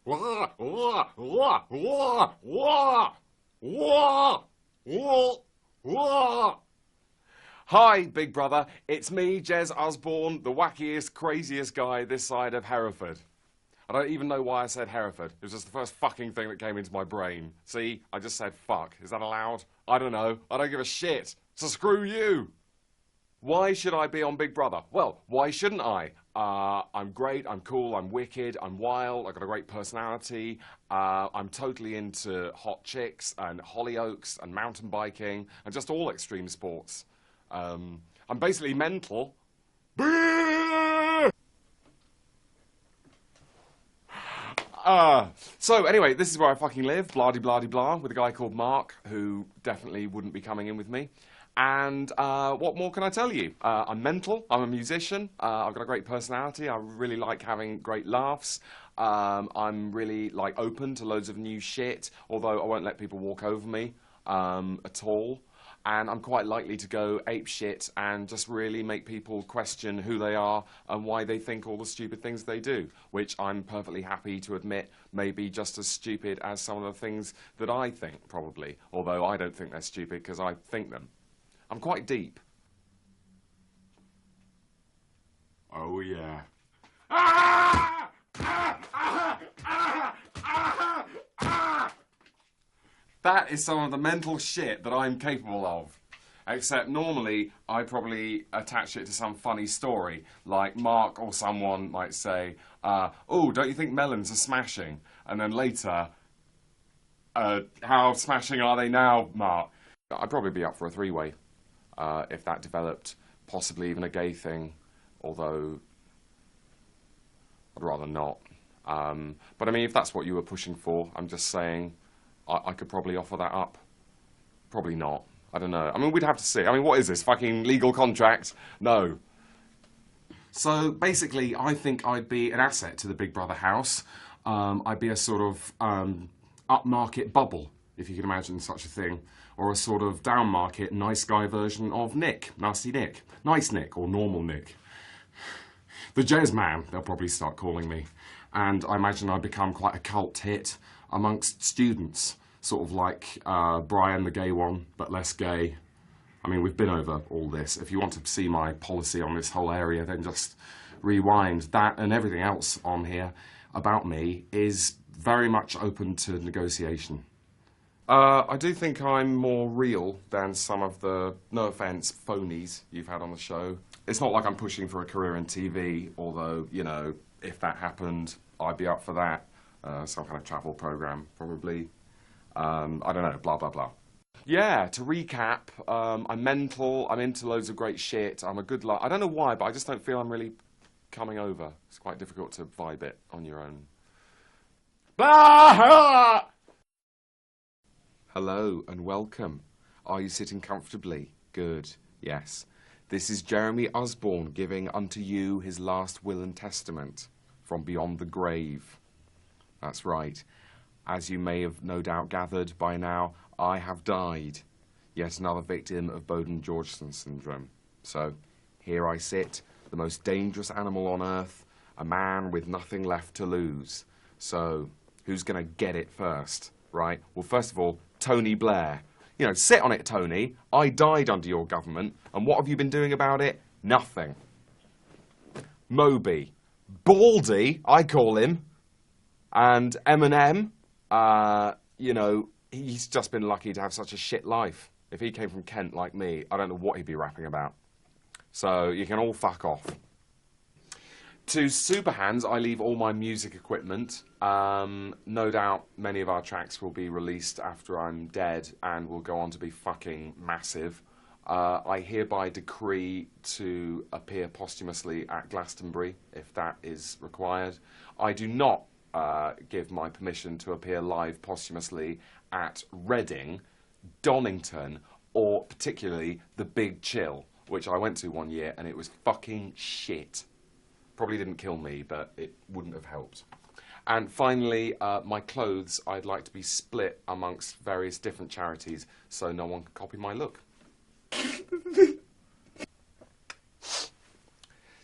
Hi, Big Brother. It's me, Jez Osborne, the wackiest, craziest guy this side of Hereford. I don't even know why I said Hereford. It was just the first fucking thing that came into my brain. See? I just said fuck. Is that allowed? I don't know. I don't give a shit. So screw you. Why should I be on Big Brother? Well, why shouldn't I? I'm great, I'm cool, I'm wicked, I'm wild, I've got a great personality, I'm totally into hot chicks and Hollyoaks and mountain biking and just all extreme sports. I'm basically mental. So anyway, this is where I fucking live, blah-de-blah-de-blah, with a guy called Mark, who definitely wouldn't be coming in with me. And what more can I tell you? I'm mental, I'm a musician, I've got a great personality, I really like having great laughs, I'm really like open to loads of new shit, although I won't let people walk over me at all. And I'm quite likely to go ape shit and just really make people question who they are and why they think all the stupid things they do, which I'm perfectly happy to admit may be just as stupid as some of the things that I think, probably, although I don't think they're stupid because I think them. I'm quite deep. Oh, yeah. That is some of the mental shit that I'm capable of. Except normally, I probably attach it to some funny story. Like Mark or someone might say, oh, don't you think melons are smashing? And then later, how smashing are they now, Mark? I'd probably be up for a three-way. If that developed, possibly even a gay thing, although I'd rather not. But I mean, if that's what you were pushing for, I'm just saying I could probably offer that up. Probably not. I don't know. I mean, we'd have to see. I mean, what is this, fucking legal contract? No. So basically, I think I'd be an asset to the Big Brother house. I'd be a sort of upmarket bubble, if you can imagine such a thing. Or a sort of downmarket, nice guy version of Nick. Nasty Nick. Nice Nick, or normal Nick. The Jez Man, they'll probably start calling me. And I imagine I'd become quite a cult hit amongst students. Sort of like Brian the gay one, but less gay. I mean, we've been over all this. If you want to see my policy on this whole area, then just rewind. That and everything else on here about me is very much open to negotiation. I do think I'm more real than some of the, no offence, phonies you've had on the show. It's not like I'm pushing for a career in TV, although, you know, if that happened, I'd be up for that. Some kind of travel programme, probably. I don't know, blah, blah, blah. Yeah, to recap, I'm mental, I'm into loads of great shit, I'm a good laugh. I don't know why, but I just don't feel I'm really coming over. It's quite difficult to vibe it on your own. Blah! Hello and welcome. Are you sitting comfortably? Good. Yes. This is Jeremy Osborne giving unto you his last will and testament from beyond the grave. That's right. As you may have no doubt gathered by now, I have died. Yet another victim of Bowden-Georgeson syndrome. So, here I sit, the most dangerous animal on earth, a man with nothing left to lose. So, who's gonna get it first, right? Well, first of all, Tony Blair. You know, sit on it, Tony. I died under your government, and what have you been doing about it? Nothing. Moby. Baldy, I call him. And Eminem, you know, he's just been lucky to have such a shit life. If he came from Kent like me, I don't know what he'd be rapping about. So, you can all fuck off. To Superhands, I leave all my music equipment. No doubt many of our tracks will be released after I'm dead and will go on to be fucking massive. I hereby decree to appear posthumously at Glastonbury, if that is required. I do not give my permission to appear live posthumously at Reading, Donington, or particularly the Big Chill, which I went to one year and it was fucking shit. Probably didn't kill me, but it wouldn't have helped. And finally, my clothes, I'd like to be split amongst various different charities so no one can copy my look.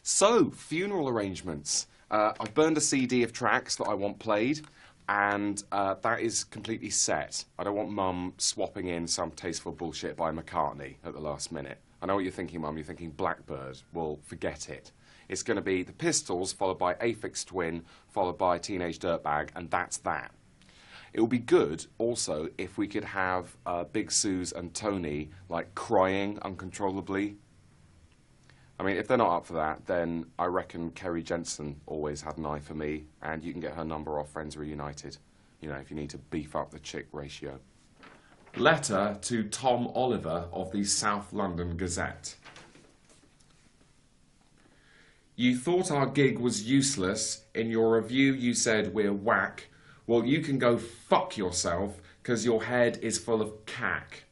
So, funeral arrangements. I've burned a CD of tracks that I want played. And that is completely set. I don't want Mum swapping in some tasteful bullshit by McCartney at the last minute. I know what you're thinking, Mum. You're thinking Blackbird. Well, forget it. It's going to be the Pistols, followed by Aphex Twin, followed by Teenage Dirtbag, and that's that. It would be good, also, if we could have Big Suze and Tony, like, crying uncontrollably. I mean, if they're not up for that, then I reckon Kerry Jensen always had an eye for me, and you can get her number off Friends Reunited, you know, if you need to beef up the chick ratio. Letter to Tom Oliver of the South London Gazette. You thought our gig was useless. In your review you said we're whack. Well, you can go fuck yourself, 'cause your head is full of cack.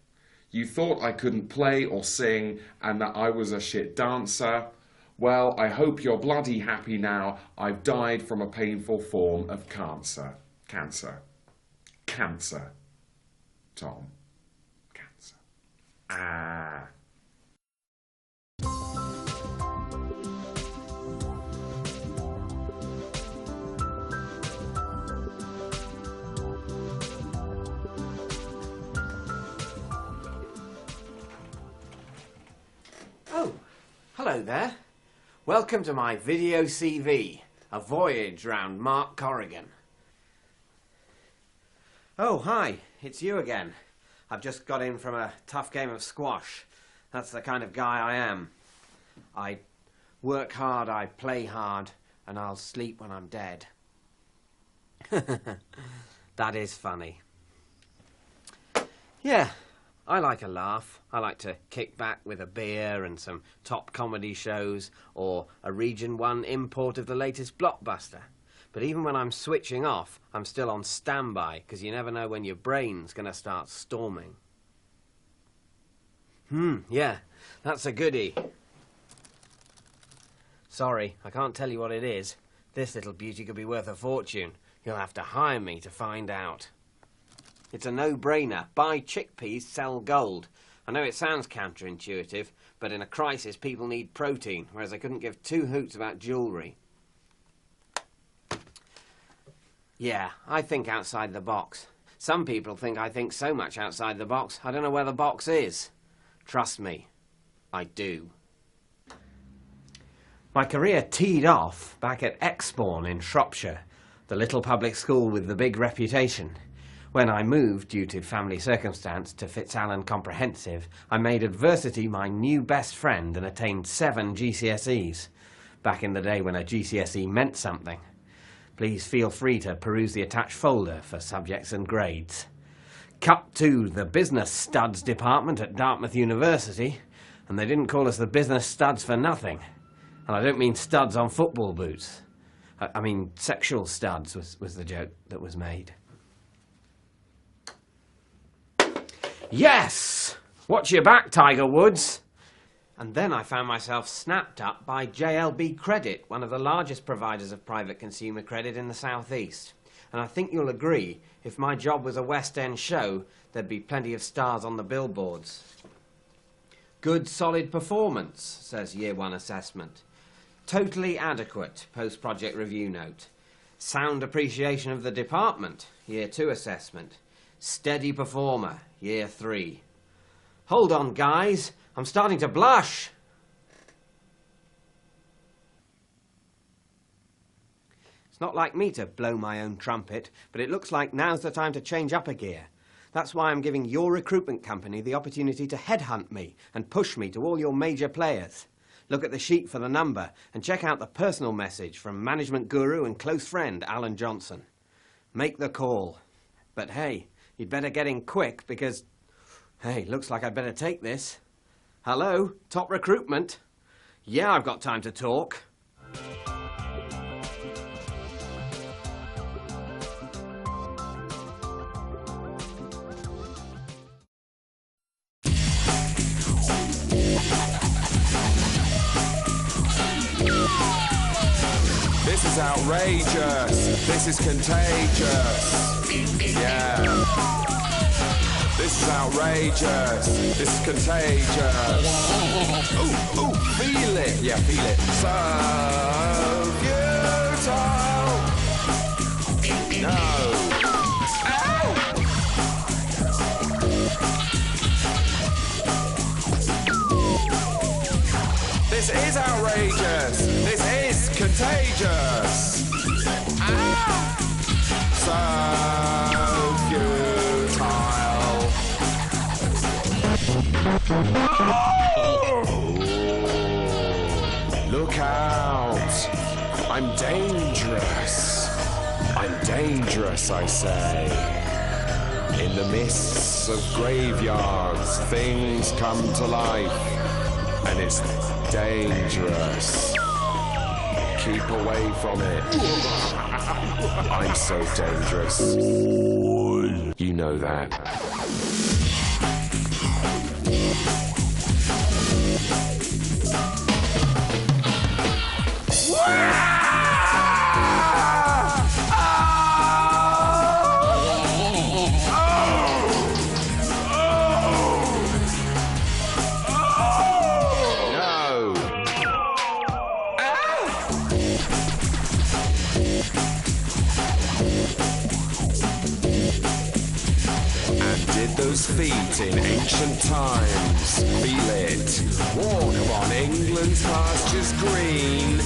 You thought I couldn't play or sing and that I was a shit dancer. Well, I hope you're bloody happy now. I've died from a painful form of cancer. Cancer. Tom. Cancer. Ah. Oh, hello there. Welcome to my video CV, a voyage round Mark Corrigan. Oh, hi, it's you again. I've just got in from a tough game of squash. That's the kind of guy I am. I work hard, I play hard, and I'll sleep when I'm dead. That is funny. Yeah. I like a laugh. I like to kick back with a beer and some top comedy shows or a Region 1 import of the latest blockbuster. But even when I'm switching off, I'm still on standby because you never know when your brain's going to start storming. Yeah, that's a goodie. Sorry, I can't tell you what it is. This little beauty could be worth a fortune. You'll have to hire me to find out. It's a no-brainer. Buy chickpeas, sell gold. I know it sounds counterintuitive, but in a crisis people need protein, whereas I couldn't give two hoots about jewellery. Yeah, I think outside the box. Some people think I think so much outside the box, I don't know where the box is. Trust me, I do. My career teed off back at Exbourne in Shropshire, the little public school with the big reputation. When I moved, due to family circumstance, to Fitzallen Comprehensive, I made adversity my new best friend and attained 7 GCSEs. Back in the day when a GCSE meant something. Please feel free to peruse the attached folder for subjects and grades. Cut to the Business Studs department at Dartmouth University, and they didn't call us the Business Studs for nothing. And I don't mean studs on football boots. I mean sexual studs was the joke that was made. Yes! Watch your back, Tiger Woods! And then I found myself snapped up by JLB Credit, one of the largest providers of private consumer credit in the South East. And I think you'll agree, if my job was a West End show, there'd be plenty of stars on the billboards. Good solid performance, says Year 1 assessment. Totally adequate, post-project review note. Sound appreciation of the department, Year 2 assessment. Steady performer, Year 3. Hold on, guys. I'm starting to blush. It's not like me to blow my own trumpet, but it looks like now's the time to change up a gear. That's why I'm giving your recruitment company the opportunity to headhunt me and push me to all your major players. Look at the sheet for the number and check out the personal message from management guru and close friend Alan Johnson. Make the call. But hey, you'd better get in quick because, hey, looks like I'd better take this. Hello, top recruitment. Yeah, I've got time to talk. This is outrageous. This is contagious. Yeah. This is outrageous. This is contagious. Ooh, ooh, feel it. Yeah, feel it. So futile. No. outrageous. This is contagious. Ah! So futile. Look out. I'm dangerous. I'm dangerous, I say. In the mists of graveyards, things come to life, and it's dangerous. Keep away from it. I'm so dangerous. You know that. Those feet in ancient times, feel it. Walk upon England's pastures green.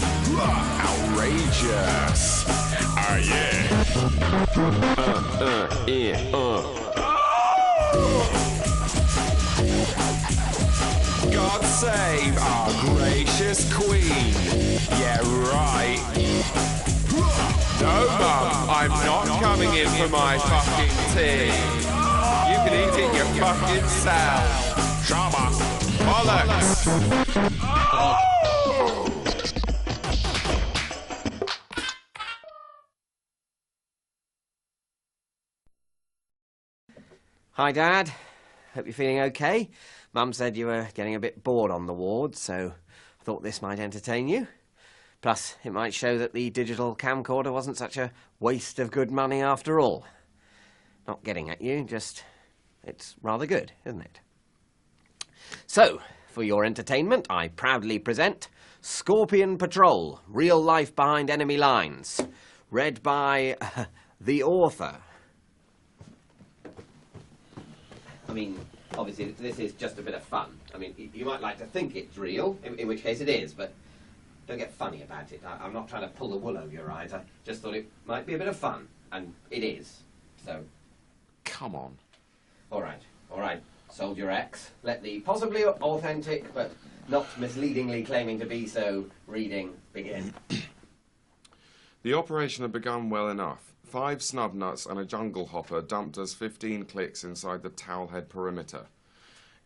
Outrageous. Ah, yeah. God save our gracious queen. Yeah, right. No, Mum, I'm not coming in for my fucking tea. You can eat it your fucking self. Shabba. Bollocks. Oh! Hi, Dad. Hope you're feeling okay. Mum said you were getting a bit bored on the ward, so I thought this might entertain you. Plus, it might show that the digital camcorder wasn't such a waste of good money after all. Not getting at you, just... it's rather good, isn't it? So, for your entertainment, I proudly present Scorpion Patrol, Real Life Behind Enemy Lines, read by the author. I mean, obviously, this is just a bit of fun. I mean, you might like to think it's real, in which case it is, but don't get funny about it. I'm not trying to pull the wool over your eyes. I just thought it might be a bit of fun, and it is, so... Come on. All right, Soldier X. Let the possibly authentic, but not misleadingly claiming to be so, reading begin. The operation had begun well enough. 5 snubnuts and a jungle hopper dumped us 15 clicks inside the Towelhead perimeter.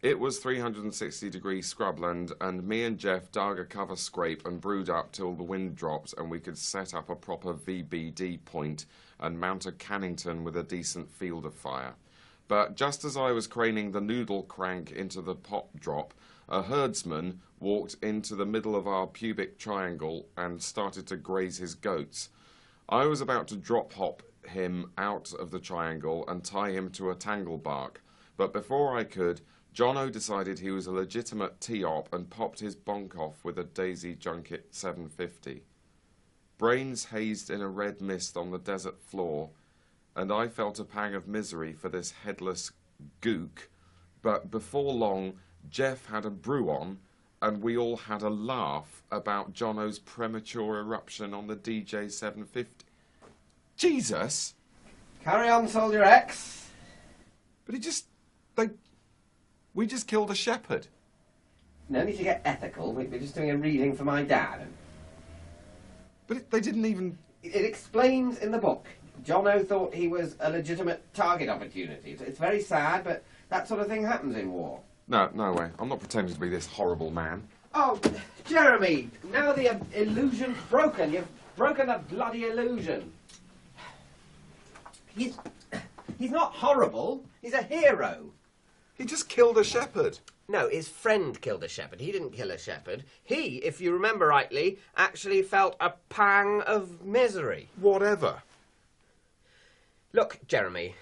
It was 360-degree scrubland, and me and Jeff dug a cover scrape and brewed up till the wind dropped and we could set up a proper VBD point and mount a Cannington with a decent field of fire. But just as I was craning the noodle crank into the pop drop, a herdsman walked into the middle of our pubic triangle and started to graze his goats. I was about to drop hop him out of the triangle and tie him to a tangle bark, but before I could, Jono decided he was a legitimate T-op and popped his bonk off with a Daisy Junket 750. Brains hazed in a red mist on the desert floor, and I felt a pang of misery for this headless gook, but before long, Jeff had a brew on, and we all had a laugh about Jono's premature eruption on the DJ 750. Jesus! Carry on, Soldier X. But we just killed a shepherd. No need to get ethical. We're just doing a reading for my dad. But they didn't even... It explains in the book. Jono thought he was a legitimate target opportunity. It's very sad, but that sort of thing happens in war. No way. I'm not pretending to be this horrible man. Oh, Jeremy, now the illusion's broken. You've broken the bloody illusion. He's not horrible. He's a hero. He just killed a shepherd. No, his friend killed a shepherd. He didn't kill a shepherd. He, if you remember rightly, actually felt a pang of misery. Whatever. Look, Jeremy,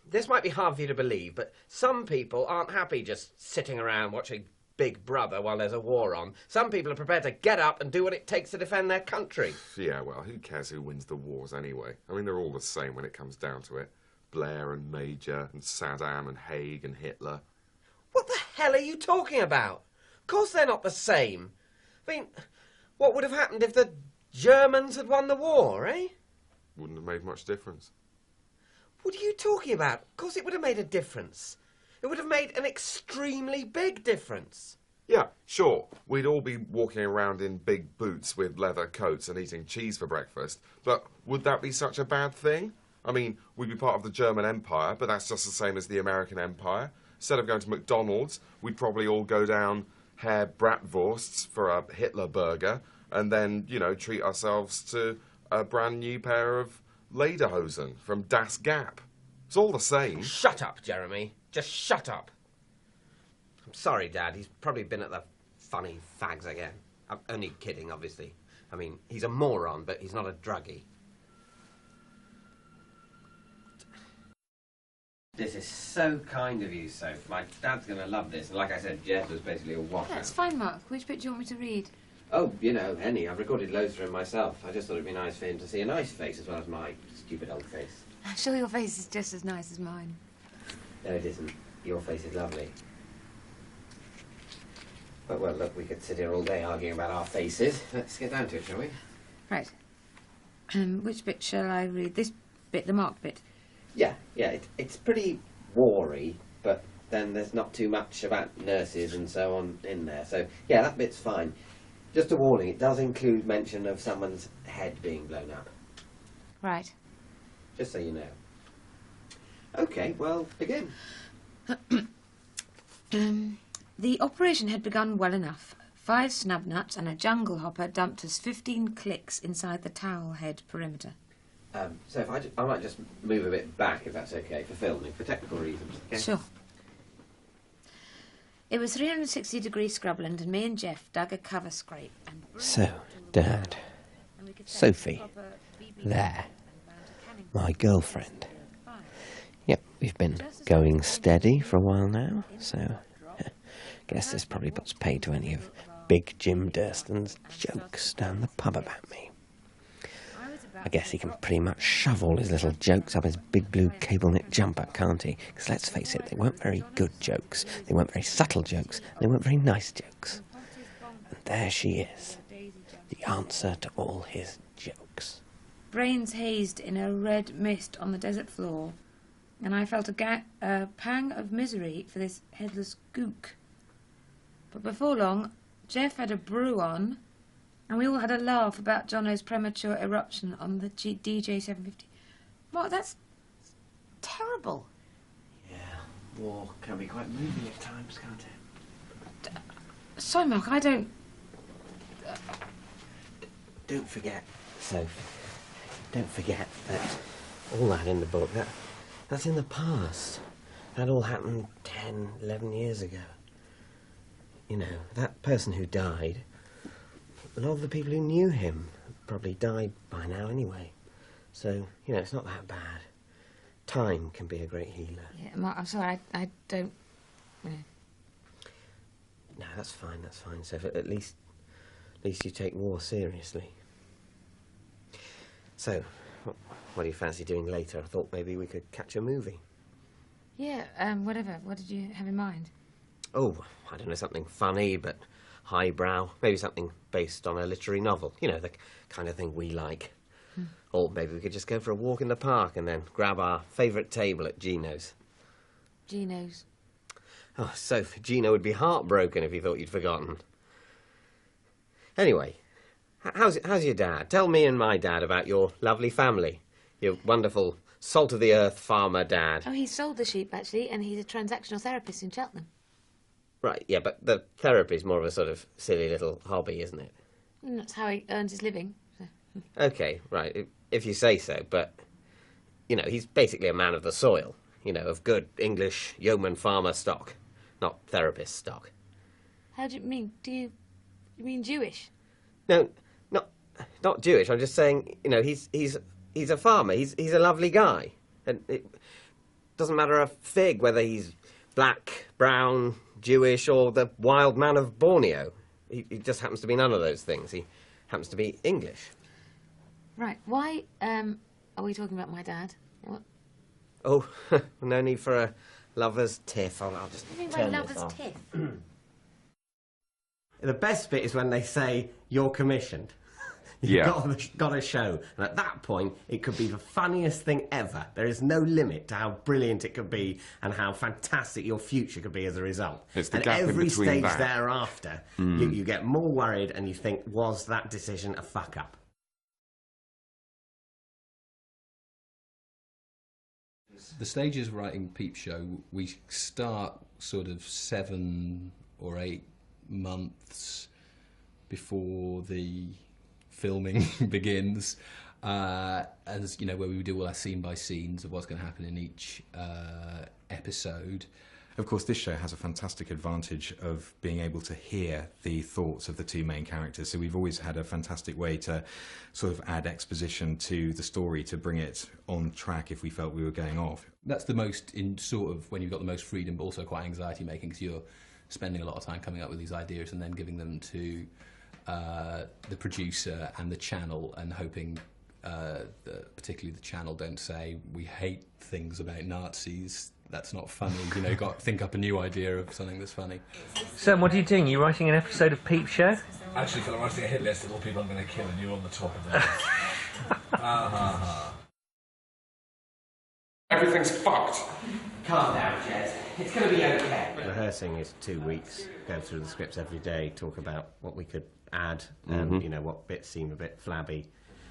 this might be hard for you to believe, but some people aren't happy just sitting around watching Big Brother while there's a war on. Some people are prepared to get up and do what it takes to defend their country. Yeah, well, who cares who wins the wars anyway? I mean, they're all the same when it comes down to it. Blair and Major and Saddam and Haig and Hitler. What the hell are you talking about? Of course they're not the same. I mean, What would have happened if the Germans had won the war, eh? Wouldn't have made much difference. What are you talking about? Of course it would have made a difference. It would have made an extremely big difference. Yeah, sure, we'd all be walking around in big boots with leather coats and eating cheese for breakfast, but would that be such a bad thing? I mean, we'd be part of the German Empire, but that's just the same as the American Empire. Instead of going to McDonald's, we'd probably all go down Herr Bratwurst's for a Hitler burger, and then, you know, treat ourselves to a brand new pair of lederhosen from Das Gap. It's all the same. Shut up, Jeremy. Just shut up. I'm sorry, Dad. He's probably been at the funny fags again. I'm only kidding, obviously. I mean, he's a moron, but he's not a druggie. This is so kind of you, Soph. My dad's going to love this. And like I said, Jess was basically a washout. That's fine, Mark. Which bit do you want me to read? Oh, you know, any. I've recorded loads for him myself. I just thought it'd be nice for him to see a nice face as well as my stupid old face. I'm sure your face is just as nice as mine. No, it isn't. Your face is lovely. But, well, look, we could sit here all day arguing about our faces. Let's get down to it, shall we? Right. Which bit shall I read? This bit, the Mark bit? Yeah, it's pretty war-y, but then there's not too much about nurses and so on in there. So, yeah, that bit's fine. Just a warning, it does include mention of someone's head being blown up. Right. Just so you know. OK, well, begin. The operation had begun well enough. 5 snub nuts and a jungle hopper dumped us 15 clicks inside the towel head perimeter. So if I might just move a bit back, if that's OK, for filming, for technical reasons. Okay? Sure. It was 360 degrees scrubland, and me and Jeff dug a cover scrape. And so, Dad, Sophie, there, my girlfriend. Yep, we've been going steady for a while now, so guess this probably puts paid to any of Big Jim Durston's jokes down the pub about me. I guess he can pretty much shove all his little jokes up his big blue cable knit jumper, can't he? Because let's face it, they weren't very good jokes, they weren't very subtle jokes, they weren't very nice jokes. And there she is, the answer to all his jokes. Brains hazed in a red mist on the desert floor, and I felt a pang of misery for this headless gook. But before long, Jeff had a brew on, and we all had a laugh about Jono's premature eruption on the DJ 750. Mark, that's terrible. Yeah, war can be quite moving at times, can't it? Sorry, Mark, I don't... Don't forget, Soph, don't forget that all that in the book, that's in the past. That all happened 10, 11 years ago. You know, that person who died, a lot of the people who knew him probably died by now anyway. So, you know, it's not that bad. Time can be a great healer. Yeah, Mark, I'm sorry, I don't... Yeah. No, that's fine, So at least you take war seriously. So, what do you fancy doing later? I thought maybe we could catch a movie. Yeah, whatever. What did you have in mind? Oh, I don't know, something funny but highbrow. Maybe something based on a literary novel. You know, the kind of thing we like. Or maybe we could just go for a walk in the park and then grab our favourite table at Gino's. Gino's. Oh, Soph, Gino would be heartbroken if he thought you'd forgotten. Anyway, how's your dad? Tell me and my dad about your lovely family. Your wonderful salt-of-the-earth farmer dad. Oh, he sold the sheep, actually, and he's a transactional therapist in Cheltenham. Right, yeah, but the therapy's more of a sort of silly little hobby, isn't it? And that's how he earns his living. So. OK, right, if you say so, but, you know, he's basically a man of the soil, you know, of good English yeoman farmer stock, not therapist stock. How do you mean? You mean Jewish? No, not Jewish, I'm just saying, you know, he's a farmer, he's a lovely guy, and it doesn't matter a fig whether he's black, brown, Jewish, or the wild man of Borneo. He just happens to be none of those things. He happens to be English. Right. Why are we talking about my dad? What? Oh, no need for a lover's tiff. I'll just What do you mean by turn lover's this off. tiff? The best bit is when they say, you're commissioned. You've got a show. And at that point, it could be the funniest thing ever. There is no limit to how brilliant it could be and how fantastic your future could be as a result. It's the and gap every in between stage that. thereafter, you get more worried and you think, was that decision a fuck-up? The stages of writing Peep Show, we start sort of 7 or 8 months before the filming begins, as you know, where we do all our scene by scenes of what's going to happen in each episode. Of course, this show has a fantastic advantage of being able to hear the thoughts of the two main characters. So we've always had a fantastic way to sort of add exposition to the story to bring it on track if we felt we were going off. That's the most, in sort of, when you've got the most freedom, but also quite anxiety making, because you're spending a lot of time coming up with these ideas and then giving them to the producer and the channel, and hoping that particularly the channel don't say, we hate things about Nazis, that's not funny. You know, you've got to think up a new idea of something that's funny. So what are you doing? You writing an episode of Peep Show? Actually, Phil, I'm writing a hit list of all people I'm going to kill, and you're on the top of that. Everything's fucked. Calm down, Jez. It's going to be okay. Rehearsing is 2 weeks. Go through the scripts every day, talk about what we could add, and you know, what bits seem a bit flabby.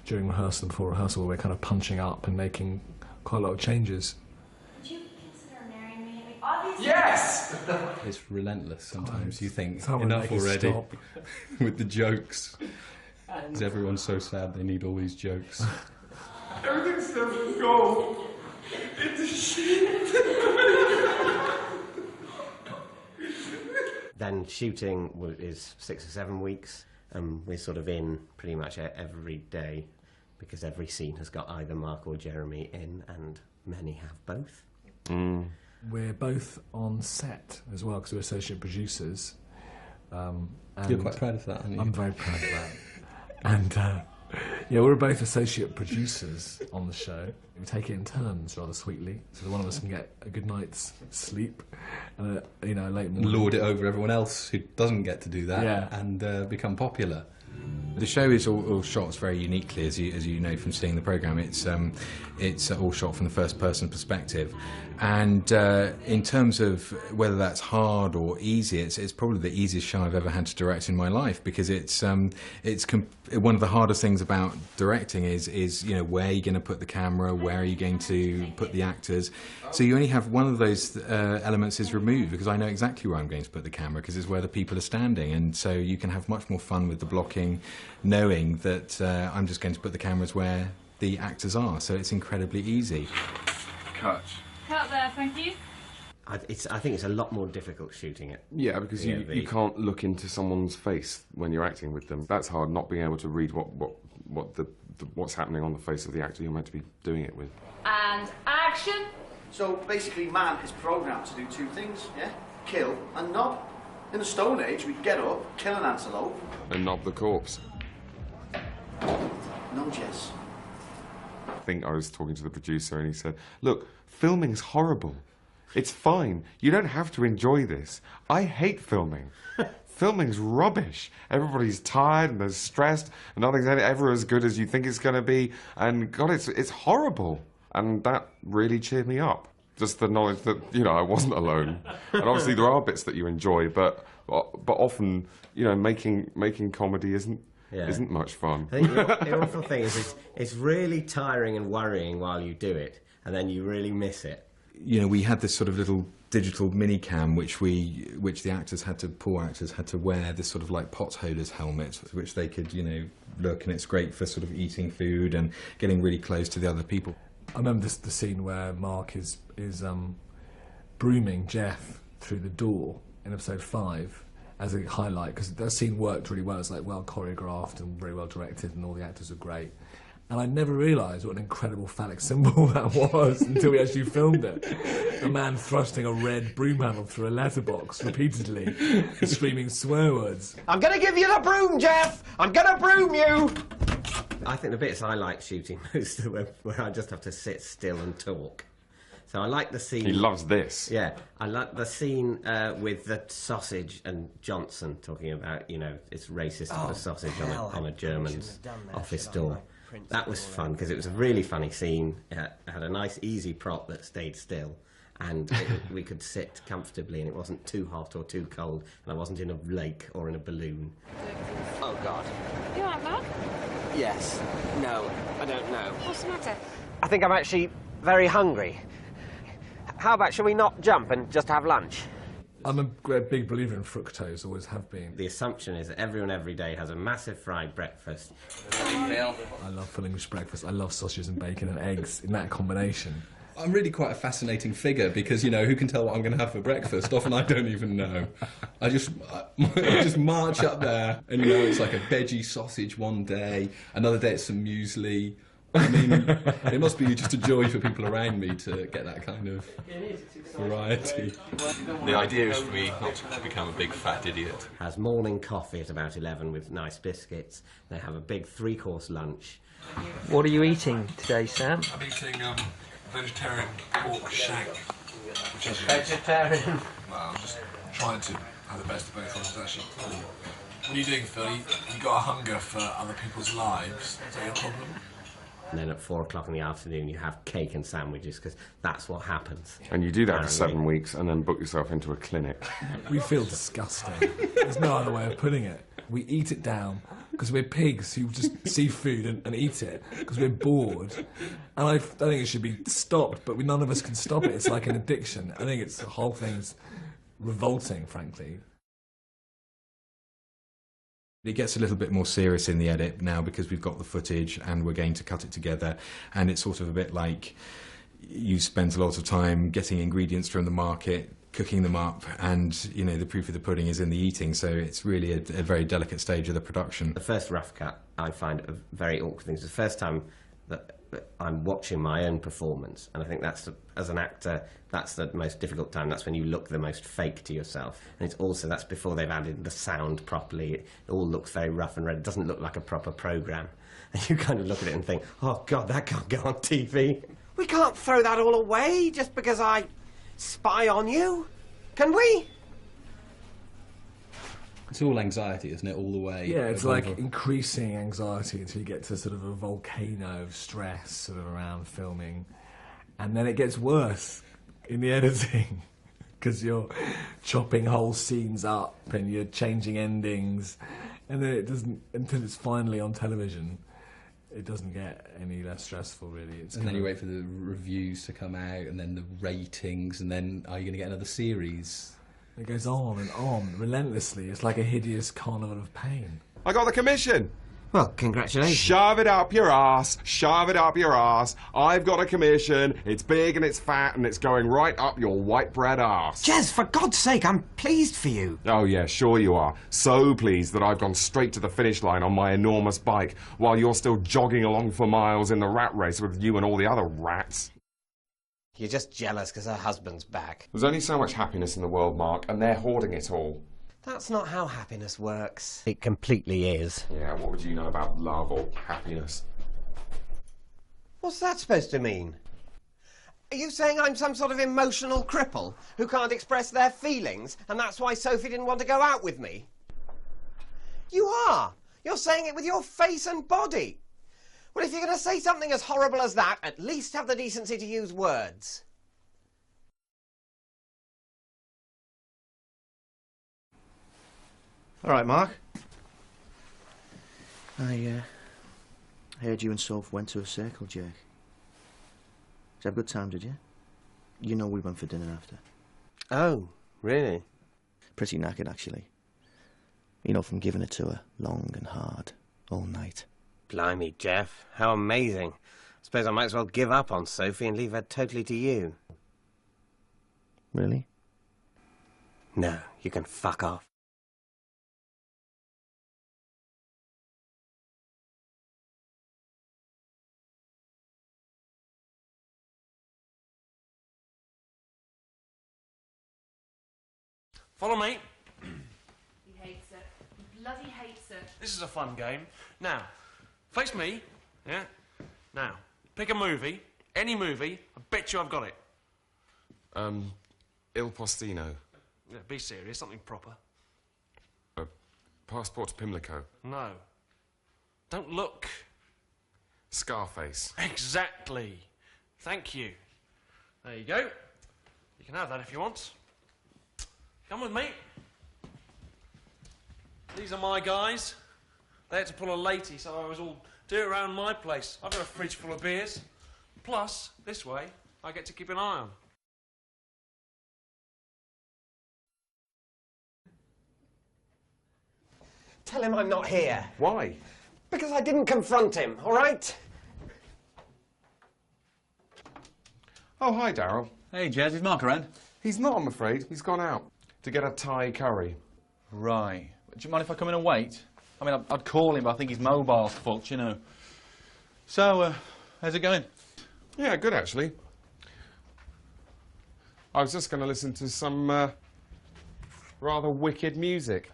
During rehearsal and before rehearsal, we're kind of punching up and making quite a lot of changes. Would you consider marrying me? I mean, obviously. Yes! It's relentless sometimes. You think, Someone enough make it already stop. with the jokes. Because everyone's so sad they need all these jokes. Everything's still gold. It's shit. Then shooting is 6 or 7 weeks, and we're sort of in pretty much every day, because every scene has got either Mark or Jeremy in, and many have both. We're both on set as well, because we're associate producers. And You're quite proud of that, aren't you? I'm very proud of that. And yeah, we're both associate producers on the show. We take it in turns rather sweetly, so that one of us can get a good night's sleep and a, you know, a late morning. Lord it over everyone else who doesn't get to do that, Yeah. and become popular. The show is all shot very uniquely, as you know from seeing the programme. It's all shot from the first-person perspective, and in terms of whether that's hard or easy, it's probably the easiest show I've ever had to direct in my life, because one of the hardest things about directing is you know, where you're going to put the camera, where are you going to put the actors. So you only have one of those elements is removed, because I know exactly where I'm going to put the camera, because it's where the people are standing, and so you can have much more fun with the blocking, knowing that I'm just going to put the cameras where the actors are, so it's incredibly easy. Cut. Cut there, thank you. I think it's a lot more difficult shooting it. Yeah, because you can't look into someone's face when you're acting with them. That's hard, not being able to read what's happening on the face of the actor you're meant to be doing it with. And action. So basically, man is programmed to do 2 things, yeah? Kill and knob. In the Stone Age, we'd get up, kill an antelope. And knob the corpse. No, Jess. I think I was talking to the producer and he said, look, filming's horrible. It's fine. You don't have to enjoy this. I hate filming. Filming's rubbish. Everybody's tired and they're stressed and nothing's ever as good as you think it's going to be. And God, it's horrible. And that really cheered me up. Just the knowledge that, you know, I wasn't alone. And obviously there are bits that you enjoy, but often, you know, making comedy isn't much fun. I think the awful thing is it's really tiring and worrying while you do it, and then you really miss it. You know, we had this sort of little digital mini cam which the actors had to wear, this sort of like potholders helmet, which they could, you know, look, and it's great for sort of eating food and getting really close to the other people. I remember the scene where Mark is brooming Jeff through the door in episode 5 as a highlight, because that scene worked really well. It's like well choreographed and very well directed, and all the actors are great. And I never realised what an incredible phallic symbol that was until we actually filmed it. A man thrusting a red broom handle through a letterbox repeatedly, screaming swear words. I'm going to give you the broom, Jeff! I'm going to broom you! I think the bits I like shooting most are where I just have to sit still and talk. So I like the scene. He loves this. Yeah, I like the scene with the sausage and Johnson talking about, you know, it's racist to put sausage on a German's office door. That was fun because it was a really funny scene. It had a nice, easy prop that stayed still, and we could sit comfortably, and it wasn't too hot or too cold, and I wasn't in a lake or in a balloon. Oh God. You all right, Mark? Yes. No, I don't know. What's the matter? I think I'm actually very hungry. How about, shall we not jump and just have lunch? I'm a big believer in fructose, always have been. The assumption is that everyone every day has a massive fried breakfast. I love full English breakfast. I love sausages and bacon and eggs in that combination. I'm really quite a fascinating figure because, you know, who can tell what I'm going to have for breakfast? Often I don't even know. I just march up there and, you know, it's like a veggie sausage one day, another day it's some muesli. I mean, it must be just a joy for people around me to get that kind of variety. The idea is for me not to become a big fat idiot. Has morning coffee at about 11 with nice biscuits. They have a big 3-course lunch. What are you eating today, Sam? I'm eating vegetarian pork shank. Which is Vegetarian? well, I'm just trying to have the best of both worlds, actually. What are you doing, Phil? You got a hunger for other people's lives. Is that your problem? And then at 4 o'clock in the afternoon you have cake and sandwiches, because that's what happens. And you do that for 7 weeks and then book yourself into a clinic. We feel disgusting. There's no other way of putting it. We eat it down because we're pigs who just see food and eat it because we're bored. And I think it should be stopped, but none of us can stop it. It's like an addiction. I think the whole thing's revolting, frankly. It gets a little bit more serious in the edit now because we've got the footage and we're going to cut it together, and it's sort of a bit like you spent a lot of time getting ingredients from the market, cooking them up, and, you know, the proof of the pudding is in the eating, so it's really a very delicate stage of the production. The first rough cut I find a very awkward thing. It's the first time that I'm watching my own performance, and I think that's, as an actor, that's the most difficult time. That's when you look the most fake to yourself, and it's also, that's before they've added the sound properly. It all looks very rough and red. It doesn't look like a proper programme, and you kind of look at it and think, oh God, that can't go on TV. We can't throw that all away just because I spy on you, can we? It's all anxiety, isn't it, all the way? Yeah, it's like increasing anxiety until you get to sort of a volcano of stress sort of around filming. And then it gets worse in the editing because you're chopping whole scenes up and you're changing endings. And then it doesn't, until it's finally on television, it doesn't get any less stressful, really. And then you wait for the reviews to come out and then the ratings, and then are you going to get another series? It goes on and on, relentlessly. It's like a hideous carnival of pain. I got the commission! Well, congratulations. Shove it up your ass, shove it up your ass. I've got a commission, it's big and it's fat and it's going right up your white bread ass. Jez, for God's sake, I'm pleased for you. Oh yeah, sure you are. So pleased that I've gone straight to the finish line on my enormous bike while you're still jogging along for miles in the rat race with you and all the other rats. You're just jealous because her husband's back. There's only so much happiness in the world, Mark, and they're hoarding it all. That's not how happiness works. It completely is. Yeah, what would you know about love or happiness? What's that supposed to mean? Are you saying I'm some sort of emotional cripple who can't express their feelings, and that's why Sophie didn't want to go out with me? You are. You're saying it with your face and body. Well, if you're going to say something as horrible as that, at least have the decency to use words. All right, Mark. I heard you and Soph went to a circle jerk. Did you have a good time, did you? You know we went for dinner after. Oh, really? Pretty knackered, actually. You know, from giving it to her long and hard all night. Blimey, Jeff. How amazing. Suppose I might as well give up on Sophie and leave her totally to you. Really? No, you can fuck off. Follow me. He hates it. He bloody hates it. This is a fun game. Now, face me. Yeah? Now, pick a movie. Any movie. I bet you I've got it. Il Postino. Yeah, be serious, something proper. Passport to Pimlico. No. Don't look. Scarface. Exactly. Thank you. There you go. You can have that if you want. Come with me. These are my guys. They had to pull a latey, so I was all do it around my place. I've got a fridge full of beers. Plus, this way, I get to keep an eye on. Tell him I'm not here. Why? Because I didn't confront him, all right? Oh, hi, Daryl. Hey, Jez, is Mark around? He's not, I'm afraid. He's gone out to get a Thai curry. Right. Do you mind if I come in and wait? I mean, I'd call him, but I think his mobile's fucked, you know. So, how's it going? Yeah, good, actually. I was just going to listen to some rather wicked music.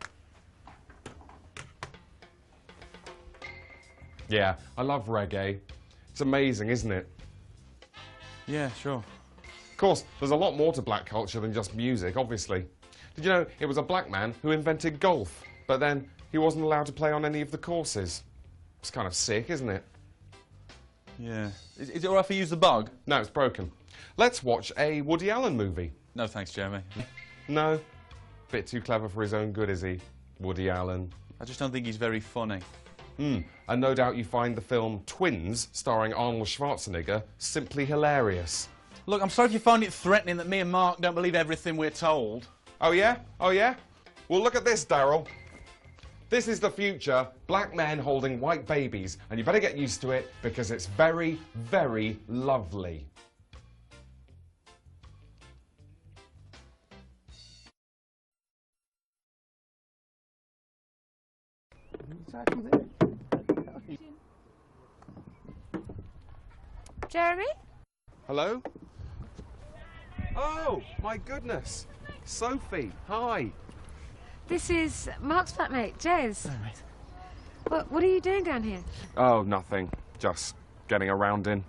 Yeah, I love reggae. It's amazing, isn't it? Yeah, sure. Of course, there's a lot more to black culture than just music, obviously. Did you know it was a black man who invented golf, but then he wasn't allowed to play on any of the courses? It's kind of sick, isn't it? Yeah. Is it all right if I use the bog? No, it's broken. Let's watch a Woody Allen movie. No, thanks, Jeremy. No. Bit too clever for his own good, is he? Woody Allen. I just don't think he's very funny. And no doubt you find the film Twins, starring Arnold Schwarzenegger, simply hilarious. Look, I'm sorry if you find it threatening that me and Mark don't believe everything we're told. Oh, yeah? Oh, yeah? Well, look at this, Daryl. This is the future, black men holding white babies, and you better get used to it because it's very, very lovely. Jeremy? Hello? Oh, my goodness. Sophie, hi. This is Mark's flatmate, Jez. What are you doing down here? Oh, nothing. Just getting around in.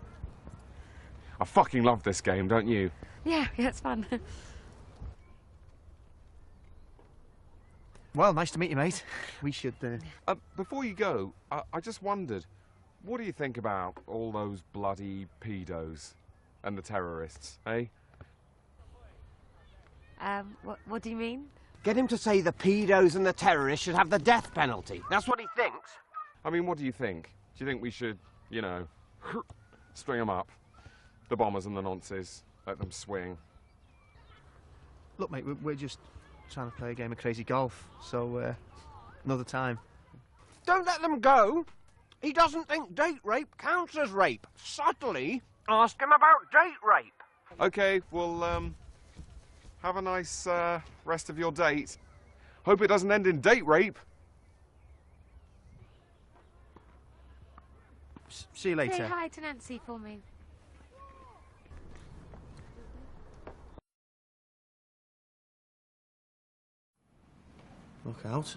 I fucking love this game, don't you? Yeah, it's fun. Well, nice to meet you, mate. We should, Before you go, I just wondered, what do you think about all those bloody pedos and the terrorists, eh? What do you mean? Get him to say the pedos and the terrorists should have the death penalty. That's what he thinks. I mean, what do you think? Do you think we should, you know, string them up? The bombers and the nonces, let them swing. Look, mate, we're just trying to play a game of crazy golf, so, another time. Don't let them go. He doesn't think date rape counts as rape. Subtly ask him about date rape. Okay, well, have a nice rest of your date. Hope it doesn't end in date rape. See you later. Say hi to Nancy for me. Look out.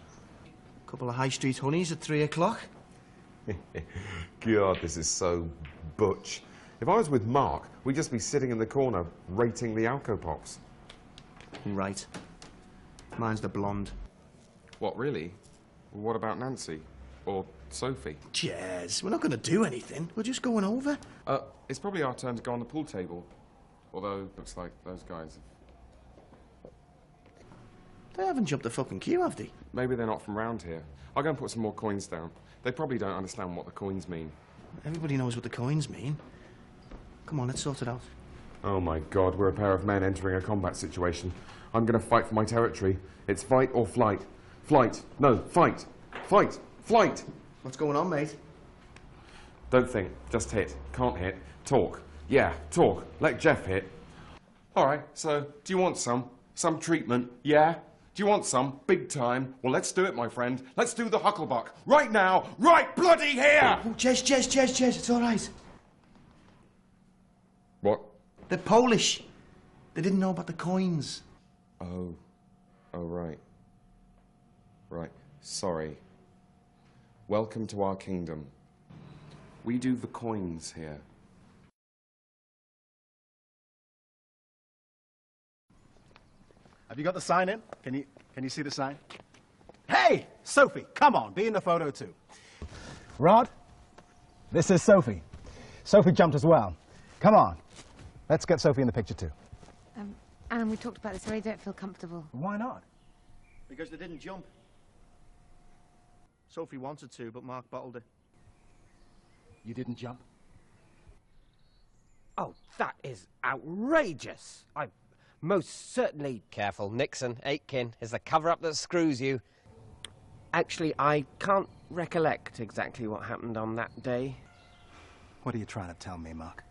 Couple of high street honeys at 3 o'clock. God, this is so butch. If I was with Mark, we'd just be sitting in the corner rating the Alco Pops. Right. Mine's the blonde. What, really? What about Nancy? Or Sophie? Jez, we're not going to do anything. We're just going over. It's probably our turn to go on the pool table. Although, looks like those guys... They haven't jumped the fucking queue, have they? Maybe they're not from round here. I'll go and put some more coins down. They probably don't understand what the coins mean. Everybody knows what the coins mean. Come on, let's sort it out. Oh my God, we're a pair of men entering a combat situation. I'm going to fight for my territory. It's fight or flight. Flight. No, fight. Fight. Flight. What's going on, mate? Don't think. Just hit. Can't hit. Talk. Yeah, talk. Let Jeff hit. All right, so do you want some? Some treatment? Yeah? Do you want some? Big time? Well, let's do it, my friend. Let's do the hucklebuck. Right now. Right bloody here! Oh, Jez, it's all right. What? They're Polish. They didn't know about the coins. Oh. Oh, right. Right. Sorry. Welcome to our kingdom. We do the coins here. Have you got the sign in? Can you see the sign? Hey, Sophie, come on, be in the photo too. Rod, this is Sophie. Sophie jumped as well. Come on, let's get Sophie in the picture too. Alan, we talked about this. I really don't feel comfortable. Why not? Because they didn't jump. Sophie wanted to, but Mark bottled it. You didn't jump? Oh, that is outrageous. I most certainly... Careful, Nixon, Aitken is the cover-up that screws you. Actually, I can't recollect exactly what happened on that day. What are you trying to tell me, Mark?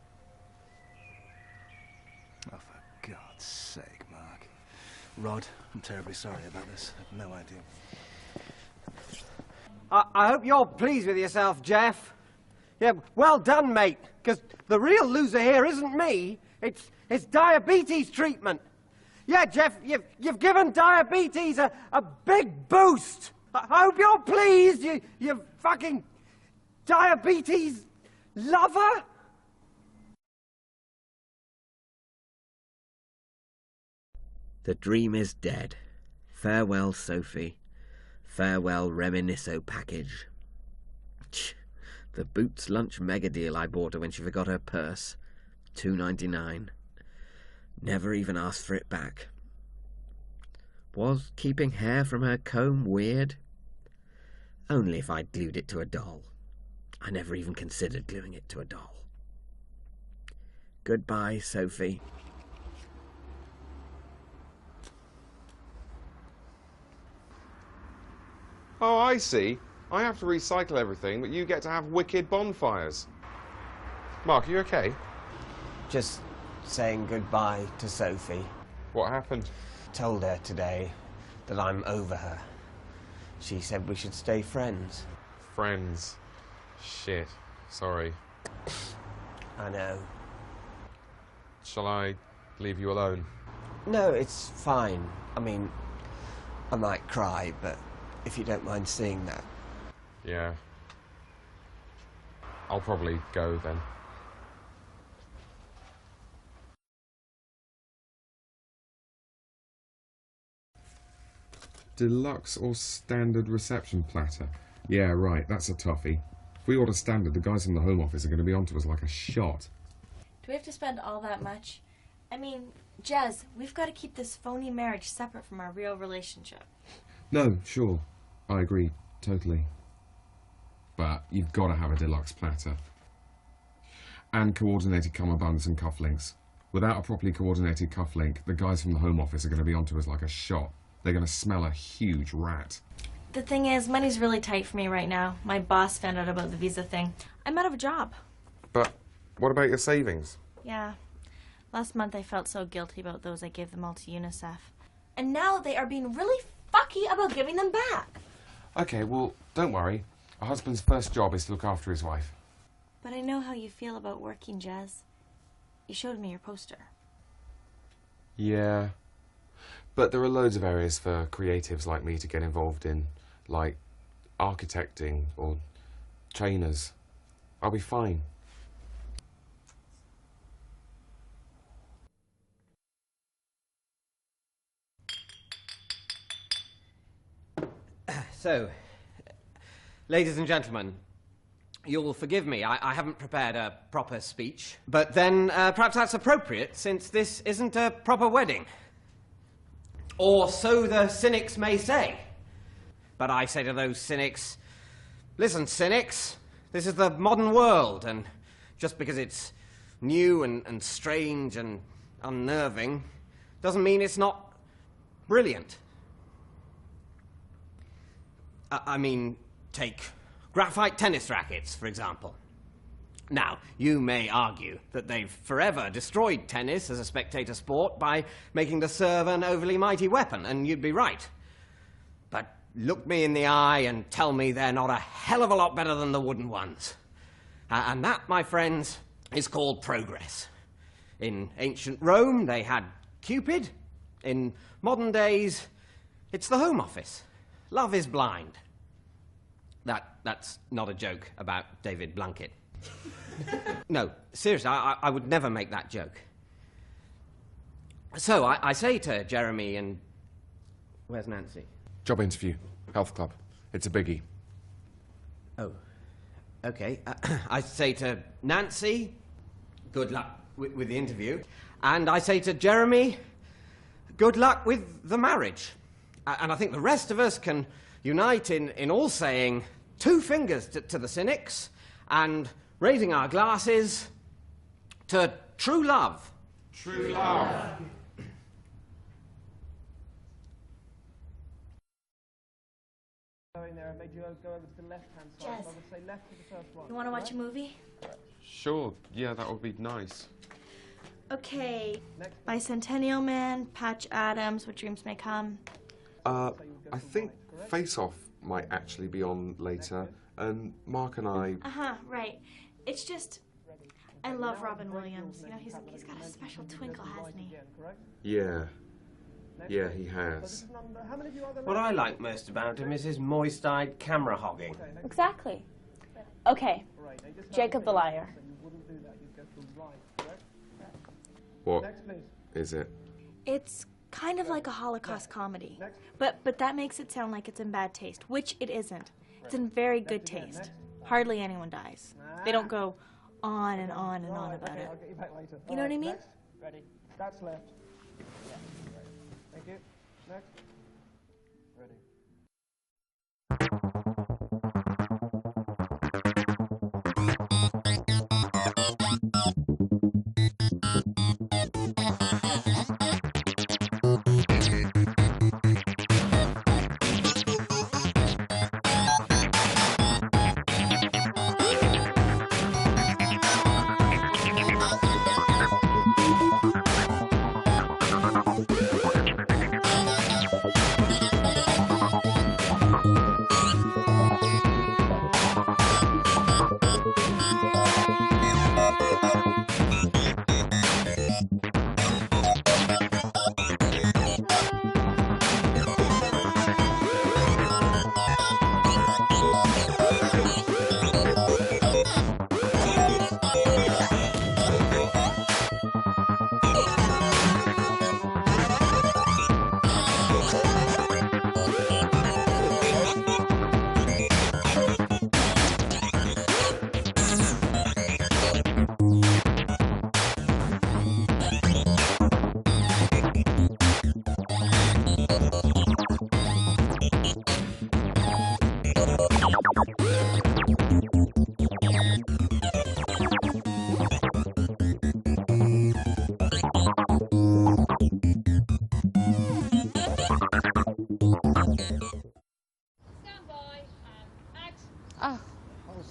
Oh, for God's sake, Mark. Rod, I'm terribly sorry about this. I have no idea. I hope you're pleased with yourself, Jeff. Yeah, well done, mate. Because the real loser here isn't me. It's diabetes treatment. Yeah, Jeff, you've given diabetes a big boost. I hope you're pleased, you fucking diabetes lover. The dream is dead. Farewell, Sophie. Farewell, Reminisco package. The Boots lunch mega deal I bought her when she forgot her purse. $2.99. Never even asked for it back. Was keeping hair from her comb weird? Only if I'd glued it to a doll. I never even considered gluing it to a doll. Goodbye, Sophie. Oh, I see. I have to recycle everything, but you get to have wicked bonfires. Mark, are you okay? Just saying goodbye to Sophie. What happened? Told her today that I'm over her. She said we should stay friends. Friends. Shit. Sorry. I know. Shall I leave you alone? No, it's fine. I mean, I might cry, but if you don't mind seeing that. Yeah. I'll probably go then. Deluxe or standard reception platter? Yeah, right, that's a toughie. If we order standard, the guys from the Home Office are going to be onto us like a shot. Do we have to spend all that much? I mean, Jez, we've got to keep this phony marriage separate from our real relationship. No, sure. I agree, totally. But you've got to have a deluxe platter. And coordinated cummerbunds and cufflinks. Without a properly coordinated cufflink, the guys from the Home Office are going to be onto us like a shot. They're going to smell a huge rat. The thing is, money's really tight for me right now. My boss found out about the visa thing. I'm out of a job. But what about your savings? Yeah. Last month I felt so guilty about those I gave them all to UNICEF. And now they are being really fucky about giving them back. Okay, well, don't worry. A husband's first job is to look after his wife. But I know how you feel about working, Jez. You showed me your poster. Yeah. But there are loads of areas for creatives like me to get involved in, like architecting or trainers. I'll be fine. So, ladies and gentlemen, you'll forgive me, I haven't prepared a proper speech. But then perhaps that's appropriate, since this isn't a proper wedding. Or so the cynics may say. But I say to those cynics, listen, cynics, this is the modern world, and just because it's new and strange and unnerving doesn't mean it's not brilliant. I mean, take graphite tennis rackets, for example. Now, you may argue that they've forever destroyed tennis as a spectator sport by making the serve an overly mighty weapon, and you'd be right. But look me in the eye and tell me they're not a hell of a lot better than the wooden ones. And that, my friends, is called progress. In ancient Rome, they had Cupid. In modern days, it's the Home Office. Love is blind. That's not a joke about David Blunkett. No, seriously, I would never make that joke. So I say to Jeremy and Where's Nancy? Job interview. Health club. It's a biggie. Oh. Okay. I say to Nancy, good luck with the interview. And I say to Jeremy, good luck with the marriage. And I think the rest of us can unite in all saying 2 fingers to the cynics and raising our glasses to true love. True love. Going there, I made you go over to the left-hand side. Jez. I would say left to the first one. You want to watch a movie? Sure, yeah, that would be nice. Okay. Bicentennial Man, Patch Adams, What Dreams May Come. I think Face Off might actually be on later, and Mark and I... Uh-huh, right. It's just... I love Robin Williams. You know, he's got a special twinkle, hasn't he? Yeah. Yeah, he has. What I like most about him is his moist-eyed camera hogging. Exactly. Okay. Jacob the Liar. What is it? It's kind of like a Holocaust comedy. But that makes it sound like it's in bad taste, which it isn't. It's in very good taste. Hardly anyone dies. They don't go on and on and on about it. You know what I mean? Ready. That's left. Thank you. Next. Ready.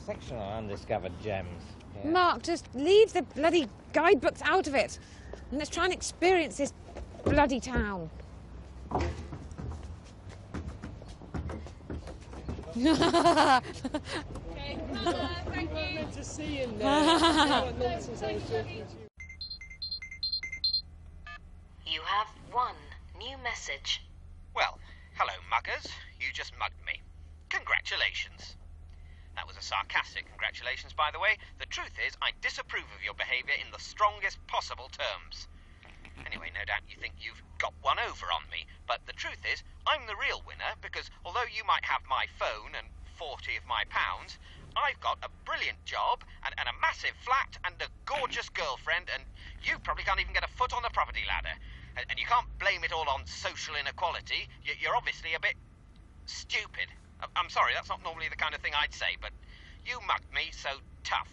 Section on undiscovered gems. Yeah. Mark, just leave the bloody guidebooks out of it. And let's try and experience this bloody town. Thank you. To see in there. You have one new message. Well, hello, muggers. You just mugged me. Congratulations. That was a sarcastic congratulations, by the way. The truth is, I disapprove of your behaviour in the strongest possible terms. Anyway, no doubt you think you've got one over on me, but the truth is, I'm the real winner, because although you might have my phone and 40 of my pounds, I've got a brilliant job and a massive flat and a gorgeous girlfriend, and you probably can't even get a foot on the property ladder. And you can't blame it all on social inequality. You're obviously a bit stupid. I'm sorry, that's not normally the kind of thing I'd say, but you mugged me, so tough.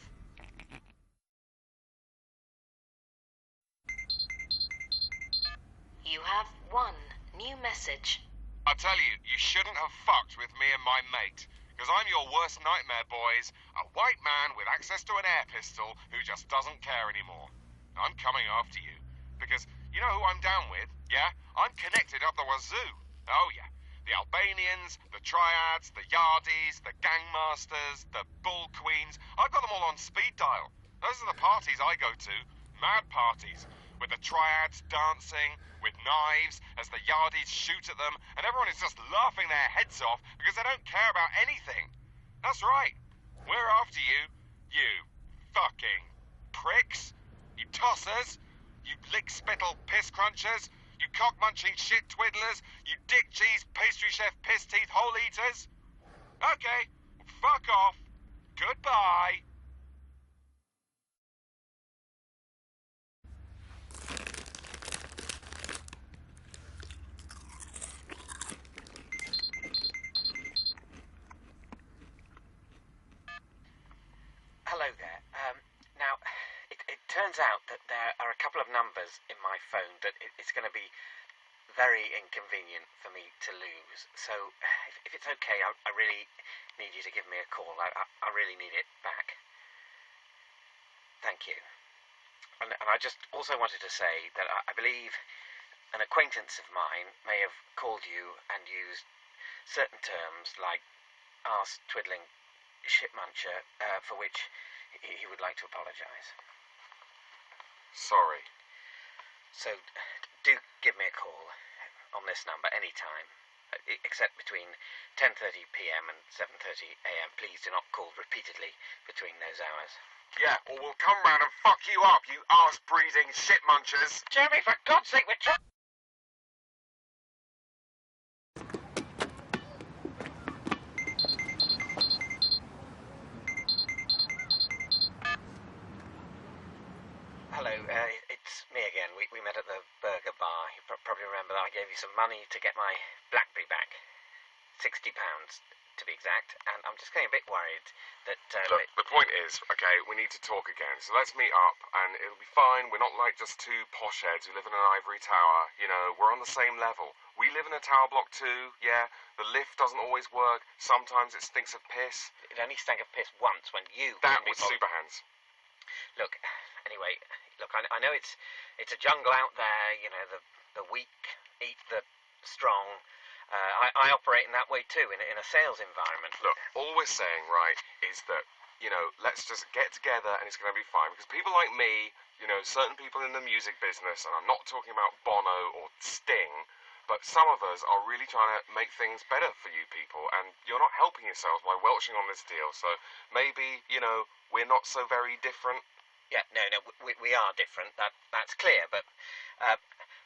You have one new message. I tell you, you shouldn't have fucked with me and my mate, because I'm your worst nightmare, boys. A white man with access to an air pistol who just doesn't care anymore. I'm coming after you, because you know who I'm down with, yeah? I'm connected up the wazoo. Oh, yeah. The Albanians, the Triads, the Yardies, the Gangmasters, the Bull Queens. I've got them all on speed dial. Those are the parties I go to. Mad parties. With the Triads dancing, with knives, as the Yardies shoot at them, and everyone is just laughing their heads off because they don't care about anything. That's right. We're after you. You fucking pricks. You tossers. You lick-spittle piss crunchers. You cock-munching shit twiddlers, you dick cheese pastry chef piss teeth hole eaters. Okay, fuck off. Goodbye. Hello there. Now, it turns out that there are a couple of numbers in my phone that it's going to be very inconvenient for me to lose. So, if it's okay, I really need you to give me a call. I really need it back. Thank you. And I just also wanted to say that I believe an acquaintance of mine may have called you and used certain terms like arse-twiddling shit-muncher, for which he would like to apologise. Sorry. So, do give me a call on this number any time, except between 10:30 p.m. and 7:30 a.m. Please do not call repeatedly between those hours. Yeah, or we'll come round and fuck you up, you arse-breathing shit munchers. Jeremy, for God's sake, we're trying... Hello, it's me again. We met at the burger bar. You probably remember that I gave you some money to get my BlackBerry back. £60, to be exact. And I'm just getting a bit worried that... Look, the point is, okay, we need to talk again. So let's meet up, and it'll be fine. We're not like just two posh heads who live in an ivory tower. You know, we're on the same level. We live in a tower block too, yeah. The lift doesn't always work. Sometimes it stinks of piss. It only stank of piss once when you... That was Superhands. Look, anyway, look, I know it's a jungle out there, you know, the weak eat the strong. I operate in that way too, in a sales environment. Look, all we're saying, right, is that, you know, let's just get together and it's going to be fine. Because people like me, you know, certain people in the music business, and I'm not talking about Bono or Sting, but some of us are really trying to make things better for you people, and you're not helping yourselves by welching on this deal. So maybe, you know, we're not so very different. Yeah, no, we are different. That's clear. But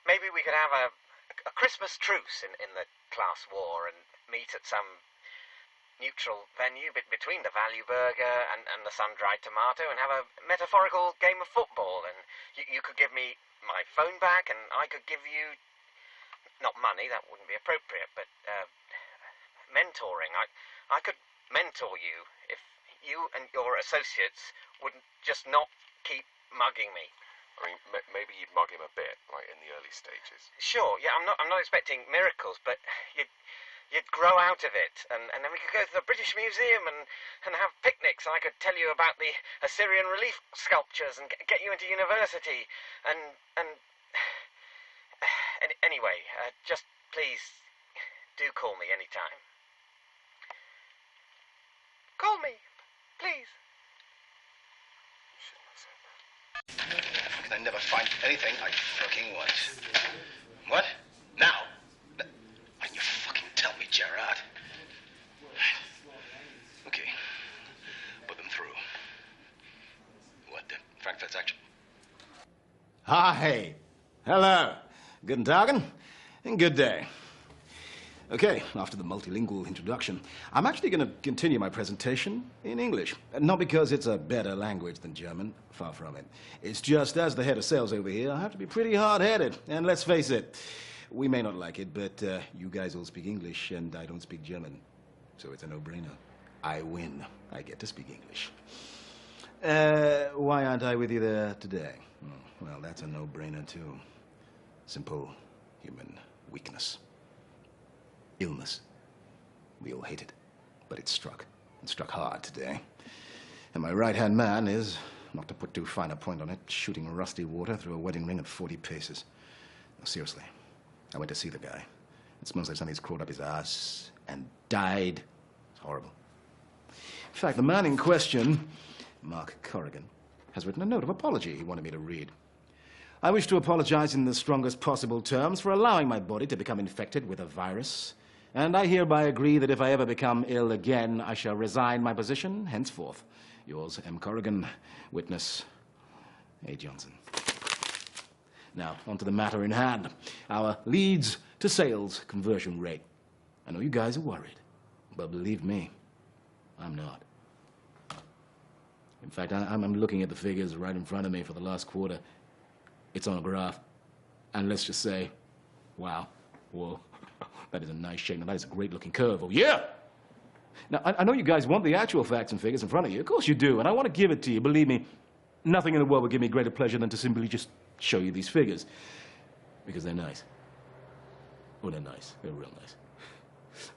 maybe we could have a Christmas truce in the class war and meet at some neutral venue between the value burger and the sun-dried tomato and have a metaphorical game of football. And you could give me my phone back, and I could give you not money. That wouldn't be appropriate, but mentoring. I could mentor you if you and your associates wouldn't just not keep mugging me. I mean, maybe you'd mug him a bit, like in the early stages. Sure, yeah, I'm not expecting miracles, but you'd grow out of it, and then we could go to the British Museum and have picnics, and I could tell you about the Assyrian relief sculptures and get you into university, and anyway, just please do call me anytime. Call me, please. I never find anything I fucking want. What? Now? Why don't you fucking tell me, Gerard? Okay. Put them through. What the? Frankfurt's action. Hi. Hello. Guten Tagen and good day. Okay, after the multilingual introduction, I'm actually going to continue my presentation in English. Not because it's a better language than German, far from it. It's just, as the head of sales over here, I have to be pretty hard-headed. And let's face it, we may not like it, but you guys all speak English and I don't speak German. So it's a no-brainer. I win. I get to speak English. Why aren't I with you there today? Well, that's a no-brainer too. Simple human weakness. Illness. We all hate it, but it struck. It struck hard today. And my right-hand man is, not to put too fine a point on it, shooting rusty water through a wedding ring at 40 paces. No, seriously, I went to see the guy. It smells like something's crawled up his ass and died. It's horrible. In fact, the man in question, Mark Corrigan, has written a note of apology he wanted me to read. I wish to apologize in the strongest possible terms for allowing my body to become infected with a virus. And I hereby agree that if I ever become ill again, I shall resign my position henceforth. Yours, M. Corrigan. Witness, A. Johnson. Now, onto the matter in hand. Our leads to sales conversion rate. I know you guys are worried, but believe me, I'm not. In fact, I'm looking at the figures right in front of me for the last quarter. It's on a graph. And let's just say, wow, whoa, that is a nice shape. Now, that is a great-looking curve. Oh, yeah! Now, I know you guys want the actual facts and figures in front of you. Of course you do, and I want to give it to you. Believe me, nothing in the world would give me greater pleasure than to simply just show you these figures. Because they're nice. Oh, they're nice. They're real nice.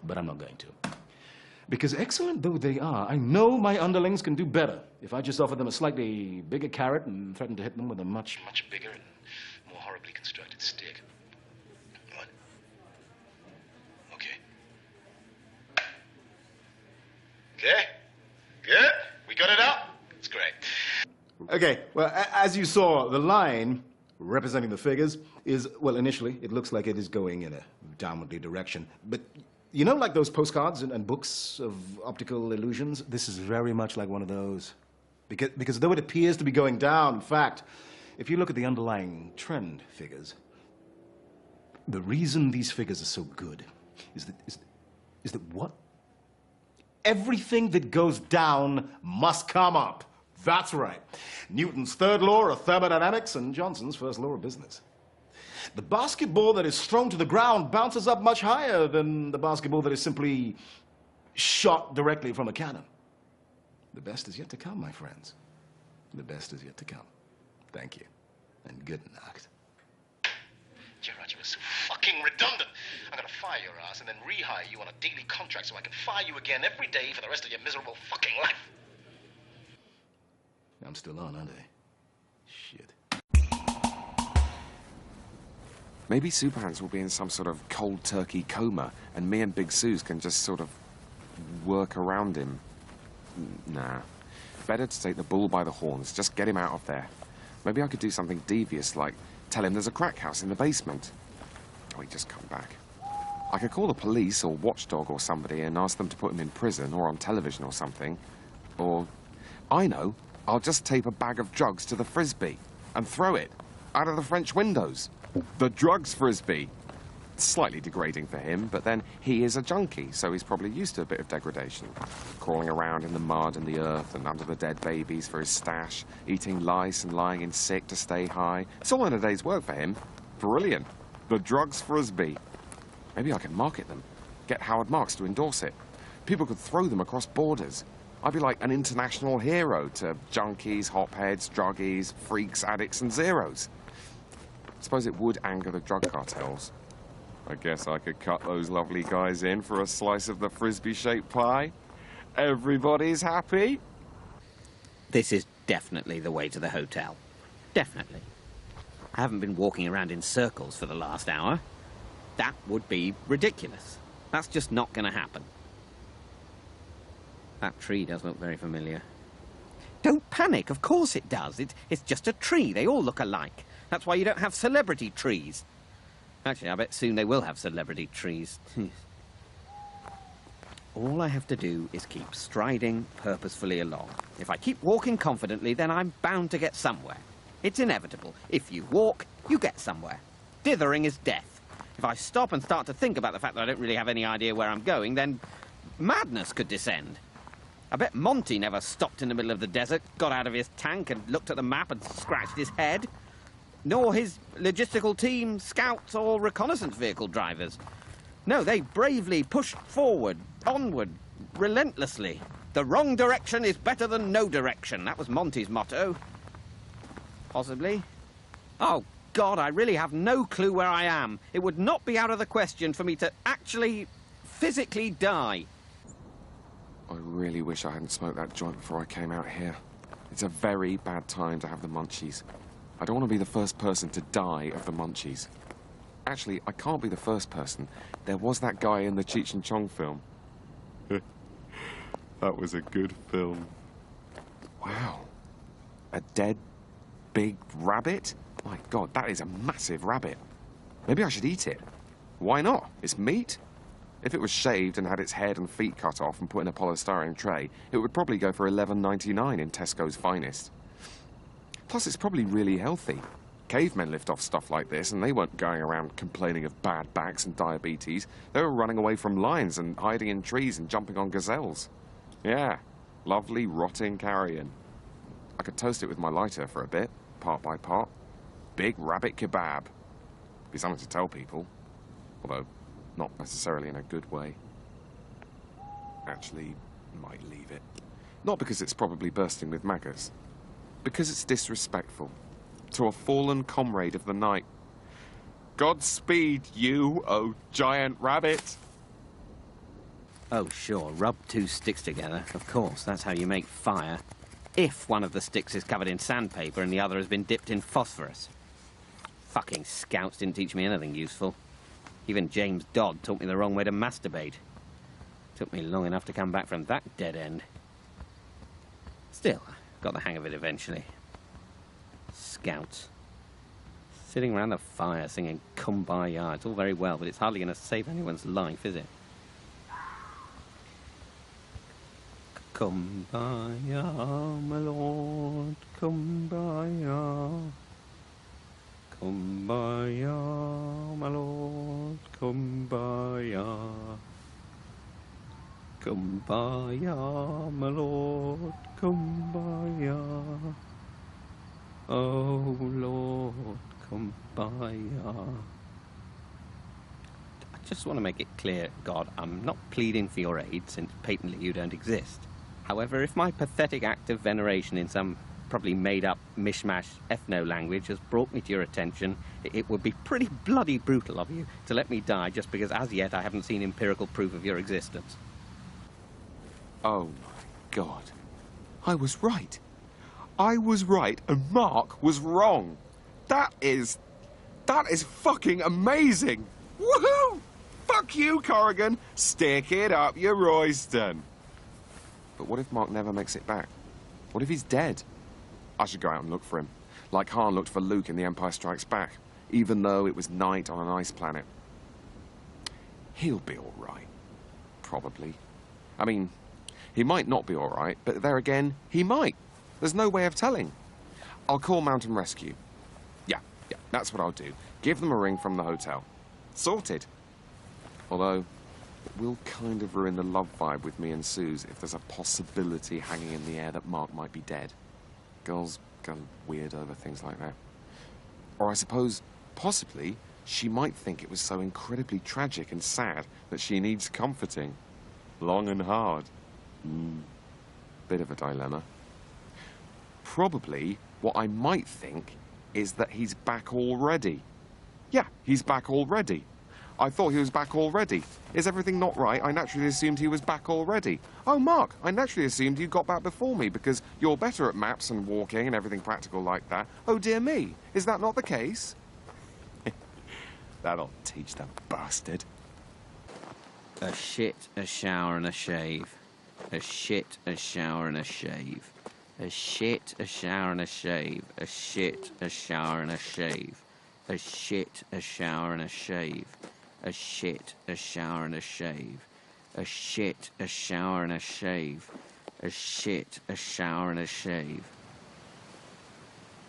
But I'm not going to. Because excellent though they are, I know my underlings can do better if I just offer them a slightly bigger carrot and threaten to hit them with a much bigger and more horribly constructed stick. What? Okay. Okay? Good? We got it out? It's great. Okay, well, as you saw, the line representing the figures is, well, initially, it looks like it is going in a downwardly direction. But you know, like those postcards and books of optical illusions? This is very much like one of those. Because though it appears to be going down, in fact, if you look at the underlying trend figures, the reason these figures are so good is that what? Everything that goes down must come up. That's right. Newton's third law of thermodynamics and Johnson's first law of business. The basketball that is thrown to the ground bounces up much higher than the basketball that is simply shot directly from a cannon. The best is yet to come, my friends. The best is yet to come. Thank you, and good night. Gerard, you are so fucking redundant. I'm gonna fire your ass and then rehire you on a daily contract so I can fire you again every day for the rest of your miserable fucking life. I'm still on, aren't I? Shit. Maybe Superhands will be in some sort of cold turkey coma, and me and Big Suze can just sort of work around him. Nah. Better to take the bull by the horns, just get him out of there. Maybe I could do something devious, like tell him there's a crack house in the basement. Oh, he'd just come back. I could call the police or Watchdog or somebody and ask them to put him in prison or on television or something. Or, I know, I'll just tape a bag of drugs to the Frisbee and throw it out of the French windows. The drugs Frisbee. Slightly degrading for him, but then he is a junkie, so he's probably used to a bit of degradation. Crawling around in the mud and the earth and under the dead babies for his stash, eating lice and lying in sick to stay high. It's all in a day's work for him. Brilliant. The drugs Frisbee. Maybe I can market them. Get Howard Marks to endorse it. People could throw them across borders. I'd be like an international hero to junkies, hopheads, druggies, freaks, addicts, and zeros. Suppose it would anger the drug cartels. I guess I could cut those lovely guys in for a slice of the Frisbee-shaped pie. Everybody's happy. This is definitely the way to the hotel. Definitely. I haven't been walking around in circles for the last hour. That would be ridiculous. That's just not going to happen. That tree does look very familiar. Don't panic, of course it does. It's just a tree. They all look alike. That's why you don't have celebrity trees. Actually, I bet soon they will have celebrity trees. All I have to do is keep striding purposefully along. If I keep walking confidently, then I'm bound to get somewhere. It's inevitable. If you walk, you get somewhere. Dithering is death. If I stop and start to think about the fact that I don't really have any idea where I'm going, then madness could descend. I bet Monty never stopped in the middle of the desert, got out of his tank and looked at the map and scratched his head. Nor his logistical team, scouts or reconnaissance vehicle drivers. No, they bravely pushed forward, onward, relentlessly. The wrong direction is better than no direction. That was Monty's motto. Possibly. Oh, God, I really have no clue where I am. It would not be out of the question for me to actually, physically die. I really wish I hadn't smoked that joint before I came out here. It's a very bad time to have the munchies. I don't want to be the first person to die of the munchies. Actually, I can't be the first person. There was that guy in the Cheech and Chong film. That was a good film. Wow. A dead, big rabbit? My God, that is a massive rabbit. Maybe I should eat it. Why not? It's meat. If it was shaved and had its head and feet cut off and put in a polystyrene tray, it would probably go for $11.99 in Tesco's finest. Plus, it's probably really healthy. Cavemen lived off stuff like this, and they weren't going around complaining of bad backs and diabetes. They were running away from lions and hiding in trees and jumping on gazelles. Yeah, lovely, rotting carrion. I could toast it with my lighter for a bit, part by part. Big rabbit kebab. Be something to tell people. Although, not necessarily in a good way. Actually, might leave it. Not because it's probably bursting with maggots. Because it's disrespectful. To a fallen comrade of the night. Godspeed, you, oh giant rabbit. Oh, sure, rub two sticks together. Of course, that's how you make fire. If one of the sticks is covered in sandpaper and the other has been dipped in phosphorus. Fucking scouts didn't teach me anything useful. Even James Dodd taught me the wrong way to masturbate. Took me long enough to come back from that dead end. Still, got the hang of it eventually. Scouts. Sitting around the fire singing Kumbaya. It's all very well, but it's hardly going to save anyone's life, is it? Kumbaya, my lord, Kumbaya. Kumbaya, my lord, Kumbaya. Kumbaya, my lord, Kumbaya. Oh, Lord, Kumbaya. I just want to make it clear, God, I'm not pleading for your aid, since patently you don't exist. However, if my pathetic act of veneration in some probably made-up mishmash ethno-language has brought me to your attention, it would be pretty bloody brutal of you to let me die just because as yet I haven't seen empirical proof of your existence. Oh my God. I was right. I was right and Mark was wrong. That is fucking amazing. Woohoo! Fuck you, Corrigan. Stick it up your Royston. But what if Mark never makes it back? What if he's dead? I should go out and look for him, like Han looked for Luke in The Empire Strikes Back, even though it was night on an ice planet. He'll be all right. Probably. I mean, he might not be all right, but there again, he might. There's no way of telling. I'll call Mountain Rescue. Yeah, that's what I'll do. Give them a ring from the hotel. Sorted. Although, it will kind of ruin the love vibe with me and Suze if there's a possibility hanging in the air that Mark might be dead. Girls go weird over things like that. Or I suppose, possibly, she might think it was so incredibly tragic and sad that she needs comforting. Long and hard. Bit of a dilemma. Probably, what I might think is that he's back already. Yeah, he's back already. I thought he was back already. Is everything not right? I naturally assumed he was back already. Oh, Mark, I naturally assumed you got back before me because you're better at maps and walking and everything practical like that. Oh, dear me. Is that not the case? That'll teach the bastard. A shit, a shower and a shave. A shit, a shower and a shave. A shit, a shower and a shave. A shit, a shower and a shave. A shit, a shower and a shave. A shit, a shower and a shave. A shit, a shower and a shave. A shit, a shower and a shave.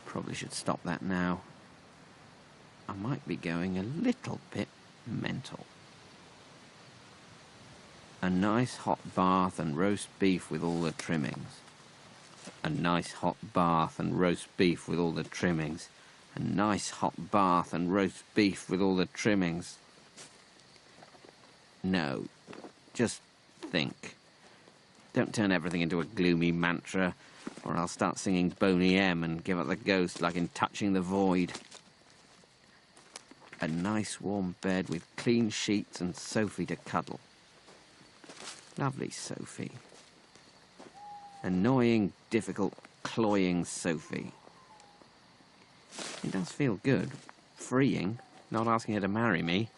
Probably should stop that now. I might be going a little bit mental. A nice hot bath and roast beef with all the trimmings. A nice hot bath and roast beef with all the trimmings. A nice hot bath and roast beef with all the trimmings. No, just think. Don't turn everything into a gloomy mantra, or I'll start singing Boney M and give up the ghost like in Touching the Void. A nice warm bed with clean sheets and Sophie to cuddle. Lovely Sophie. Annoying, difficult, cloying Sophie. It does feel good. Freeing. Not asking her to marry me.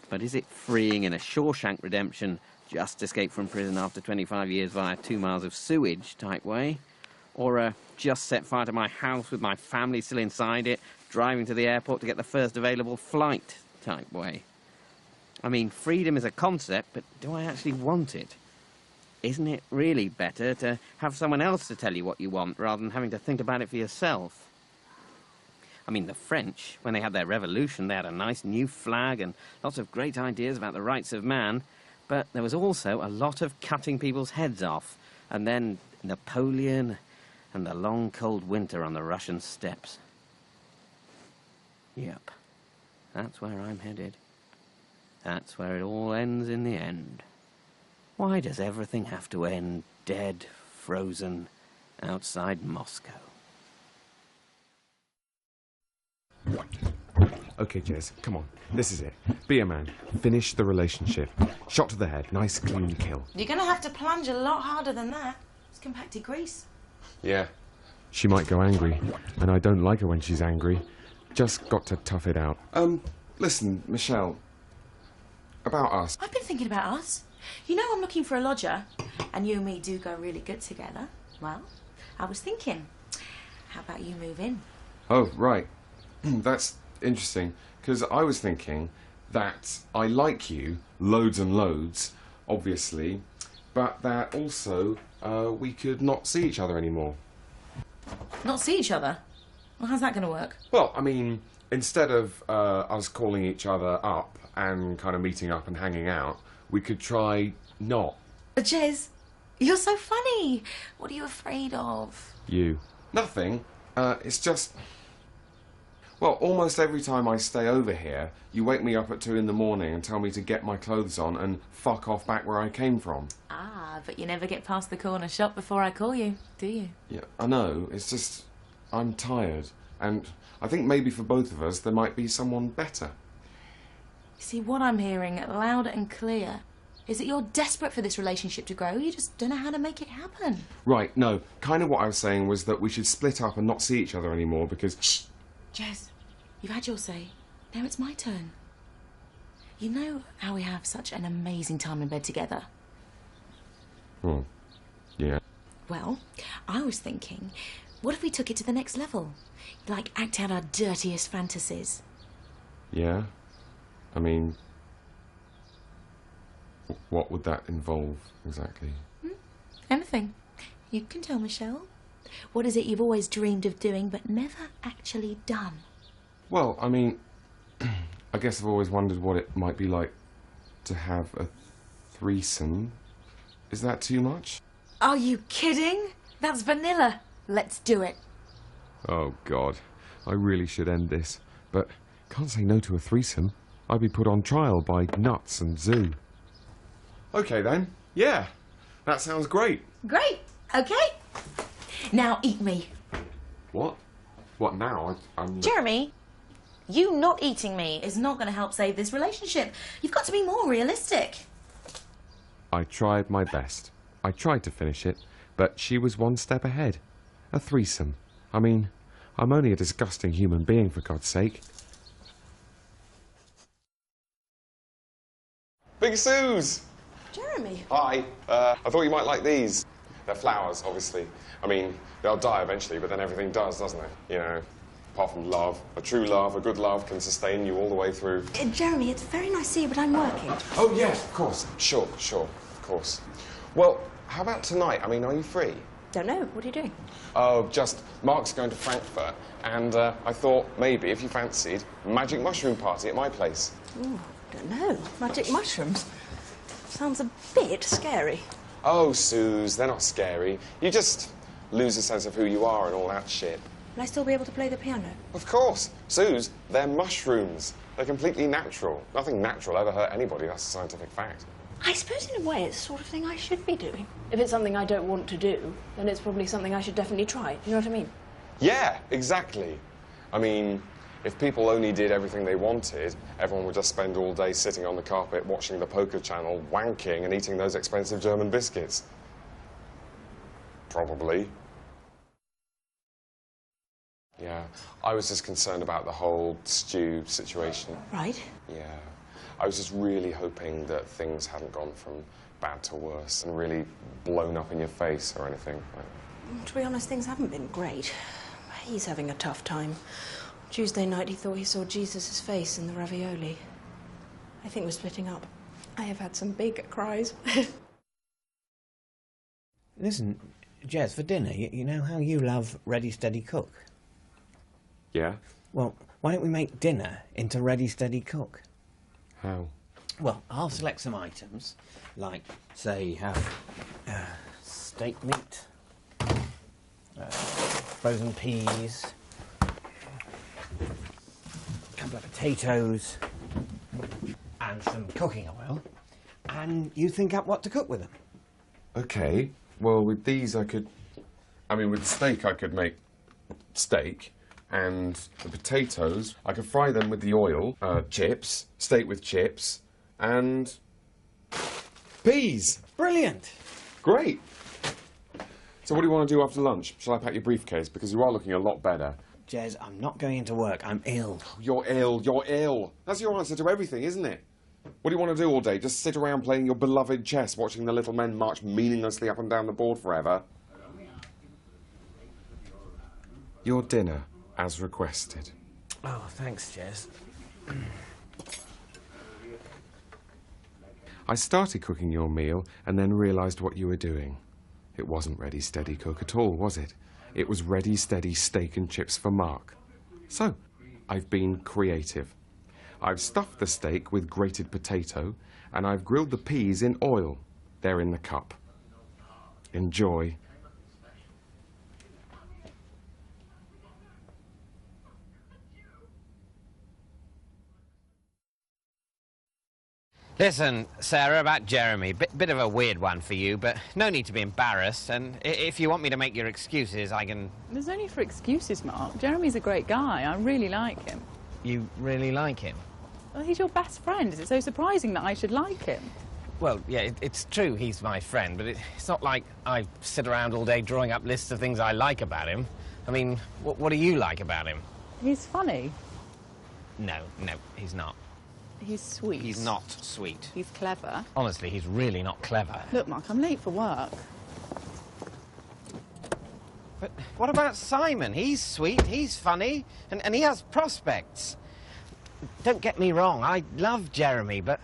But is it freeing in a Shawshank Redemption, just escaped from prison after 25 years via 2 miles of sewage type way? Or a just set fire to my house with my family still inside it, driving to the airport to get the first available flight type way? I mean, freedom is a concept, but do I actually want it? Isn't it really better to have someone else to tell you what you want rather than having to think about it for yourself? I mean, the French, when they had their revolution, they had a nice new flag and lots of great ideas about the rights of man. But there was also a lot of cutting people's heads off. And then Napoleon and the long, cold winter on the Russian steppes. Yep, that's where I'm headed. That's where it all ends in the end. Why does everything have to end dead, frozen, outside Moscow? Okay, Jez, come on. This is it. Be a man. Finish the relationship. Shot to the head. Nice, clean kill. You're going to have to plunge a lot harder than that. It's compacted grease. Yeah. She might go angry, and I don't like her when she's angry. Just got to tough it out. Listen, Michelle. About us. I've been thinking about us. You know I'm looking for a lodger, and you and me do go really good together. Well, I was thinking, how about you move in? Oh, right. That's interesting, because I was thinking that I like you loads and loads, obviously, but that also we could not see each other anymore. Not see each other? Well, how's that going to work? Well, I mean, instead of us calling each other up and kind of meeting up and hanging out, we could try not. Jez, you're so funny. What are you afraid of? You. Nothing. It's just... Well, almost every time I stay over here, you wake me up at 2 in the morning and tell me to get my clothes on and fuck off back where I came from. Ah, but you never get past the corner shop before I call you, do you? Yeah, I know. It's just... I'm tired. And I think maybe for both of us, there might be someone better. You see, what I'm hearing loud and clear is that you're desperate for this relationship to grow. You just don't know how to make it happen. Right, no. Kind of what I was saying was that we should split up and not see each other anymore because... Shh! Jez, you've had your say. Now it's my turn. You know how we have such an amazing time in bed together? Well, yeah. Well, I was thinking, what if we took it to the next level? Like, act out our dirtiest fantasies. Yeah? I mean... What would that involve, exactly? Anything. You can tell, Michelle. What is it you've always dreamed of doing but never actually done? Well, I mean... I guess I've always wondered what it might be like to have a threesome. Is that too much? Are you kidding? That's vanilla. Let's do it. Oh, God. I really should end this. But can't say no to a threesome. I'd be put on trial by nuts and zoo. Okay, then. Yeah. That sounds great. Great. Okay. Now eat me. What? What now? I'm... Jeremy, you not eating me is not going to help save this relationship. You've got to be more realistic. I tried my best. I tried to finish it, but she was one step ahead. A threesome. I mean, I'm only a disgusting human being, for God's sake. Big Suze! Jeremy. Hi. I thought you might like these. They're flowers, obviously. I mean, they'll die eventually, but then everything does, doesn't it? You know, apart from love. A true love, a good love can sustain you all the way through. Jeremy, it's very nice to see you, but I'm working. Oh, yeah, of course. Sure, of course. Well, how about tonight? I mean, are you free? Don't know. What are you doing? Oh, just Mark's going to Frankfurt, and I thought maybe if you fancied, magic mushroom party at my place. Ooh, don't know. Magic mushrooms? Sounds a bit scary. Oh, Suze, they're not scary. You just lose a sense of who you are and all that shit. Will I still be able to play the piano? Of course. Suze, they're mushrooms. They're completely natural. Nothing natural ever hurt anybody, that's a scientific fact. I suppose in a way it's the sort of thing I should be doing. If it's something I don't want to do, then it's probably something I should definitely try. You know what I mean? Yeah, exactly. I mean, if people only did everything they wanted, everyone would just spend all day sitting on the carpet watching the poker channel, wanking and eating those expensive German biscuits. Probably. Yeah, I was just concerned about the whole stew situation. Right. Yeah. I was just really hoping that things hadn't gone from bad to worse and really blown up in your face or anything. To be honest, things haven't been great. He's having a tough time. Tuesday night he thought he saw Jesus' face in the ravioli. I think we're splitting up. I have had some big cries. Listen, Jez, for dinner, you know how you love Ready, Steady, Cook? Yeah? Well, why don't we make dinner into Ready, Steady, Cook? How? Well, I'll select some items, like, say, steak meat, frozen peas, a couple of potatoes, and some cooking oil, and you think up what to cook with them. Okay, well, with these with steak I could make steak, and the potatoes, I could fry them with the oil, chips, steak with chips, and peas. Brilliant. Great. So what do you want to do after lunch? Shall I pack your briefcase? Because you are looking a lot better. Jez, I'm not going into work. I'm ill. You're ill. You're ill. That's your answer to everything, isn't it? What do you want to do all day? Just sit around playing your beloved chess, watching the little men march meaninglessly up and down the board forever? Your dinner, as requested. Oh, thanks, Jez. I started cooking your meal and then realised what you were doing. It wasn't Ready, Steady, Cook at all, was it? It was Ready, Steady, Steak and Chips for Mark. So, I've been creative. I've stuffed the steak with grated potato, and I've grilled the peas in oil. They're in the cup. Enjoy. Listen, Sarah, about Jeremy. Bit of a weird one for you, but no need to be embarrassed. And if you want me to make your excuses, I can... There's no need for excuses, Mark. Jeremy's a great guy. I really like him. You really like him? Well, he's your best friend. Is it so surprising that I should like him? Well, yeah, it's true he's my friend, but it's not like I sit around all day drawing up lists of things I like about him. I mean, what do you like about him? He's funny. No, he's not. He's sweet. He's not sweet. He's clever. Honestly, he's really not clever. Look, Mark, I'm late for work. But what about Simon? He's sweet, he's funny, and he has prospects. Don't get me wrong, I love Jeremy, but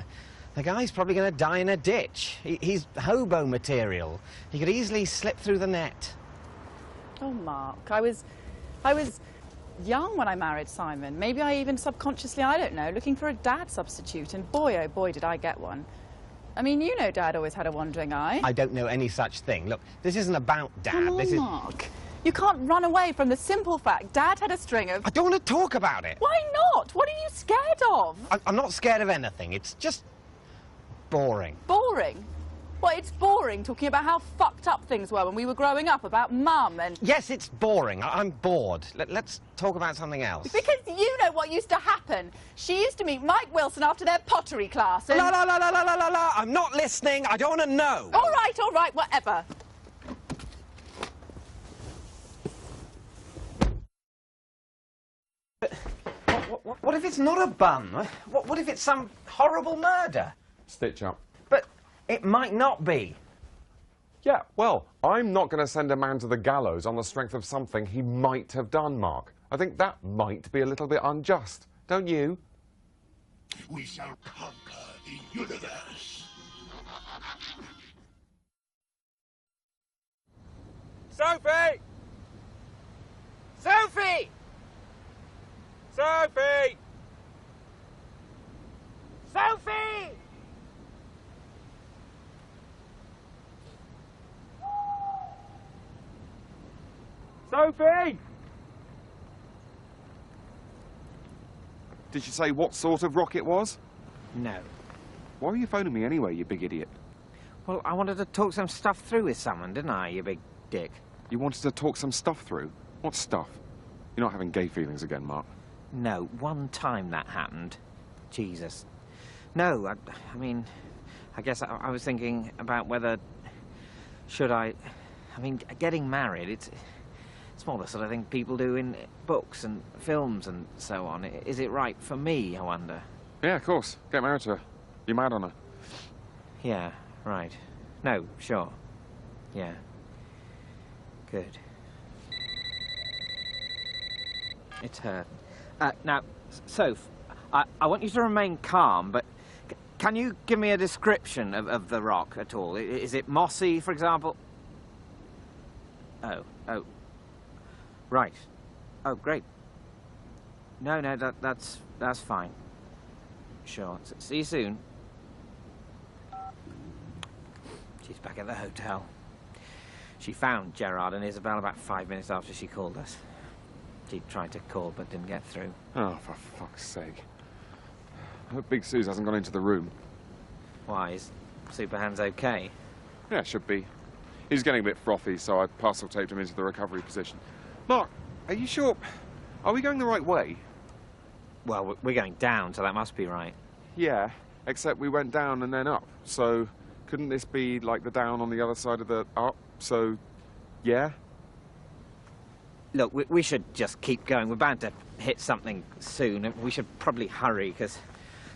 the guy's probably going to die in a ditch. He's hobo material. He could easily slip through the net. Oh, Mark, I was young when I married Simon. Maybe I even subconsciously, I don't know, looking for a dad substitute, and boy, oh boy, did I get one. I mean, you know Dad always had a wandering eye. I don't know any such thing. Look, this isn't about Dad. Come on, this is... Mark. You can't run away from the simple fact Dad had a string of... I don't want to talk about it. Why not? What are you scared of? I'm not scared of anything. It's just boring. Boring? Well, it's boring talking about how fucked up things were when we were growing up, about Mum and... Yes, it's boring. I'm bored. Let's talk about something else. Because you know what used to happen. She used to meet Mike Wilson after their pottery class and... La la la la la la la! I'm not listening. I don't want to know. All right, whatever. What if it's not a bun? What if it's some horrible murder? Stitch up. But it might not be. Yeah, well, I'm not going to send a man to the gallows on the strength of something he might have done, Mark. I think that might be a little bit unjust, don't you? We shall conquer the universe. Sophie! Sophie! Sophie! Sophie! Sophie! Did she say what sort of rock it was? No. Why were you phoning me anyway, you big idiot? Well, I wanted to talk some stuff through with someone, didn't I, you big dick? You wanted to talk some stuff through? What stuff? You're not having gay feelings again, Mark. No, one time that happened. Jesus. No, I mean, I guess I was thinking about whether... Should I mean, getting married, it's more the sort of thing people do in books and films and so on. Is it right for me, I wonder? Yeah, of course. Get married to her. You're mad on her. Yeah, right. No, sure. Yeah. Good. It's her. Now, Soph, I want you to remain calm, but can you give me a description of the rock at all? Is it mossy, for example? Oh. Right. Oh, great. No, that's fine. Sure. See you soon. She's back at the hotel. She found Gerard and Isabel about 5 minutes after she called us. She tried to call but didn't get through. Oh, for fuck's sake. I hope Big Suze hasn't gone into the room. Why, is Superhand's okay? Yeah, should be. He's getting a bit frothy, so I parcel taped him into the recovery position. Mark, are you sure? Are we going the right way? Well, we're going down, so that must be right. Yeah, except we went down and then up. So couldn't this be like the down on the other side of the up? So, yeah? Look, we should just keep going. We're bound to hit something soon, and we should probably hurry, because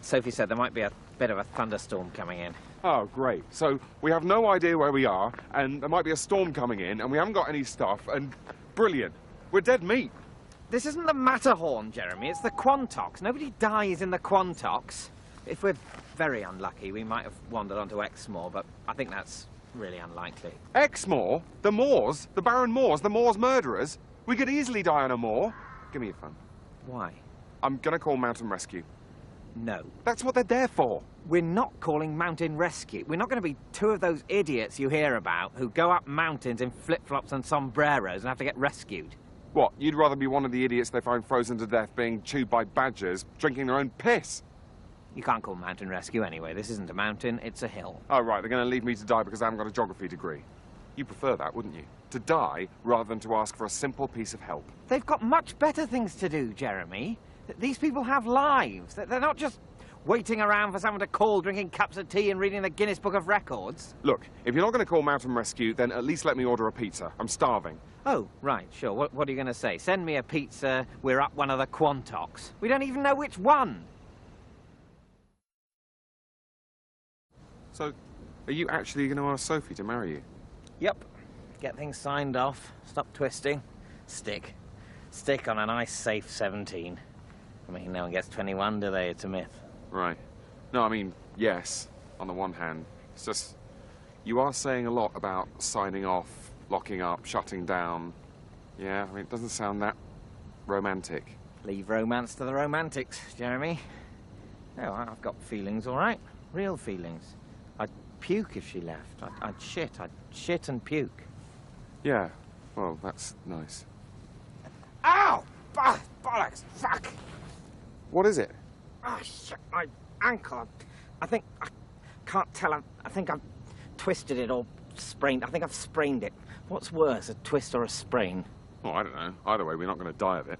Sophie said there might be a bit of a thunderstorm coming in. Oh, great. So we have no idea where we are, and there might be a storm coming in, and we haven't got any stuff, and brilliant. We're dead meat. This isn't the Matterhorn, Jeremy. It's the Quantox. Nobody dies in the Quantox. If we're very unlucky, we might have wandered onto Exmoor, but I think that's really unlikely. Exmoor? The Moors? The Baron Moors? The Moors murderers? We could easily die on a moor. Give me your phone. Why? I'm gonna call Mountain Rescue. No. That's what they're there for. We're not calling Mountain Rescue. We're not going to be two of those idiots you hear about who go up mountains in flip-flops and sombreros and have to get rescued. What, you'd rather be one of the idiots they find frozen to death being chewed by badgers, drinking their own piss? You can't call Mountain Rescue anyway. This isn't a mountain, it's a hill. Oh, right, they're going to leave me to die because I haven't got a geography degree. You prefer that, wouldn't you? To die rather than to ask for a simple piece of help. They've got much better things to do, Jeremy. These people have lives. They're not just waiting around for someone to call, drinking cups of tea and reading the Guinness Book of Records. Look, if you're not going to call Mountain Rescue, then at least let me order a pizza. I'm starving. Oh, right, sure. What are you going to say? Send me a pizza, we're up one of the Quantox. We don't even know which one. So, are you actually going to ask Sophie to marry you? Yep. Get things signed off, stop twisting, stick. Stick on a nice, safe 17. I mean, no one gets 21, do they? It's a myth. Right. No, I mean, yes, on the one hand. It's just, you are saying a lot about signing off, locking up, shutting down. Yeah, I mean, it doesn't sound that romantic. Leave romance to the romantics, Jeremy. Oh, I've got feelings, all right. Real feelings. I'd puke if she left. I'd shit and puke. Yeah, well, that's nice. Ow! Bollocks! Fuck! What is it? Oh, shit, my ankle. I think, I can't tell. I think I've twisted it or sprained. I think I've sprained it. What's worse, a twist or a sprain? Oh, I don't know. Either way, we're not going to die of it.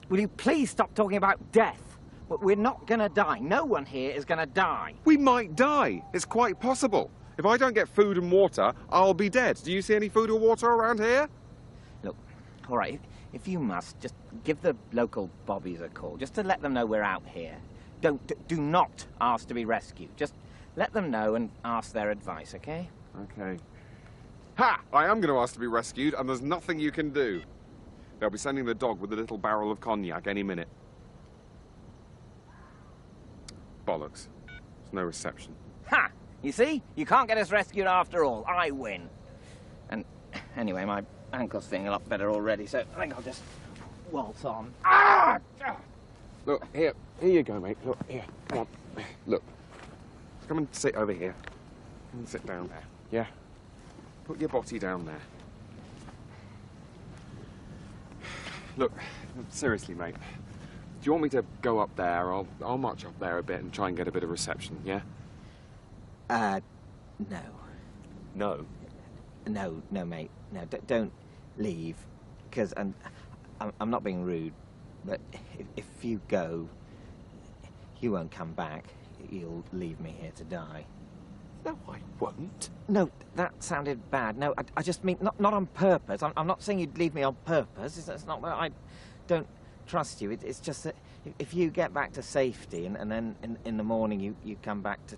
Will you please stop talking about death? We're not going to die. No one here is going to die. We might die. It's quite possible. If I don't get food and water, I'll be dead. Do you see any food or water around here? Look, all right, if you must, just give the local bobbies a call, just to let them know we're out here. Do not ask to be rescued. Just let them know and ask their advice, okay? Okay. Ha! I am going to ask to be rescued, and there's nothing you can do. They'll be sending the dog with a little barrel of cognac any minute. Bollocks. There's no reception. Ha! You see? You can't get us rescued after all. I win. And anyway, my ankle's feeling a lot better already, so I think I'll just waltz on. Ah! Look, here you go, mate. Look, here, come on. Look, come and sit over here. Come and sit down there, yeah? Put your body down there. Look, seriously, mate. Do you want me to go up there? I'll march up there a bit and try and get a bit of reception, yeah? No. No? No, mate. No, don't leave. Because I'm not being rude, but if you go, you won't come back. You'll leave me here to die. No, I won't. No, that sounded bad. No, I just mean not on purpose. I'm not saying you'd leave me on purpose. It's not that I don't trust you. It's just that if you get back to safety and then in the morning you come back to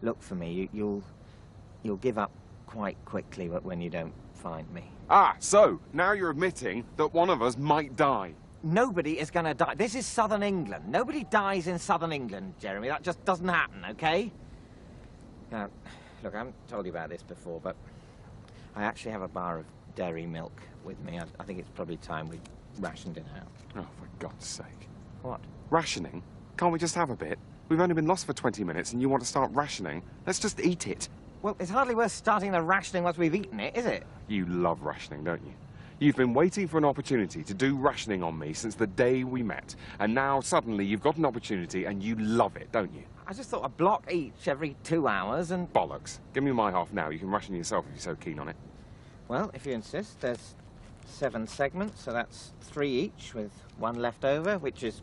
look for me, you'll give up quite quickly when you don't find me. Ah, so now you're admitting that one of us might die. Nobody is going to die. This is southern England. Nobody dies in southern England, Jeremy. That just doesn't happen, okay? Now, look, I haven't told you about this before, but I actually have a bar of dairy milk with me. I think it's probably time we rationed it out. Oh, for God's sake. What? Rationing? Can't we just have a bit? We've only been lost for 20 minutes and you want to start rationing? Let's just eat it. Well, it's hardly worth starting the rationing once we've eaten it, is it? You love rationing, don't you? You've been waiting for an opportunity to do rationing on me since the day we met. And now, suddenly, you've got an opportunity and you love it, don't you? I just thought a block each every 2 hours and... Bollocks. Give me my half now. You can ration yourself if you're so keen on it. Well, if you insist, there's 7 segments, so that's 3 each, with 1 left over, which is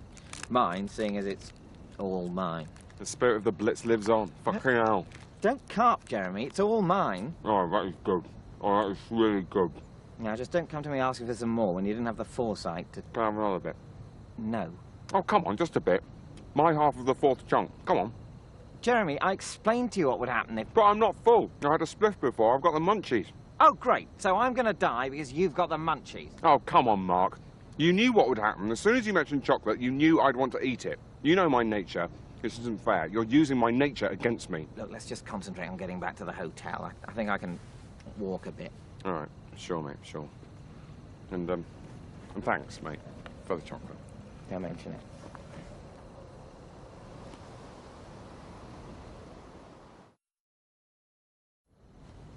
mine, seeing as it's all mine. The spirit of the Blitz lives on. Fucking hell. Don't carp, Jeremy. It's all mine. Oh, that is good. Oh, that is really good. Now, just don't come to me asking for some more when you didn't have the foresight to... Can I have another bit? No. Oh, come on, just a bit. My half of the 4th chunk. Come on. Jeremy, I explained to you what would happen if... But I'm not full. I had a spliff before. I've got the munchies. Oh, great. So I'm going to die because you've got the munchies. Oh, come on, Mark. You knew what would happen. As soon as you mentioned chocolate, you knew I'd want to eat it. You know my nature. This isn't fair. You're using my nature against me. Look, let's just concentrate on getting back to the hotel. I think I can walk a bit. All right. Sure, mate. Sure. And thanks, mate, for the chocolate. Don't mention it.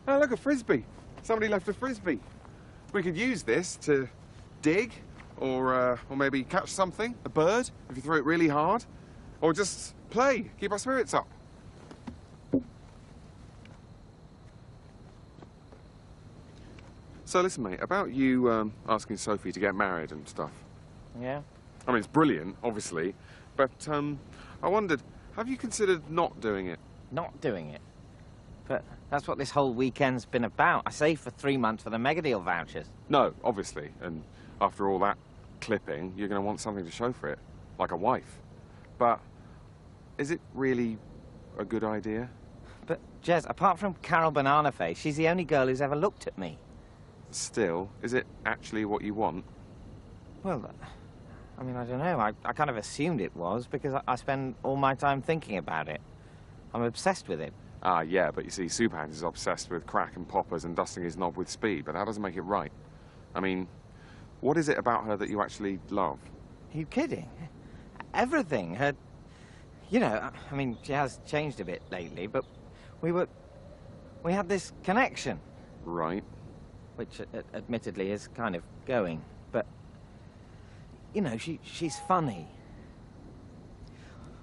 Oh, look, a frisbee. Somebody left a frisbee. We could use this to dig, or maybe catch something, a bird, if you throw it really hard, or just play, keep our spirits up. So listen, mate, about you asking Sophie to get married and stuff. Yeah? I mean, it's brilliant, obviously, but I wondered, have you considered not doing it? Not doing it? But that's what this whole weekend's been about. I saved for 3 months for the Megadeal vouchers. No, obviously, and after all that clipping, you're going to want something to show for it, like a wife. But is it really a good idea? But, Jez, apart from Carol Banana Face, she's the only girl who's ever looked at me. Still, is it actually what you want? Well, I mean, I don't know. I kind of assumed it was because I spend all my time thinking about it. I'm obsessed with it. Ah, yeah, but you see, Superhands is obsessed with crack and poppers and dusting his knob with speed, but that doesn't make it right. I mean, what is it about her that you actually love? Are you kidding? Everything. Her... You know, I mean, she has changed a bit lately, but we had this connection. Right. Which, admittedly, is kind of going. But, you know, she's funny.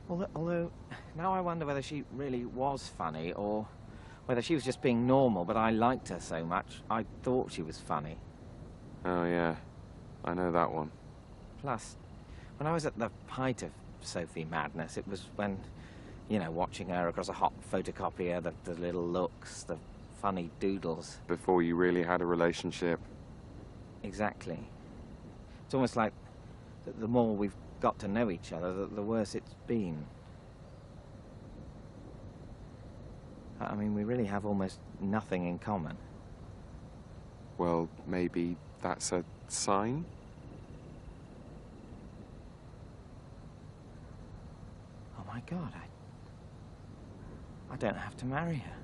Although, now I wonder whether she really was funny, or whether she was just being normal, but I liked her so much, I thought she was funny. Oh, yeah. I know that one. Plus, when I was at the height of Sophie madness, it was when, you know, watching her across a hot photocopier, the little looks, the funny doodles. Before you really had a relationship. Exactly. It's almost like the more we've got to know each other, the worse it's been. I mean, we really have almost nothing in common. Well, maybe that's a sign? Oh my God, I don't have to marry her.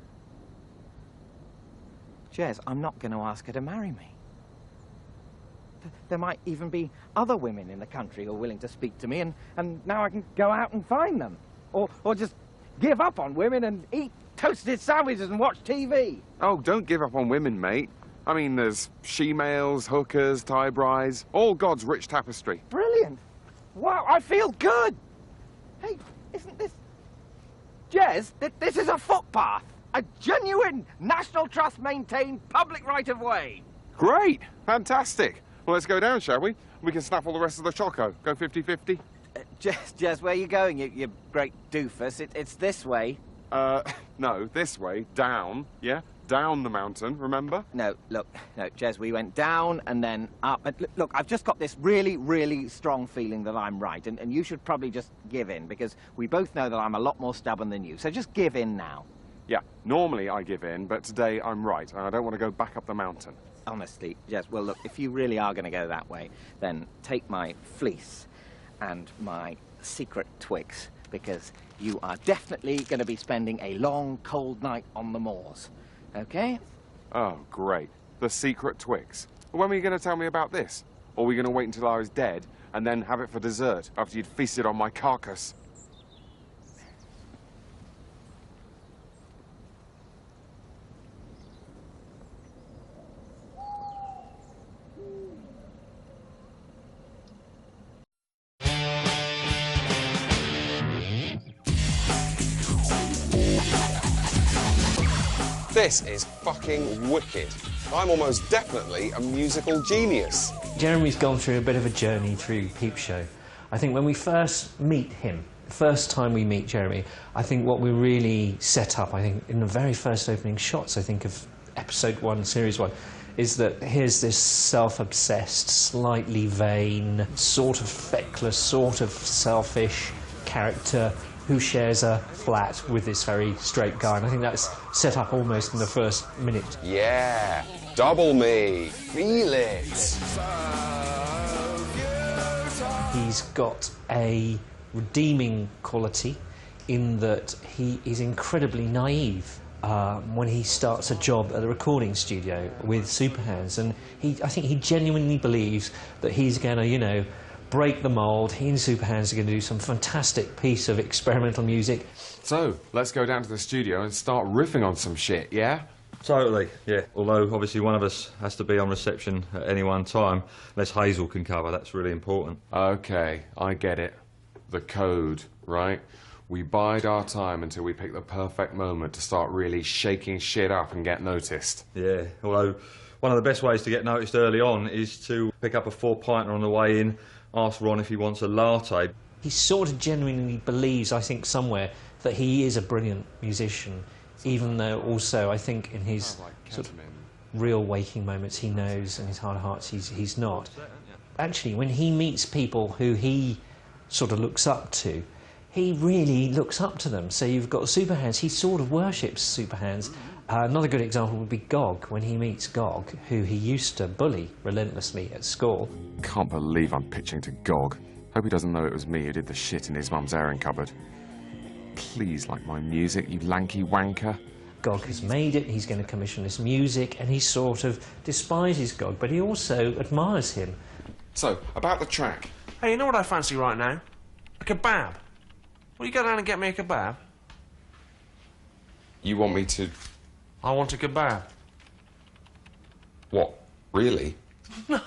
Jez, I'm not going to ask her to marry me. There might even be other women in the country who are willing to speak to me, and now I can go out and find them. Or just give up on women and eat toasted sandwiches and watch TV. Oh, don't give up on women, mate. I mean, there's she-males, hookers, tie-bries, all God's rich tapestry. Brilliant. Wow, I feel good. Hey, isn't this... Jez, this is a footpath. A genuine National Trust maintained public right-of-way. Great. Fantastic. Well, let's go down, shall we? We can snap all the rest of the choco. Go 50-50. Jez, where are you going, you great doofus? It's this way. No, this way. Down. Yeah? Down the mountain, remember? No, Jez, we went down and then up. Look, I've just got this really, really strong feeling that I'm right, and you should probably just give in, because we both know that I'm a lot more stubborn than you, so just give in now. Yeah, normally I give in, but today I'm right, and I don't want to go back up the mountain. Honestly, Jez, well, look, if you really are going to go that way, then take my fleece and my secret Twix, because you are definitely going to be spending a long, cold night on the moors. Okay? Oh, great. The secret Twix. When were you going to tell me about this? Or are we going to wait until I was dead and then have it for dessert after you'd feasted on my carcass? This is fucking wicked. I'm almost definitely a musical genius. Jeremy's gone through a bit of a journey through Peep Show. I think when we first meet him, first time we meet Jeremy, I think what we really set up, I think in the very first opening shots, I think of episode 1, series 1, is that here's this self-obsessed, slightly vain, sort of feckless, sort of selfish character who shares a flat with this very straight guy, and I think that's set up almost in the first minute. Yeah, double me, feel it. He's got a redeeming quality in that he is incredibly naive when he starts a job at the recording studio with Superhands, and I think he genuinely believes that he's going to, you know, break the mould. He and Superhands are going to do some fantastic piece of experimental music. So, let's go down to the studio and start riffing on some shit, yeah? Totally, yeah. Although, obviously, one of us has to be on reception at any one time, unless Hazel can cover. That's really important. Okay, I get it. The code, right? We bide our time until we pick the perfect moment to start really shaking shit up and get noticed. Yeah, although one of the best ways to get noticed early on is to pick up a 4-pinter on the way in, ask Ron if he wants a latte. He sort of genuinely believes, I think, somewhere, that he is a brilliant musician, even though also I think in his sort of real waking moments he knows, in his heart of hearts, he's not. Actually, when he meets people who he sort of looks up to, he really looks up to them. So you've got Superhands, he sort of worships Superhands. Another good example would be Gog, when he meets Gog, who he used to bully relentlessly at school. Can't believe I'm pitching to Gog. Hope he doesn't know it was me who did the shit in his mum's airing cupboard. Please like my music, you lanky wanker. Gog has made it, he's going to commission this music, and he sort of despises Gog, but he also admires him. So, about the track. Hey, you know what I fancy right now? A kebab. Will you go down and get me a kebab? You want me to... I want a kebab. What? Really? No.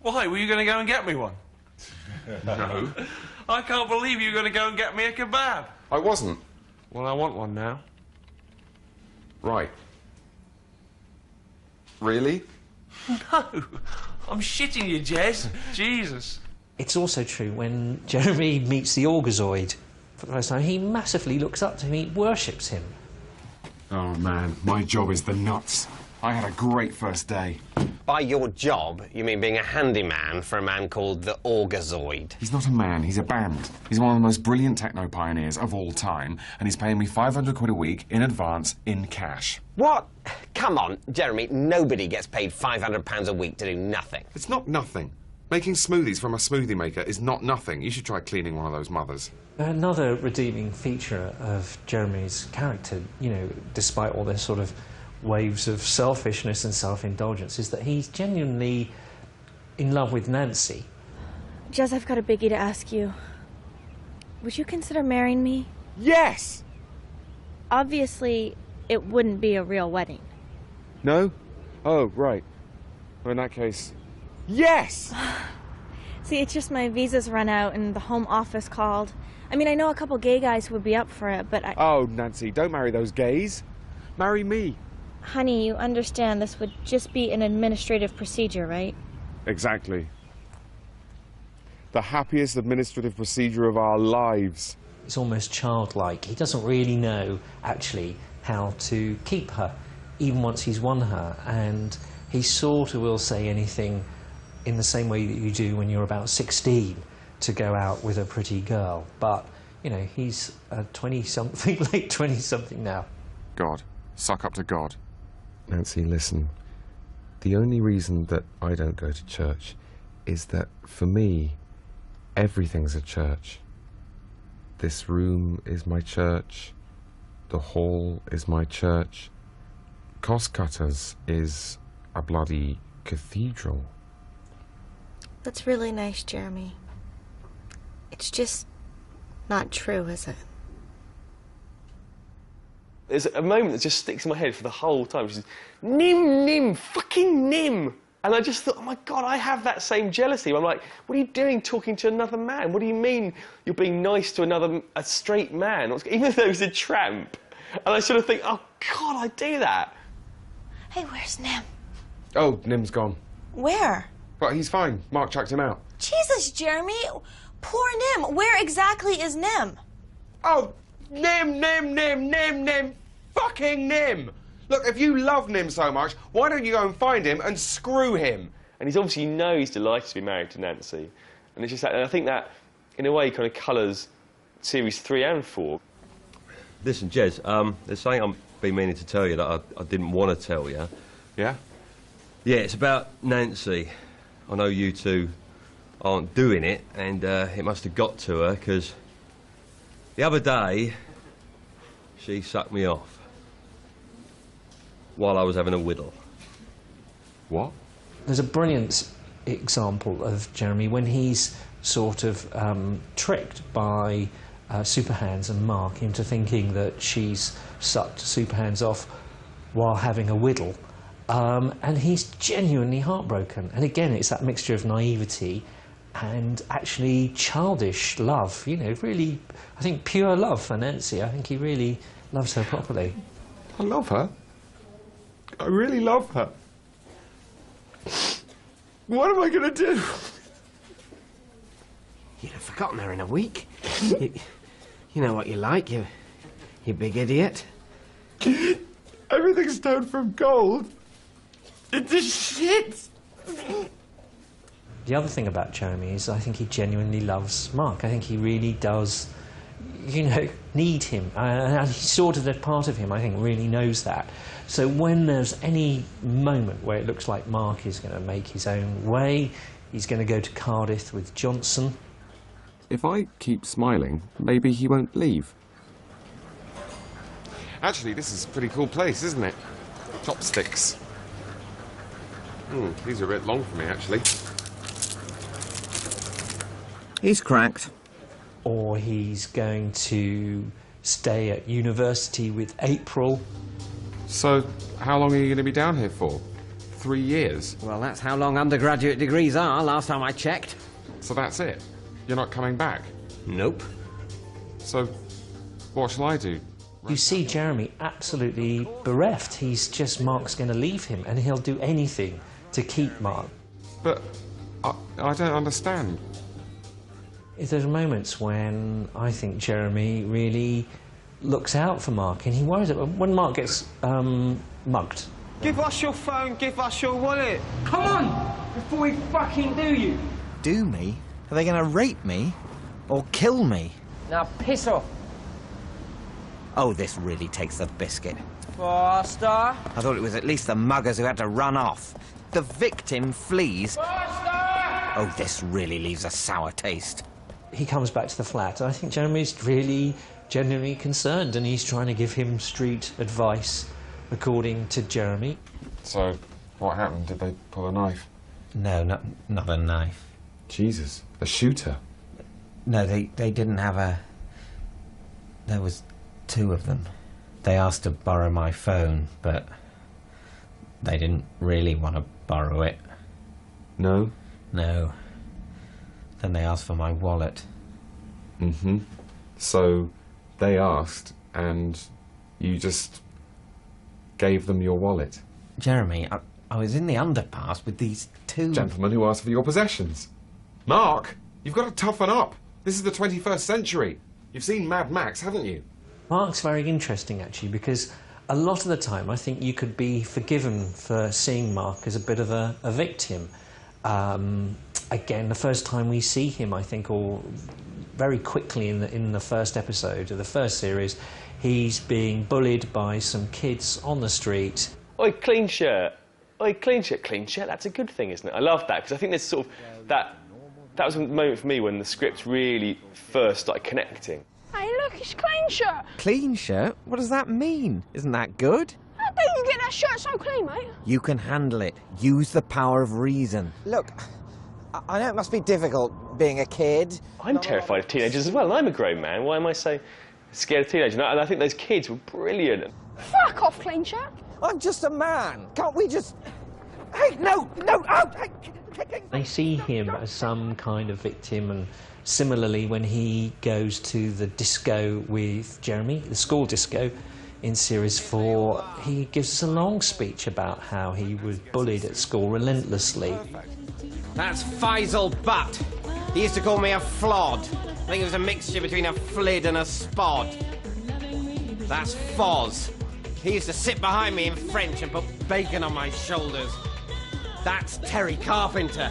Why? Were you going to go and get me one? No. I can't believe you're going to go and get me a kebab. I wasn't. Well, I want one now. Right. Really? No. I'm shitting you, Jez. Jesus. It's also true when Jeremy meets the Orgazoid for the first time, he massively looks up to him, he worships him. Oh man, my job is the nuts. I had a great first day. By your job, you mean being a handyman for a man called the Orgazoid? He's not a man, he's a band. He's one of the most brilliant techno pioneers of all time, and he's paying me 500 quid a week in advance in cash. What? Come on, Jeremy, nobody gets paid £500 a week to do nothing. It's not nothing. Making smoothies from a smoothie maker is not nothing. You should try cleaning one of those mothers. Another redeeming feature of Jeremy's character, you know, despite all this sort of waves of selfishness and self-indulgence, is that he's genuinely in love with Nancy. Jez, I've got a biggie to ask you. Would you consider marrying me? Yes! Obviously, it wouldn't be a real wedding. No? Oh, right. Well, in that case, yes! See, it's just my visa's run out and the home office called. I mean, I know a couple gay guys who would be up for it, but I... Oh, Nancy, don't marry those gays. Marry me. Honey, you understand this would just be an administrative procedure, right? Exactly. The happiest administrative procedure of our lives. It's almost childlike. He doesn't really know, actually, how to keep her, even once he's won her. And he sort of will say anything in the same way that you do when you're about 16 to go out with a pretty girl. But, you know, he's a 20-something, late 20-something now. God. Suck up to God. Nancy, listen. The only reason that I don't go to church is that, for me, everything's a church. This room is my church. The hall is my church. Cost Cutters is a bloody cathedral. That's really nice, Jeremy. It's just not true, is it? There's a moment that just sticks in my head for the whole time. She's Nim, Nim, fucking Nim. And I just thought, oh my God, I have that same jealousy. I'm like, what are you doing talking to another man? What do you mean you're being nice to a straight man? Even though he's a tramp. And I sort of think, oh God, I do that. Hey, where's Nim? Oh, Nim's gone. Where? But he's fine. Mark chucked him out. Jesus, Jeremy. Poor Nim. Where exactly is Nim? Oh, Nim, Nim, Nim, Nim, Nim. Fucking Nim. Look, if you love Nim so much, why don't you go and find him and screw him? And he's obviously, you know, he's delighted to be married to Nancy. And it's just that, and I think that, in a way, kind of colours series 3 and 4. Listen, Jez, there's something I've been meaning to tell you that I didn't want to tell you. Yeah? Yeah, it's about Nancy. I know you two aren't doing it, and it must have got to her, because the other day, she sucked me off while I was having a whittle. What? There's a brilliant example of Jeremy when he's sort of tricked by Superhands and Mark into thinking that she's sucked Superhands off while having a whittle. And he's genuinely heartbroken. And again, it's that mixture of naivety and actually childish love. You know, really, I think pure love for Nancy. I think he really loves her properly. I love her. I really love her. What am I going to do? You'd have forgotten her in a week. You know what you like, you big idiot. Everything's turned from gold into shit. The other thing about Jeremy is I think he genuinely loves Mark. I think he really does, you know, need him. And he's sort of a part of him, I think, really knows that. So when there's any moment where it looks like Mark is going to make his own way, he's going to go to Cardiff with Johnson. If I keep smiling, maybe he won't leave. Actually, this is a pretty cool place, isn't it? Chopsticks. These are a bit long for me, actually. He's cracked. Or he's going to stay at university with April. So, how long are you going to be down here for? 3 years? Well, that's how long undergraduate degrees are, last time I checked. So that's it? You're not coming back? Nope. So, what shall I do? You see Jeremy absolutely bereft. He's just, Mark's going to leave him, and he'll do anything to keep Mark. But I don't understand. There's moments when I think Jeremy really looks out for Mark, and he worries about when Mark gets mugged. Give us your phone, give us your wallet. Come on, before we fucking do you. Do me? Are they going to rape me? Or kill me? Now piss off. Oh, this really takes the biscuit. Faster. I thought it was at least the muggers who had to run off. The victim flees. Faster! Oh, this really leaves a sour taste. He comes back to the flat, and I think Jeremy's really genuinely concerned, and he's trying to give him street advice, according to Jeremy. So, what happened? Did they pull a knife? No, not a knife. Jesus, a shooter? No, they didn't have a... There was 2 of them. They asked to borrow my phone, but they didn't really want to borrow it. No? No. Then they asked for my wallet. Mm-hmm. So, they asked, and you just gave them your wallet? Jeremy, I was in the underpass with these 2... Gentlemen who asked for your possessions. Mark, you've got to toughen up. This is the 21st century. You've seen Mad Max, haven't you? Mark's very interesting, actually, because a lot of the time I think you could be forgiven for seeing Mark as a bit of a victim. Again, the first time we see him, I think, or very quickly in the first episode of the first series, he's being bullied by some kids on the street. Oi, clean shirt. Oi, clean shirt. Clean shirt, that's a good thing, isn't it? I love that, because I think there's sort of that was a moment for me when the script really first started connecting. Hey, look, it's clean shirt. Clean shirt? What does that mean? Isn't that good? How do you get that shirt so clean, mate? You can handle it. Use the power of reason. Look, I know it must be difficult being a kid. I'm terrified of teenagers as well, and I'm a grown man. Why am I so scared of teenagers? And I think those kids were brilliant. Fuck off, clean chap. I'm just a man. Can't we just... Hey, no, no, oh! Hey. They see him as some kind of victim, and similarly when he goes to the disco with Jeremy, the school disco, in Series 4, he gives us a long speech about how he was bullied at school relentlessly. That's Faisal Butt. He used to call me a flod. I think it was a mixture between a flid and a spod. That's Foz. He used to sit behind me in French and put bacon on my shoulders. That's Terry Carpenter.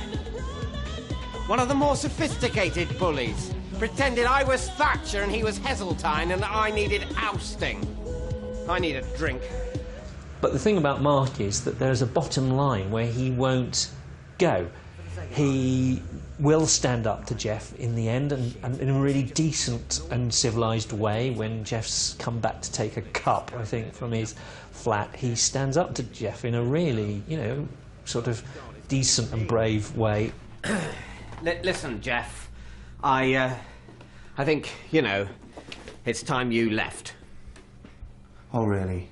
One of the more sophisticated bullies. Pretended I was Thatcher and he was Heseltine and that I needed ousting. I need a drink. But the thing about Mark is that there's a bottom line where he won't go. He will stand up to Jeff in the end, and in a really decent and civilised way. When Jeff's come back to take a cup, I think, from his flat, he stands up to Jeff in a really, you know, sort of decent and brave way. Listen, Jeff, I think, you know, it's time you left. Oh, really?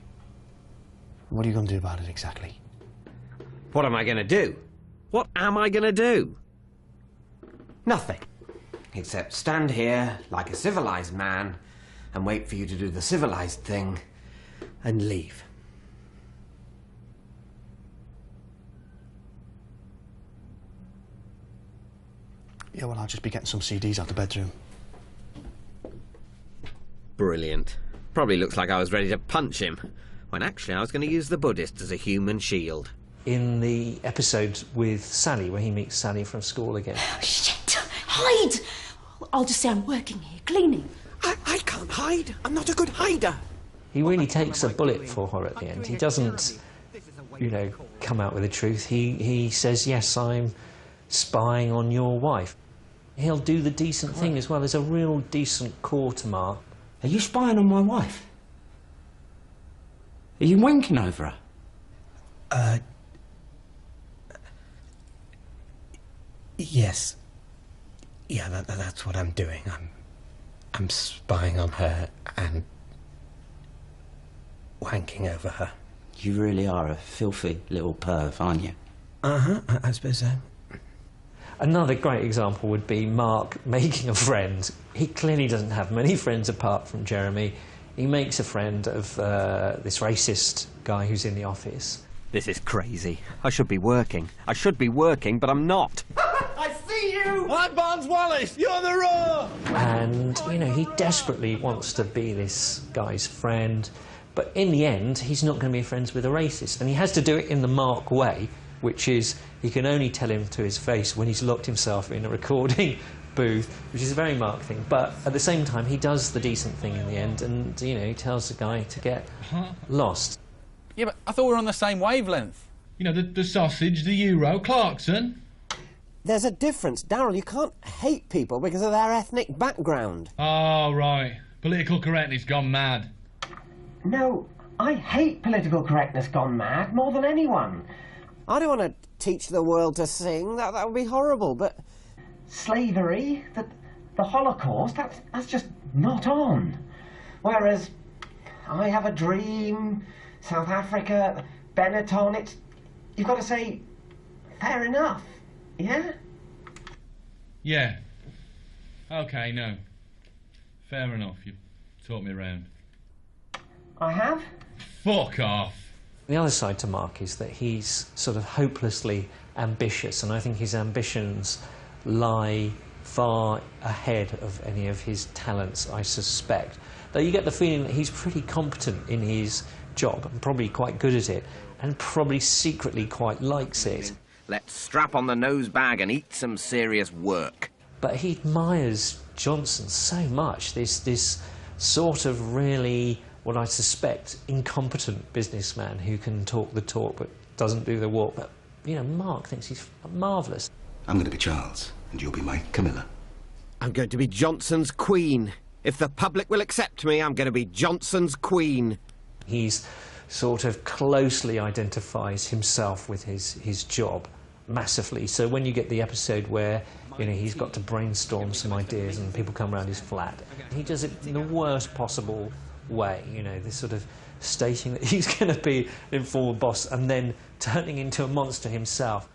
What are you going to do about it exactly? What am I going to do? What am I going to do? Nothing. Except stand here like a civilised man and wait for you to do the civilised thing and leave. Yeah, well, I'll just be getting some CDs out the bedroom. Brilliant. Probably looks like I was ready to punch him, when actually I was going to use the Buddhist as a human shield. In the episode with Sally, where he meets Sally from school again. Shit! Hide! I'll just say I'm working here, cleaning. I can't hide. I'm not a good hider. He really takes a bullet for her at the end. He doesn't, you know, come out with the truth. He says, yes, I'm spying on your wife. He'll do the decent thing as well. There's a real decent core to Mark. Are you spying on my wife? Are you wanking over her? Yes. Yeah, that's what I'm doing. I'm spying on her and wanking over her. You really are a filthy little perv, aren't you? Uh-huh, I suppose so. Another great example would be Mark making a friend. He clearly doesn't have many friends apart from Jeremy. He makes a friend of this racist guy who's in the office. This is crazy. I should be working. I should be working, but I'm not. I see you! I'm Barnes Wallace, you're the Raw! And, you know, he desperately wants to be this guy's friend, but in the end, he's not going to be friends with a racist. And he has to do it in the Mark way, which is he can only tell him to his face when he's locked himself in a recording booth, which is a very Mark thing. But at the same time, he does the decent thing in the end, and, you know, he tells the guy to get lost. Yeah, but I thought we were on the same wavelength. You know, the sausage, the euro, Clarkson. There's a difference, Darryl. You can't hate people because of their ethnic background. Oh, right. Political correctness gone mad. No, I hate political correctness gone mad more than anyone. I don't want to teach the world to sing. That would be horrible. But slavery, the Holocaust, that's just not on. Whereas I Have a Dream, South Africa, Benetton, you've got to say, fair enough, yeah? Yeah. OK, no. Fair enough, you've taught me around. I have? Fuck off. The other side to Mark is that he's sort of hopelessly ambitious, and I think his ambitions lie far ahead of any of his talents, I suspect. Though you get the feeling that he's pretty competent in his job, and probably quite good at it, and probably secretly quite likes it. Let's strap on the nose bag and eat some serious work. But he admires Johnson so much, this sort of really, what I suspect, incompetent businessman who can talk the talk but doesn't do the walk. But, you know, Mark thinks he's marvellous. I'm going to be Charles, and you'll be my Camilla. I'm going to be Johnson's queen. If the public will accept me, I'm going to be Johnson's queen. He's sort of closely identifies himself with his job, massively. So when you get the episode where, you know, he's got to brainstorm some ideas and people come around his flat, he does it in the worst possible way, you know, this sort of stating that he's going to be an informal boss and then turning into a monster himself.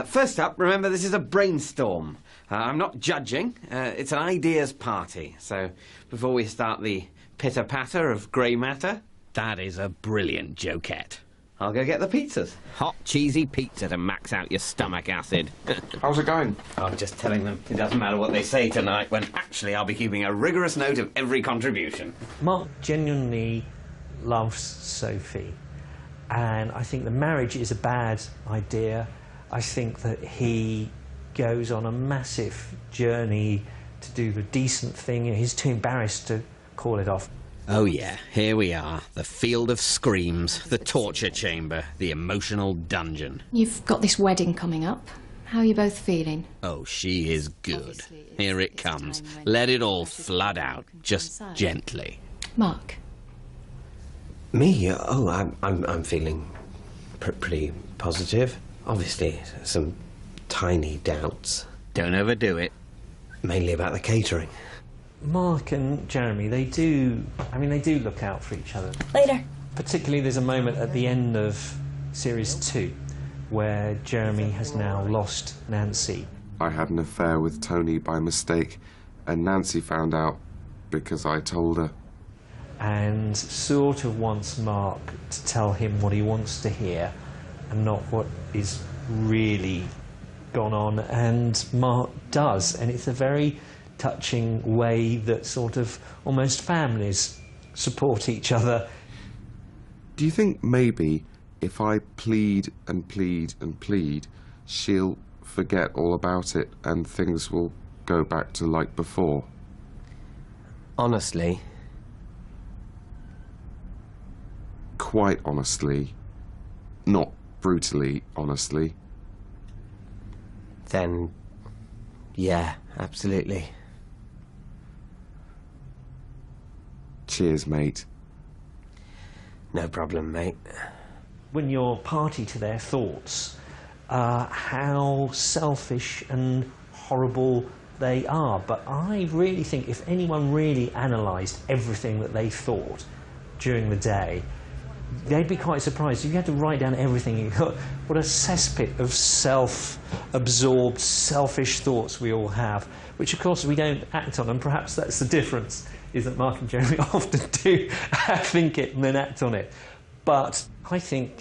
First up, remember this is a brainstorm. I'm not judging, it's an ideas party. So before we start the pitter-patter of grey matter... That is a brilliant jokette. I'll go get the pizzas. Hot, cheesy pizza to max out your stomach acid. How's it going? I'm just telling them it doesn't matter what they say tonight, when actually I'll be keeping a rigorous note of every contribution. Mark genuinely loves Sophie, and I think the marriage is a bad idea. I think that he goes on a massive journey to do the decent thing. He's too embarrassed to call it off. Oh yeah, here we are. The field of screams, the torture chamber, the emotional dungeon. You've got this wedding coming up. How are you both feeling? Oh, she is good. Here it comes. Let it all flood out, just gently. Mark? Me? Oh, I'm feeling pretty positive. Obviously, some tiny doubts. Don't overdo it. Mainly about the catering. Mark and Jeremy, they do look out for each other. Later. Particularly there's a moment at the end of Series 2 where Jeremy has now lost Nancy. I had an affair with Tony by mistake, and Nancy found out because I told her. And sort of wants Mark to tell him what he wants to hear and not what is really gone on, and Mark does, and it's a very touching way that sort of almost families support each other. Do you think maybe if I plead and plead and plead, she'll forget all about it and things will go back to like before? Honestly? Quite honestly. Not brutally honestly. Then, yeah, absolutely. Cheers, mate. No problem, mate. When you're party to their thoughts, how selfish and horrible they are. But I really think if anyone really analysed everything that they thought during the day, they'd be quite surprised. If you had to write down everything, you got what a cesspit of self-absorbed, selfish thoughts we all have, which of course we don't act on, and perhaps that's the difference, is that Mark and Jeremy often do think it and then act on it. But I think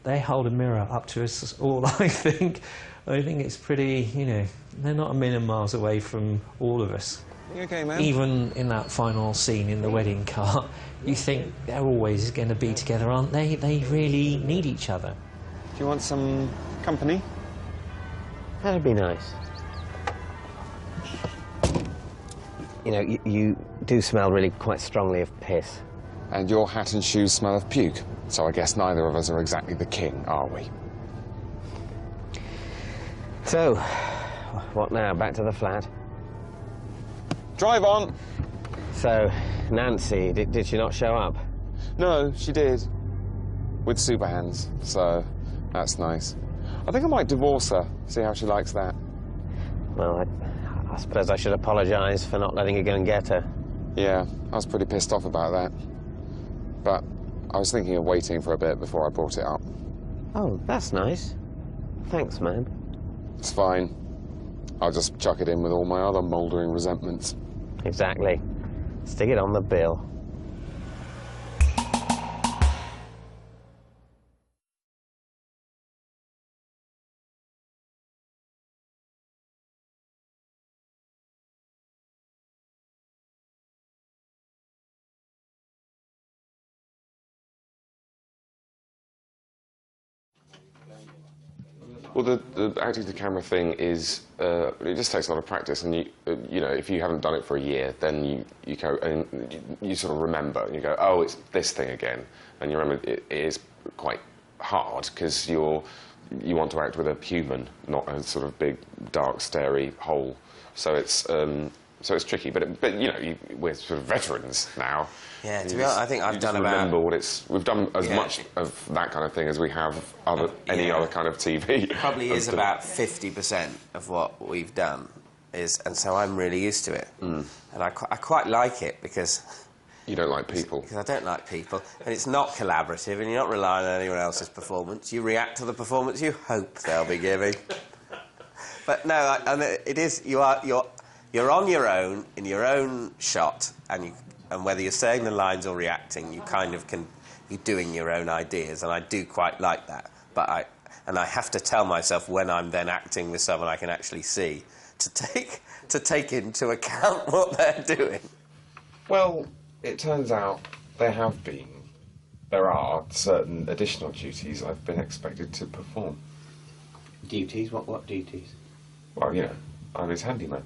they hold a mirror up to us all, I think. I think it's pretty, you know, they're not a million miles away from all of us. You okay, man? Even in that final scene in the wedding car, you think they're always going to be together, aren't they? They really need each other. Do you want some company? That'd be nice. You know, you do smell really quite strongly of piss. And your hat and shoes smell of puke. So I guess neither of us are exactly the king, are we? So, what now? Back to the flat? Drive on! So, Nancy, did she not show up? No, she did. With super hands, so that's nice. I think I might divorce her, see how she likes that. Well, I suppose I should apologise for not letting you go and get her. Yeah, I was pretty pissed off about that. But I was thinking of waiting for a bit before I brought it up. Oh, that's nice. Thanks, man. It's fine. I'll just chuck it in with all my other mouldering resentments. Exactly. Stick it on the bill. Well, the acting to camera thing is, it just takes a lot of practice, and you know, if you haven't done it for a year, then you go and you sort of remember, and you go, oh, it's this thing again, and you remember it is quite hard because you want to act with a human, not a sort of big, dark, starey hole. So it's So it's tricky, but you know, we're sort of veterans now. Yeah, to be honest, I think I've done about... remember what we've done as much of that kind of thing as we have any other kind of TV. Probably is about 50% of what we've done, and so I'm really used to it. And I quite like it because... You don't like people. Because I don't like people, and it's not collaborative, and you're not relying on anyone else's performance. You react to the performance you hope they'll be giving. But no, it is. You're on your own in your own shot, and whether you're saying the lines or reacting, you kind of you're doing your own ideas, and I do quite like that. But I have to tell myself when I'm then acting with someone I can actually see to take into account what they're doing. Well, it turns out there are certain additional duties I've been expected to perform. Duties? What duties? Well, you know, I'm his handyman.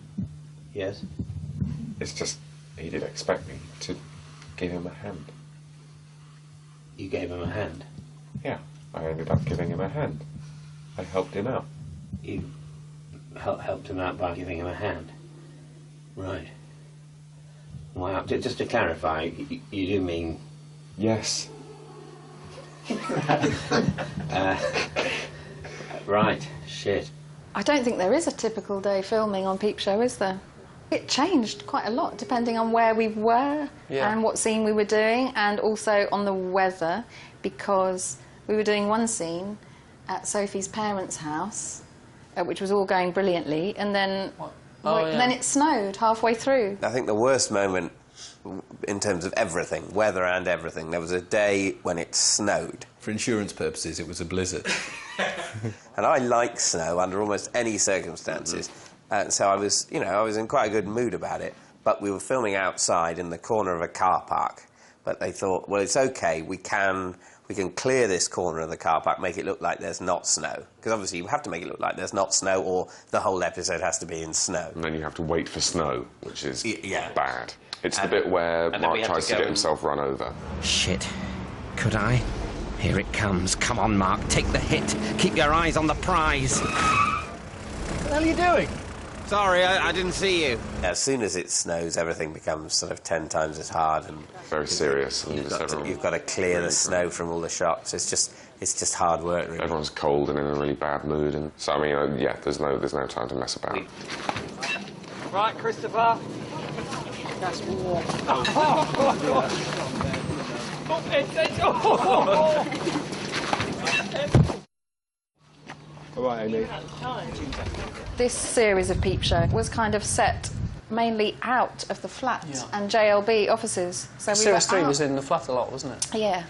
Yes. It's just, he did expect me to give him a hand. You gave him a hand? Yeah, I ended up giving him a hand. I helped him out. You helped him out by giving him a hand? Right. Wow, just to clarify, you do mean... Yes. Right, shit. I don't think there is a typical day filming on Peep Show, is there? It changed quite a lot depending on where we were and what scene we were doing, and also on the weather, because we were doing one scene at Sophie's parents' house, which was all going brilliantly, and then... then it snowed halfway through. I think the worst moment in terms of everything, weather and everything, there was a day when it snowed. For insurance purposes, it was a blizzard. And I like snow under almost any circumstances. So I was in quite a good mood about it. But we were filming outside in the corner of a car park. But they thought, well, it's okay, we can clear this corner of the car park, make it look like there's not snow. Because obviously you have to make it look like there's not snow, or the whole episode has to be in snow. And then you have to wait for snow, which is bad. It's the bit where Mark tries to get himself run over. Shit. Could I? Here it comes. Come on, Mark, take the hit. Keep your eyes on the prize. What the hell are you doing? Sorry, I didn't see you. As soon as it snows, everything becomes sort of 10 times as hard and... Very serious. And you've got to clear the snow from all the shots. It's just hard work, really. Everyone's cold and in a really bad mood, and so, I mean, yeah, there's no time to mess about. Right, Christopher. That's warm. All right, Amy. This series of Peep Show was kind of set mainly out of the flat and JLB offices. So Series 3 was in the flat a lot, wasn't it? Yeah.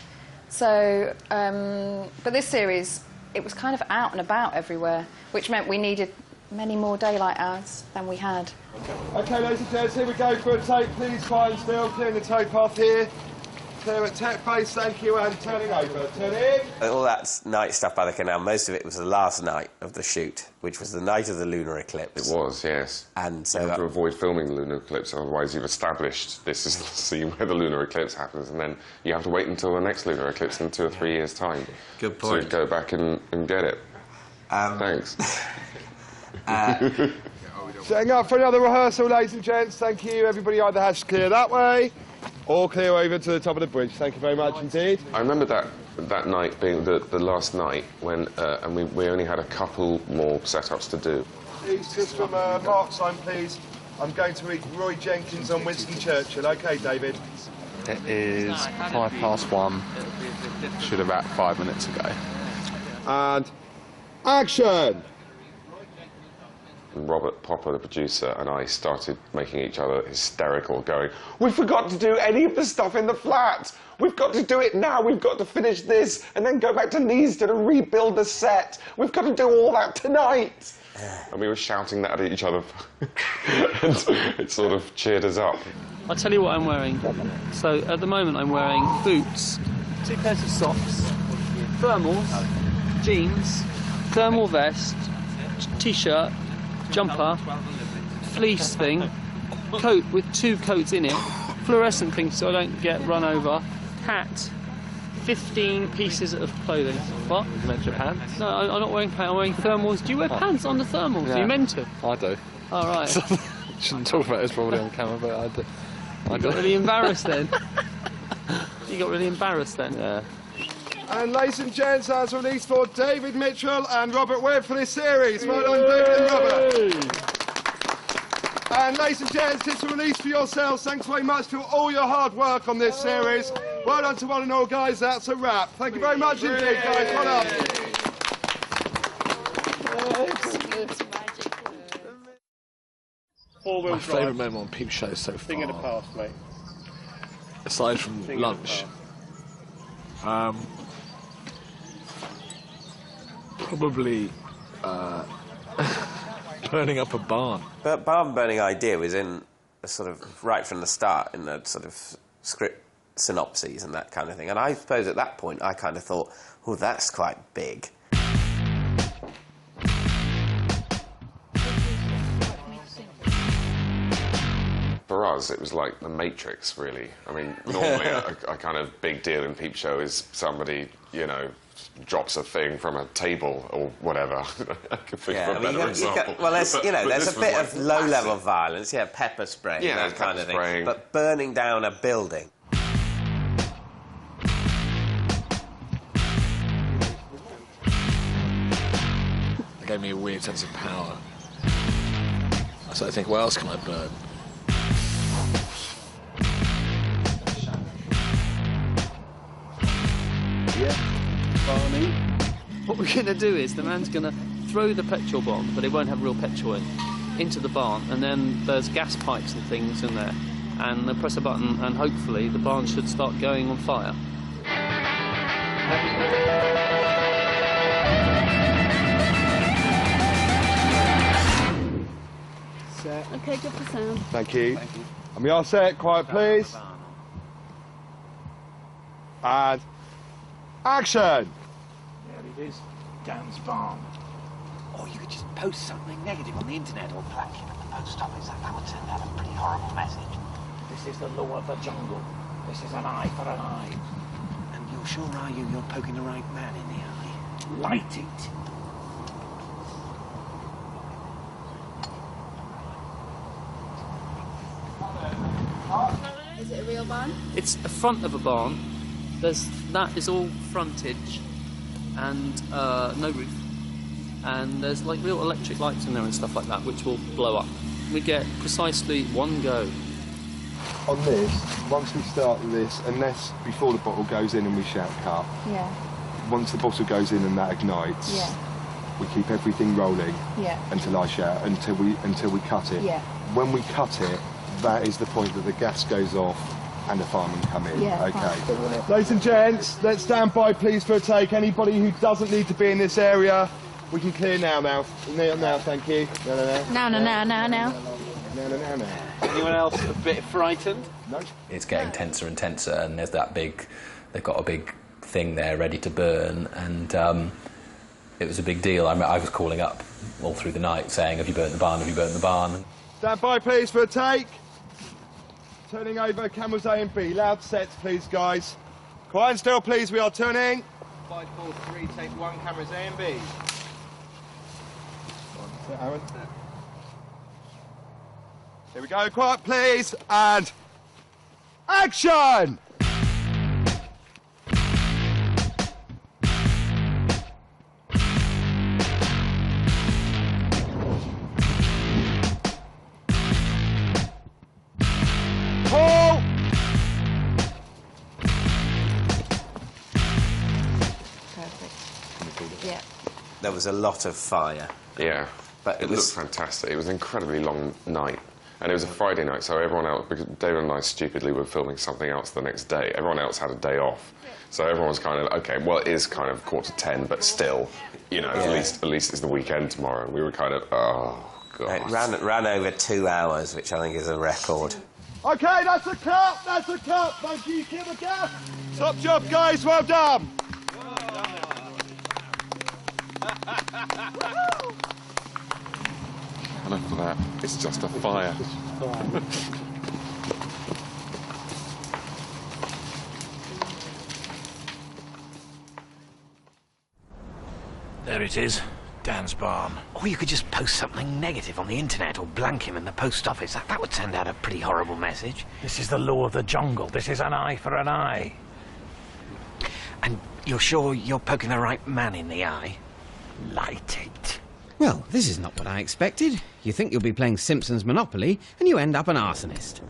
So, but this series, it was kind of out and about everywhere, which meant we needed many more daylight hours than we had. OK, ladies and gents, here we go for a take. Please quiet and still, clearing the towpath here. Clear at tech face, thank you, and turning over. Turn in. All that night stuff by the canal, most of it was the last night of the shoot, which was the night of the lunar eclipse. It was, yes. And so... You have to avoid filming the lunar eclipse, otherwise you've established this is the scene where the lunar eclipse happens, and then you have to wait until the next lunar eclipse in 2 or 3 years' time. Good point. To go back and get it. Thanks. Setting up for another rehearsal, ladies and gents. Thank you. Everybody either has to clear that way or clear over to the top of the bridge. Thank you very much indeed. I remember that night being the last night when and we only had a couple more setups to do. Please, just from Mark's line, please. I'm going to read Roy Jenkins on Winston Churchill. OK, David? It is 1:05. Should have about 5 minutes ago. And action! Robert Popper, the producer, and I started making each other hysterical, going, "We forgot to do any of the stuff in the flat! We've got to do it now! We've got to finish this, and then go back to Neasden and rebuild the set! We've got to do all that tonight!" And we were shouting that at each other, and it sort of cheered us up. I'll tell you what I'm wearing. So, at the moment I'm wearing boots, 2 pairs of socks, thermals, jeans, thermal vest, t-shirt, jumper, fleece thing, coat with 2 coats in it, fluorescent thing so I don't get run over, hat, 15 pieces of clothing. What? You mentioned pants? No, I'm not wearing pants, I'm wearing thermals. Do you wear pants on the thermals? Yeah. Are you meant to? I do. All right. Shouldn't talk about this probably on camera, but I got really embarrassed then. You got really embarrassed then. Yeah. And ladies and gents, that's released for David Mitchell and Robert Webb for this series. Well done, David and Robert. And ladies and gents, it's a release for yourselves. Thanks very much for all your hard work on this series. Well done to one and all, guys. That's a wrap. Thank you very much indeed, guys. Well done. My favourite moment on Peep Show so far. Thing of the past, mate. Aside from lunch. Probably burning up a barn. But barn burning idea was in a sort of right from the start in the sort of script synopses and that kind of thing. And I suppose at that point I kind of thought, oh, that's quite big. For us, it was like The Matrix, really. I mean, normally a kind of big deal in Peep Show is somebody, you know, drops a thing from a table or whatever. I could think of a better example. Well, there's, you know, there's a bit like of low-level violence, yeah, pepper spray, Yeah, that kind of thing. spraying. But burning down a building. It gave me a weird sense of power. So I think, what else can I burn? Barney. What we're going to do is the man's going to throw the petrol bomb, but it won't have real petrol in, into the barn, and then there's gas pipes and things in there, and they'll press a button, and hopefully the barn should start going on fire. Set. Okay, good for sound. Thank you. And we are set. Quiet, please. And action! There it is. Dan's barn. Or you could just post something negative on the internet or plaque it at the post office. That would send out a pretty horrible message. This is the law of the jungle. This is an eye for an eye. And you're sure, are you, you're poking the right man in the eye? Light it. Is it a real barn? It's the front of a barn. That is all frontage and no roof. And there's like real electric lights in there and stuff like that, which will blow up. We get precisely one go. On this, once we start this, unless before the bottle goes in and we shout cut, Yeah. once the bottle goes in and that ignites, Yeah. we keep everything rolling Yeah. until I shout, until we cut it. Yeah. When we cut it, that is the point that the gas goes off and the firemen come in. Yeah, okay. fine. Ladies and gents, let's stand by, please, for a take. Anybody who doesn't need to be in this area, we can clear now. Now, thank you. Now. Anyone else a bit frightened? No. It's getting tenser and tenser, and there's that big. They've got a big thing there ready to burn, and it was a big deal. I was calling up all through the night saying, "Have you burnt the barn? Have you burnt the barn?" Stand by, please, for a take. Turning over cameras A and B. Loud sets, please, guys. Quiet and still, please. We are turning. 5, 4, 3, take 1, cameras A and B. Aaron. Here we go. Quiet, please, and action! Pull! Perfect. Yeah. There was a lot of fire. Yeah, But it looked fantastic. It was an incredibly long night. And it was a Friday night, so everyone else, because David and I stupidly were filming something else the next day, everyone else had a day off. So everyone was kind of, okay, well, it is kind of 9:45, but still, you know, at least it's the weekend tomorrow. And we were kind of, oh, God. It ran over 2 hours, which I think is a record. Okay, that's a cut. That's a cut. Thank you, Kim and Gaff. Top job, guys. Well done. Enough of that. It's just a fire. There it is. Dan's barn. Or you could just post something negative on the internet or blank him in the post office. That would send out a pretty horrible message. This is the law of the jungle. This is an eye for an eye. And you're sure you're poking the right man in the eye? Light it. Well, this is not what I expected. You think you'll be playing Simpsons Monopoly, and you end up an arsonist.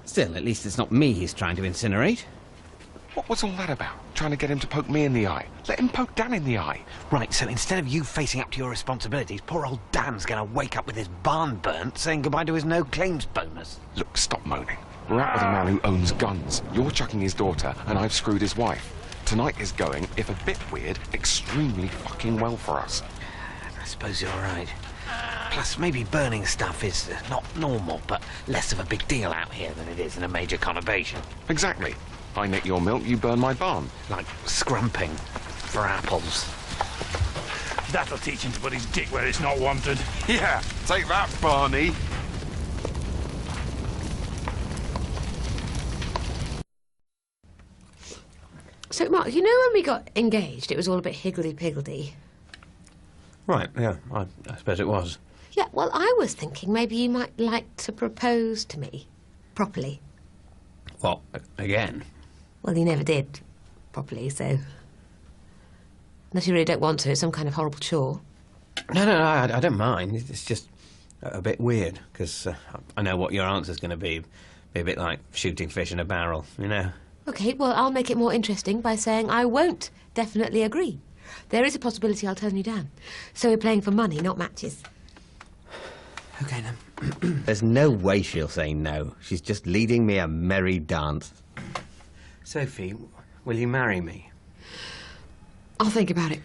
Still, at least it's not me he's trying to incinerate. What was all that about? Trying to get him to poke me in the eye? Let him poke Dan in the eye. Right, so instead of you facing up to your responsibilities, poor old Dan's going to wake up with his barn burnt, saying goodbye to his no-claims bonus. Look, stop moaning. We're out with a man who owns guns. You're chucking his daughter, and I've screwed his wife. Tonight is going, if a bit weird, extremely fucking well for us. I suppose you're right. Plus, maybe burning stuff is not normal, but less of a big deal out here than it is in a major conurbation. Exactly. I nick your milk, you burn my barn. Like scrumping for apples. That'll teach him to put his dick where it's not wanted. Yeah, take that, Barney. So, Mark, you know when we got engaged, it was all a bit higgledy-piggledy? Right, yeah, I suppose it was. Yeah, well, I was thinking maybe you might like to propose to me. Properly. What, again? Well, you never did. Properly, so... Unless you really don't want to, it's some kind of horrible chore. No, I don't mind. It's just a bit weird, because I know what your answer's going to be. Be a bit like shooting fish in a barrel, you know? OK, well, I'll make it more interesting by saying I won't definitely agree. There is a possibility I'll turn you down. So we're playing for money, not matches. OK, then. There's no way she'll say no. She's just leading me a merry dance. Sophie, will you marry me? I'll think about it.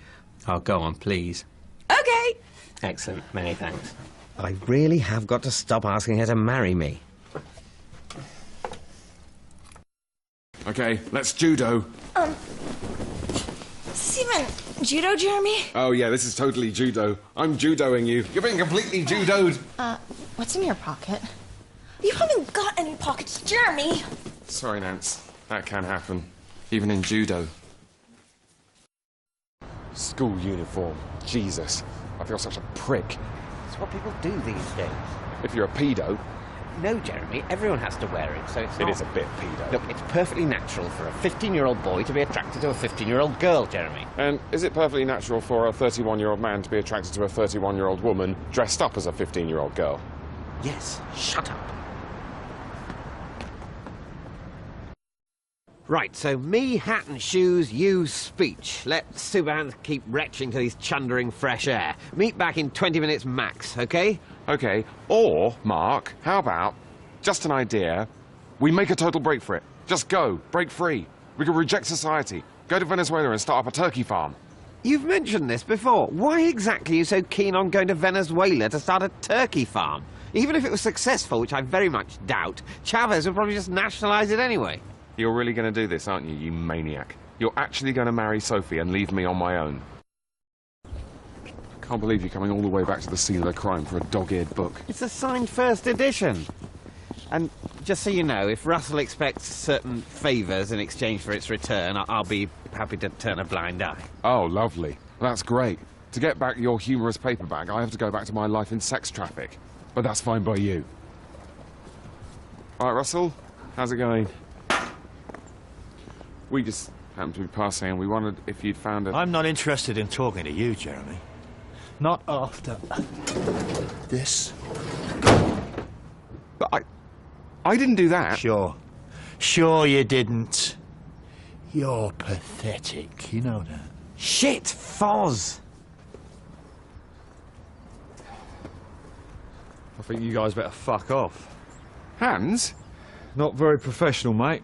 Oh, go on, please. OK! Excellent, many thanks. I really have got to stop asking her to marry me. OK, let's judo. Is this even judo, Jeremy? Oh, yeah, this is totally judo. I'm judoing you. You're being completely judoed. What's in your pocket? You haven't got any pockets, Jeremy! Sorry, Nance. That can happen. Even in judo. School uniform. Jesus. I feel such a prick. It's what people do these days. If you're a pedo... No, Jeremy, everyone has to wear it, so it's not... It is a bit pedo. Look, it's perfectly natural for a 15-year-old boy to be attracted to a 15-year-old girl, Jeremy. And is it perfectly natural for a 31-year-old man to be attracted to a 31-year-old woman dressed up as a 15-year-old girl? Yes, shut up. Right, so me, hat and shoes, you, speech. Let Subhans keep retching to his chundering fresh air. Meet back in 20 minutes max, OK? OK, or, Mark, how about, just an idea, we make a total break for it. Just go, break free. We could reject society, go to Venezuela and start up a turkey farm. You've mentioned this before. Why exactly are you so keen on going to Venezuela to start a turkey farm? Even if it was successful, which I very much doubt, Chavez would probably just nationalise it anyway. You're really going to do this, aren't you, you maniac? You're actually going to marry Sophie and leave me on my own. I can't believe you're coming all the way back to the scene of the crime for a dog-eared book. It's a signed first edition. And just so you know, if Russell expects certain favours in exchange for its return, I'll be happy to turn a blind eye. Oh, lovely. That's great. To get back your humorous paperback, I have to go back to my life in sex traffic. But that's fine by you. All right, Russell, how's it going? We just happened to be passing and we wondered if you'd found a... I'm not interested in talking to you, Jeremy. Not after this. But I didn't do that. Sure. Sure you didn't. You're pathetic, you know that. Shit, Foz! I think you guys better fuck off. Hans? Not very professional, mate.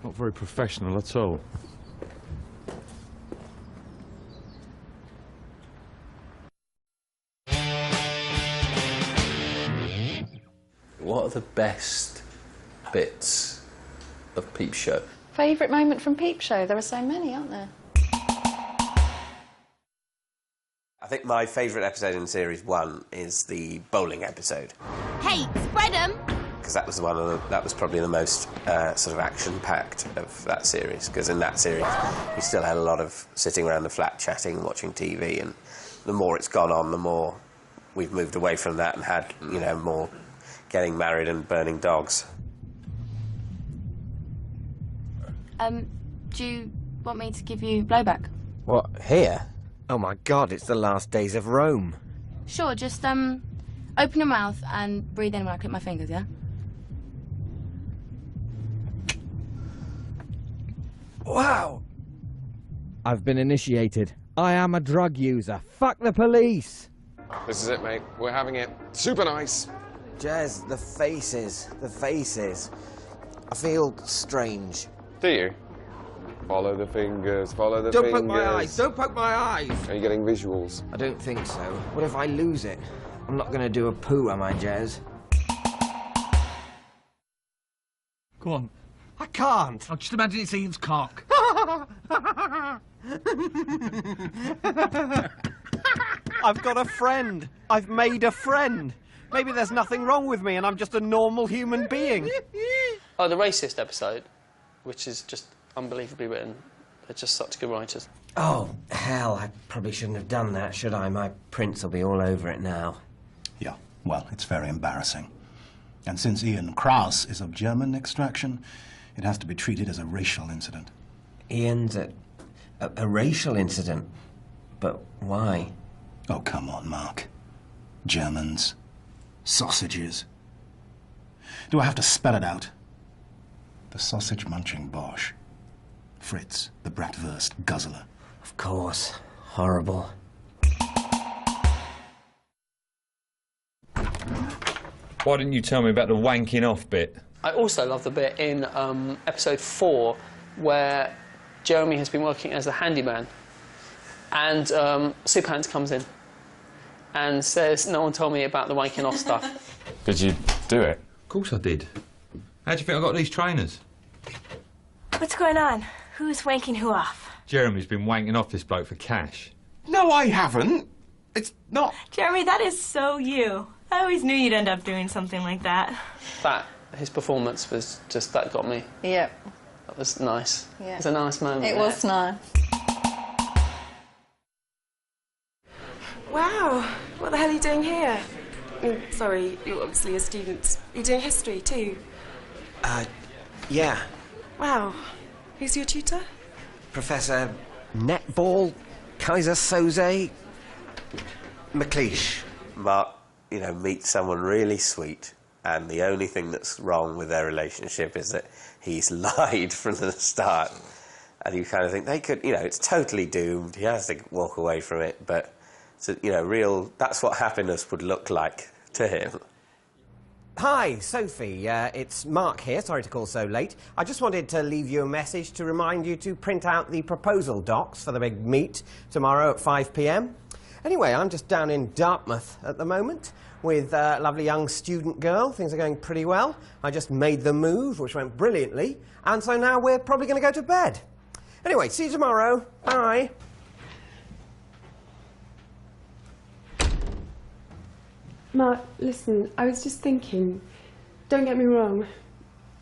Not very professional at all. What are the best bits of Peep Show? Favourite moment from Peep Show? There are so many, aren't there? I think my favourite episode in Series 1 is the bowling episode. Hey, spread 'em! because that was that was probably the most sort of action-packed of that series. Because in that series, we still had a lot of sitting around the flat chatting, watching TV, and the more it's gone on, the more we've moved away from that and had, you know, more getting married and burning dogs. Do you want me to give you blowback? What, here? Oh my God, it's the last days of Rome. Sure, just open your mouth and breathe in when I click my fingers, yeah? Wow! I've been initiated. I am a drug user. Fuck the police! This is it, mate. We're having it. Super nice. Jez, the faces. The faces. I feel strange. Do you? Follow the fingers, follow the Don't fingers. poke my eyes, don't poke my eyes! Are you getting visuals? I don't think so. What if I lose it? I'm not going to do a poo, am I, Jez? Go on. I can't. I'll just imagine it's Ian's cock. I've got a friend. I've made a friend. Maybe there's nothing wrong with me and I'm just a normal human being. Oh, the racist episode, which is just unbelievably written. They're just such good writers. Oh, hell, I probably shouldn't have done that, should I? My prints will be all over it now. Yeah, well, it's very embarrassing. And since Ian Kraus is of German extraction, it has to be treated as a racial incident. Ian's a racial incident? But why? Oh, come on, Mark. Germans. Sausages. Do I have to spell it out? The sausage-munching Bosch. Fritz, the bratwurst guzzler. Of course. Horrible. Why didn't you tell me about the wanking off bit? I also love the bit in episode 4 where Jeremy has been working as a handyman and Souphans comes in and says, no one told me about the wanking off stuff. Did you do it? Of course I did. How do you think I got these trainers? What's going on? Who's wanking who off? Jeremy's been wanking off this bloke for cash. No, I haven't. It's not. Jeremy, that is so you. I always knew you'd end up doing something like that. His performance was just, that got me. Yep. That was nice. Yeah. It was a nice moment. It was nice. Wow, what the hell are you doing here? Sorry, you're obviously a student. You're doing history too? Yeah. Wow. Who's your tutor? Professor Netball Kaiser Soze McLeish. Mark, you know, meets someone really sweet, and the only thing that's wrong with their relationship is that he's lied from the start. And you kind of think they could, you know, it's totally doomed. He has to walk away from it, but, so, you know, that's what happiness would look like to him. Hi, Sophie. It's Mark here. Sorry to call so late. I just wanted to leave you a message to remind you to print out the proposal docs for the big meet tomorrow at 5 p.m. Anyway, I'm just down in Dartmouth at the moment with a lovely young student girl. Things are going pretty well. I just made the move, which went brilliantly, and so now we're probably going to go to bed. Anyway, see you tomorrow. Bye. Mark, listen, I was just thinking, don't get me wrong,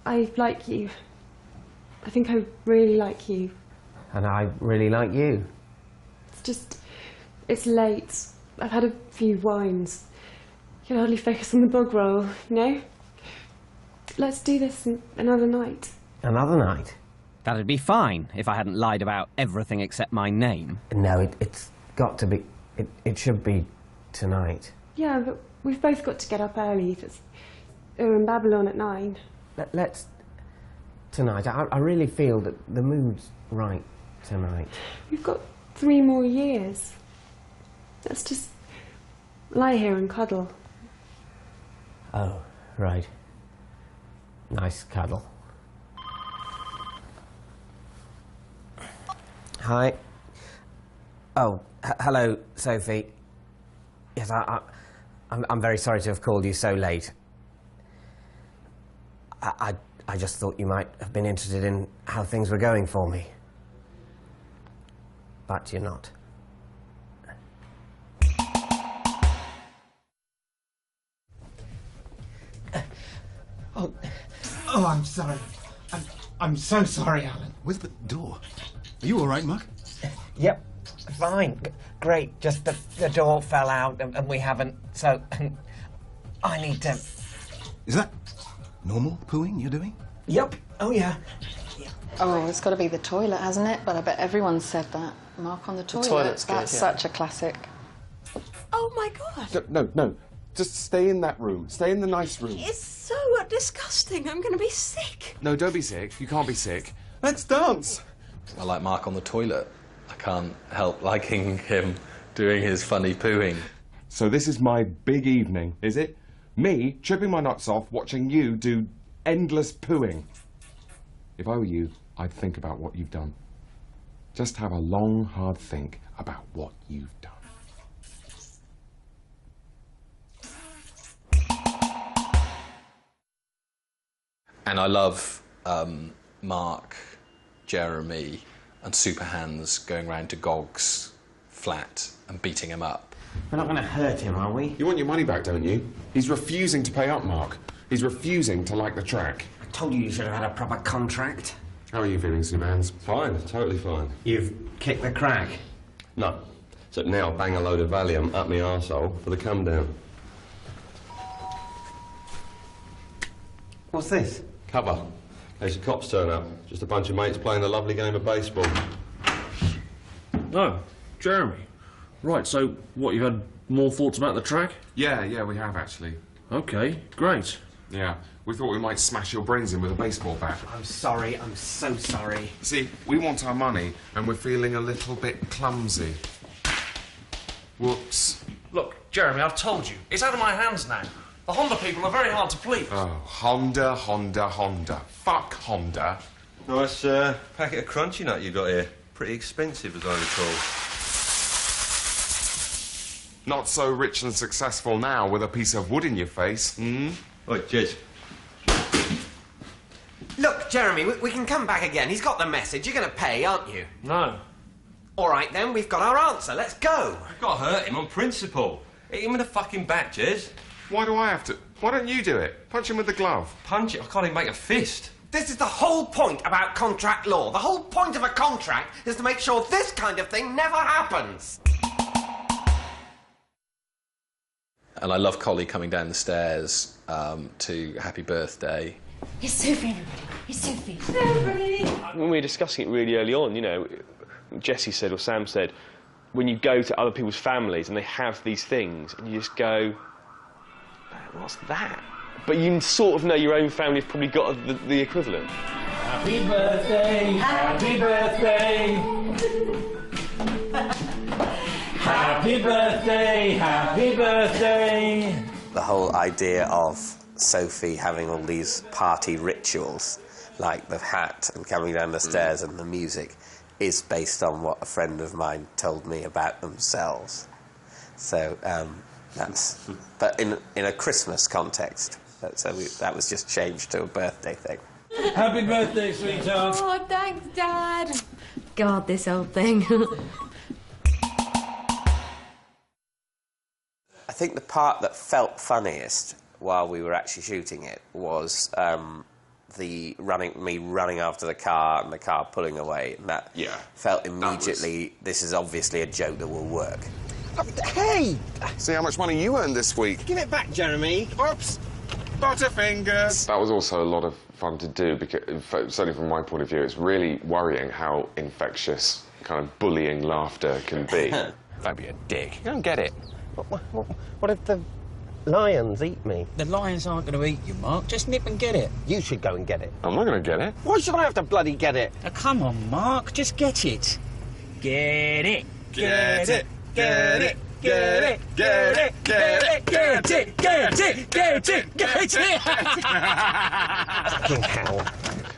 I like you. I think I really like you. And I really like you. It's just, it's late. I've had a few wines. I can hardly focus on the bog roll, you know? Let's do this another night. Another night? That'd be fine if I hadn't lied about everything except my name. No, it's got to be... It should be tonight. Yeah, but we've both got to get up early. We're in Babylon at 9. Let's... Tonight. I really feel that the mood's right tonight. We've got 3 more years. Let's just lie here and cuddle. Oh, right. Nice cuddle. Hi. Oh, hello, Sophie. Yes, I'm very sorry to have called you so late. I just thought you might have been interested in how things were going for me. But you're not. Oh, I'm sorry. I'm so sorry, Alan. Where's the door? Are you all right, Mark? Yep, fine. Great, just the door fell out and we haven't, so I need to... Is that normal pooing you're doing? Yep, oh yeah. Oh, it's got to be the toilet, hasn't it? But I bet everyone's said that. Mark on the toilet. toilet's good, That's yeah. such a classic. Oh my God. No. Just stay in that room. Stay in the nice room. It's so disgusting. I'm going to be sick. No, don't be sick. You can't be sick. Let's dance. I like Mark on the toilet. I can't help liking him doing his funny pooing. So this is my big evening, is it? Me tripping my nuts off, watching you do endless pooing. If I were you, I'd think about what you've done. Just have a long, hard think about what you've done. And I love Mark, Jeremy and Superhands going round to Gog's flat and beating him up. We're not going to hurt him, are we? You want your money back, don't you? He's refusing to pay up, Mark. He's refusing to like the track. I told you should have had a proper contract. How are you feeling, Superhands? Fine, totally fine. You've kicked the crack? No. Except now bang a load of Valium up my arsehole for the come down. What's this? Cover. In case the cops turn up. Just a bunch of mates playing a lovely game of baseball. Oh, Jeremy. Right, so what, you've had more thoughts about the track? Yeah, we have actually. Okay, great. Yeah, we thought we might smash your brains in with a baseball bat. I'm sorry, I'm so sorry. See, we want our money and we're feeling a little bit clumsy. Whoops. Look, Jeremy, I've told you. It's out of my hands now. The Honda people are very hard to please. Oh, Honda. Fuck Honda. Nice packet of crunchy nut you got here. Pretty expensive, as I recall. Not so rich and successful now with a piece of wood in your face, hmm? Oi, cheers. Look, Jeremy, we can come back again. He's got the message. You're going to pay, aren't you? No. All right, then, we've got our answer. Let's go. You've got to hurt him on principle. Hit him in the fucking back, Jez. Why do I have to? Why don't you do it? Punch him with the glove. Punch it? I can't even make a fist. This is the whole point about contract law. The whole point of a contract is to make sure this kind of thing never happens. And I love Collie coming down the stairs to Happy Birthday. It's Sophie, everybody. It's Sophie. Sophie! When we were discussing it really early on, you know, Jessie said, or Sam said, when you go to other people's families and they have these things, and you just go, what's that? But you sort of know your own family's probably got the equivalent. Happy birthday, happy birthday. Happy birthday, happy birthday. The whole idea of Sophie having all these party rituals, like the hat and coming down the stairs and the music, is based on what a friend of mine told me about themselves. So that's... But in a Christmas context. So that was just changed to a birthday thing. Happy birthday, sweetheart. Oh, thanks, Dad. God, this old thing. I think the part that felt funniest while we were actually shooting it was me running after the car and the car pulling away, and that felt immediately, this is obviously a joke that will work. Hey! See how much money you earned this week. Give it back, Jeremy. Oops! Butterfingers! That was also a lot of fun to do, because, certainly from my point of view, it's really worrying how infectious kind of bullying laughter can be. Don't be a dick. You don't get it. What if the lions eat me? The lions aren't going to eat you, Mark. Just nip and get it. You should go and get it. I'm not going to get it. Why should I have to bloody get it? Oh, come on, Mark. Just get it. Get it. Get it. Get it. Get it. Get it. Get it. Get it. Get it. Get it. Get it. Fucking hell.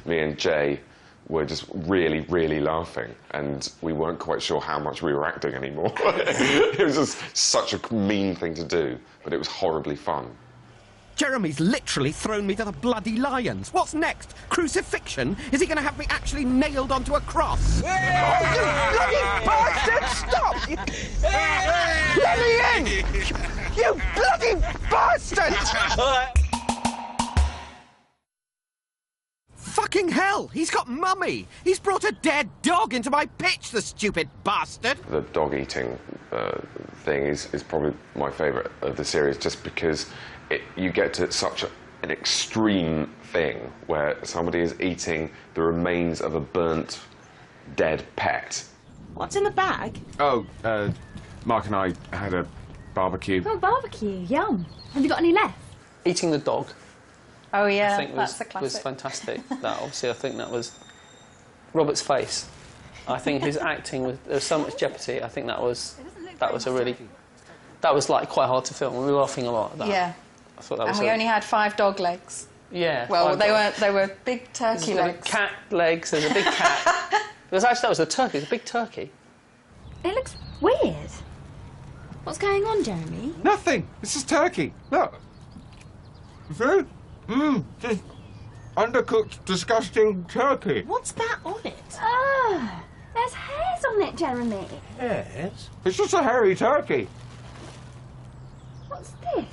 Me and Jay were just really, really laughing, and we weren't quite sure how much we were acting anymore. It was just such a mean thing to do, but it was horribly fun. Jeremy's literally thrown me to the bloody lions. What's next? Crucifixion? Is he going to have me actually nailed onto a cross? Oh, you bloody bastard! Stop! Let me in! You bloody bastard! fucking hell! He's got mummy! He's brought a dead dog into my pitch, the stupid bastard! The dog eating thing is probably my favourite of the series, just because you get to such an extreme thing where somebody is eating the remains of a burnt, dead pet. What's in the bag? Oh, Mark and I had a barbecue. Oh, barbecue. Yum. Have you got any left? Eating the dog. Oh yeah, I think that's the was classic. fantastic. That obviously, I think that was Robert's face. I think his acting was, there was so much jeopardy. I think that was a really, that was like quite hard to film. We were laughing a lot at that. Yeah. I thought that And was. we only had 5 dog legs. Yeah. Well, they were big turkey There's legs. cat legs. There's a big cat. That was a turkey. It's a big turkey. It looks weird. What's going on, Jeremy? Nothing. It's just turkey. Look. See? Just undercooked, disgusting turkey. What's that on it? Oh, there's hairs on it, Jeremy. Yes. It's just a hairy turkey. What's this?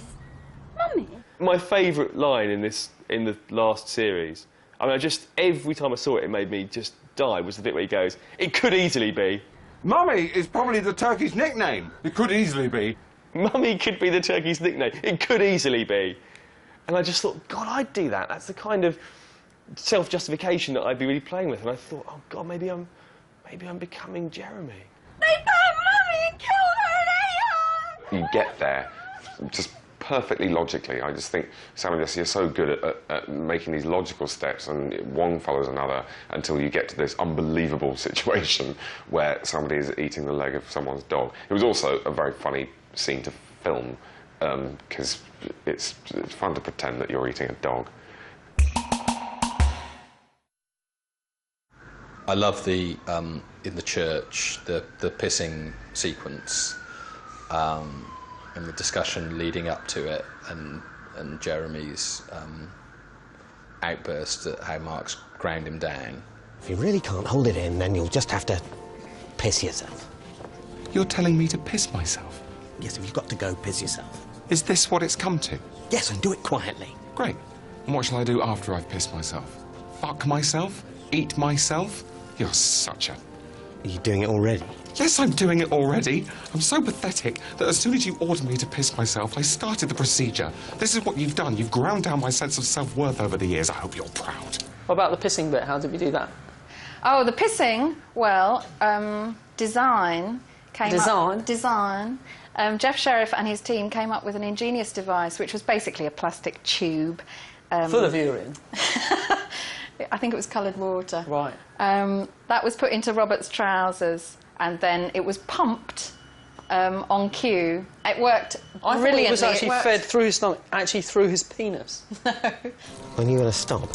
Mummy? My favourite line in the last series, I mean, every time I saw it, it made me just die, was the bit where he goes, "It could easily be." Mummy is probably the turkey's nickname. It could easily be. Mummy could be the turkey's nickname. It could easily be. And I just thought, God, I'd do that. That's the kind of self-justification that I'd be really playing with. And I thought, oh God, maybe I'm becoming Jeremy. They found Mummy and killed her and ate her! You get there just perfectly logically. I just think Sam and Jesse are so good at making these logical steps, and one follows another until you get to this unbelievable situation where somebody is eating the leg of someone's dog. It was also a very funny scene to film because it's fun to pretend that you're eating a dog. I love the in the church the pissing sequence and the discussion leading up to it, and Jeremy's outburst at how Mark's ground him down. If you really can't hold it in, then you'll just have to piss yourself. You're telling me to piss myself? Yes, if you've got to go, piss yourself. Is this what it's come to? Yes, and do it quietly. Great. And what shall I do after I've pissed myself? Fuck myself? Eat myself? You're such a... Are you doing it already? Yes, I'm doing it already. I'm so pathetic that as soon as you ordered me to piss myself, I started the procedure. This is what you've done. You've ground down my sense of self-worth over the years. I hope you're proud. What about the pissing bit? How did we do that? Oh, the pissing. Well, design came up. Design. Jeff Sheriff and his team came up with an ingenious device, which was basically a plastic tube. Full of urine. I think it was coloured water. Right. That was put into Robert's trousers, and then it was pumped on cue. It worked I brilliantly. thought it was actually fed through his stomach, actually through his penis. When are you going to stop?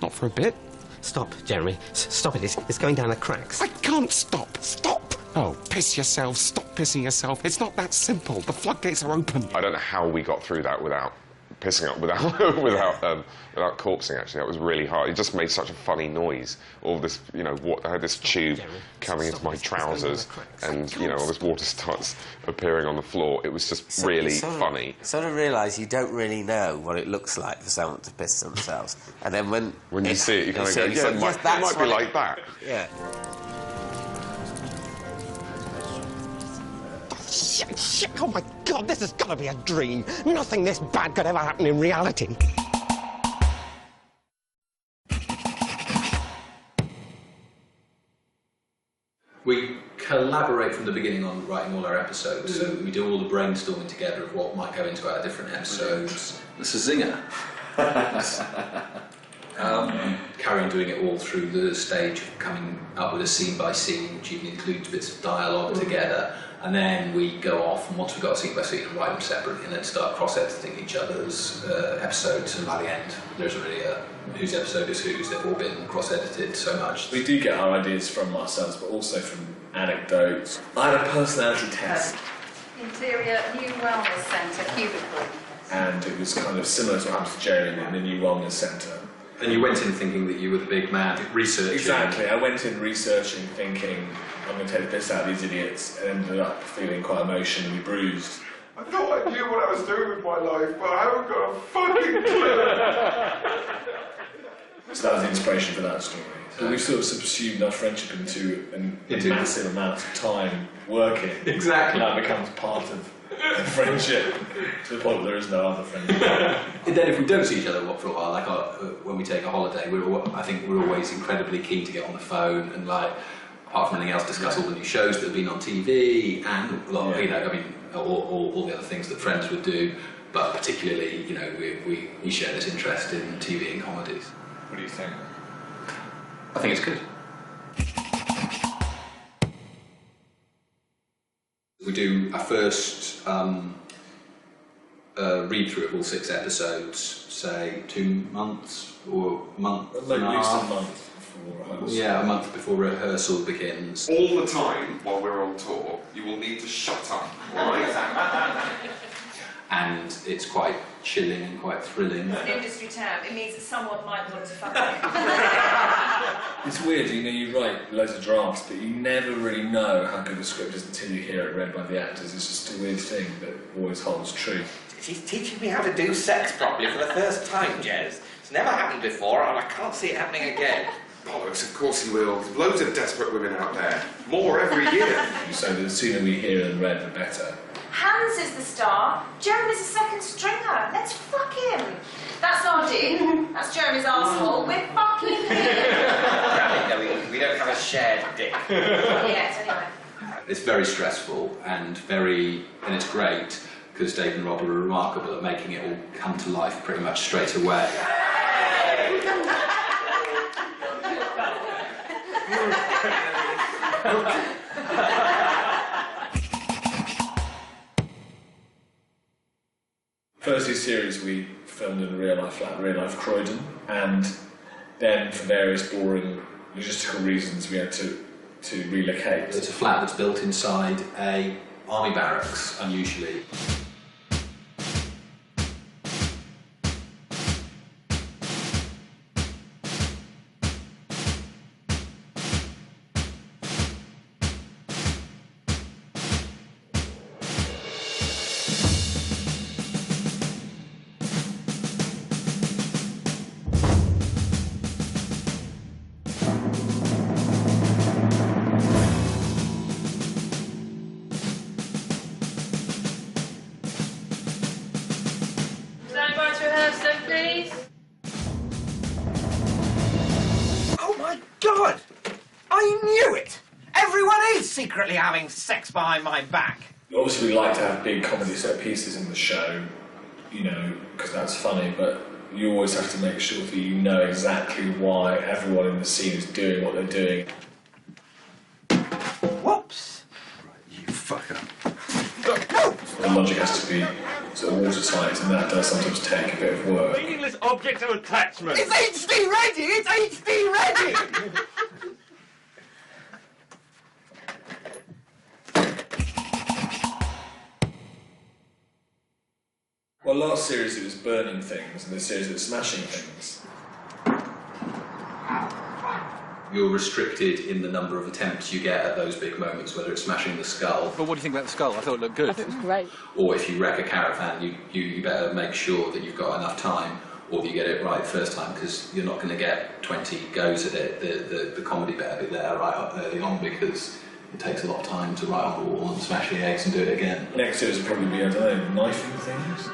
Not for a bit. Stop, Jeremy. Stop it. It's going down the cracks. I can't stop. Stop! Oh, piss yourself. Stop pissing yourself. It's not that simple. The floodgates are open. I don't know how we got through that without pissing up, without corpsing, actually. That was really hard. It just made such a funny noise. All this, you know, I had this tube coming into my trousers, and, you know, all this water starts appearing on the floor. It was just really funny. Sort of realise you don't really know what it looks like for someone to piss themselves. And then when you see it, you kind of go, yeah, it might be like that. Yeah. Shit, oh my God, this has got to be a dream. Nothing this bad could ever happen in reality. We collaborate from the beginning on writing all our episodes, so we do all the brainstorming together of what might go into our different episodes. It's a zinger. Carry on doing it all through the stage of coming up with a scene by scene, which even includes bits of dialogue together. And then we go off, and once we've got a scene by scene, and write them separately, and then start cross-editing each other's episodes. And by the end, there isn't really a whose episode is whose. They've all been cross-edited so much. We do get our ideas from ourselves, but also from anecdotes. I had a personality test. Interior New Wellness Centre, cubicle. And it was kind of similar to what happened to Jeremy in the New Wellness Centre. And you went in thinking that you were the big man researching. Exactly. I went in researching, thinking, I'm going to take the piss out of these idiots, and ended up feeling quite emotionally bruised. I thought I knew what I was doing with my life, but I haven't got a fucking clue. So that was the inspiration for that story. So we've sort of subsumed our friendship into a massive amount of time working. Exactly. That becomes part of the friendship, to the point that there is no other friendship. And then if we don't see each other for a while, like when we take a holiday, I think we're always incredibly keen to get on the phone and, like, apart from anything else, discuss all the new shows that have been on TV and a lot of, you know, I mean, all the other things that friends would do. But particularly, you know, we share this interest in TV and comedies. What do you think? I think it's good. We do our first read-through of all 6 episodes, say 2 months or a month and a half. At least a month before rehearsal. Yeah, a month before rehearsal begins. All the time while we're on tour, you will need to shut up, right? And it's quite chilling and quite thrilling. It's an industry term. It means that someone might want to fuck it. It's weird, you know, you write loads of drafts, but you never really know how good the script is until you hear it read by the actors. It's just a weird thing that always holds true. She's teaching me how to do sex properly for the first time, Jez. It's never happened before, and I can't see it happening again. Bollocks, of course he will. There's loads of desperate women out there. More every year. So the sooner we hear and read, the better. Hans is the star. Jeremy's a second stringer. Let's fuck him. That's our dick. That's Jeremy's arsehole. We're fucking him. No, we don't have a shared dick. Not yet, anyway. It's very stressful and it's great because Dave and Rob are remarkable at making it all come to life pretty much straight away. First 2 series we filmed in a real life flat, real life Croydon, and then for various boring logistical reasons we had to relocate. It's a flat that's built inside a army barracks, unusually. Secretly having sex behind my back. Obviously we like to have big comedy set pieces in the show, you know, because that's funny, but you always have to make sure that you know exactly why everyone in the scene is doing what they're doing. Whoops! You fucker. The logic has to be sort of watertight, and that does sometimes take a bit of work. Meaningless object of attachment! It's HD ready! It's HD ready! Well, last series it was burning things, and this series it was smashing things. You're restricted in the number of attempts you get at those big moments, whether it's smashing the skull. But what do you think about the skull? I thought it looked good. I thought it was great. Or if you wreck a caravan, you better make sure that you've got enough time, or that you get it right first time, because you're not going to get 20 goes at it. The comedy better be there right up early on, because it takes a lot of time to write on the wall and smash the eggs and do it again. Next series will probably be, I don't know, knifing things.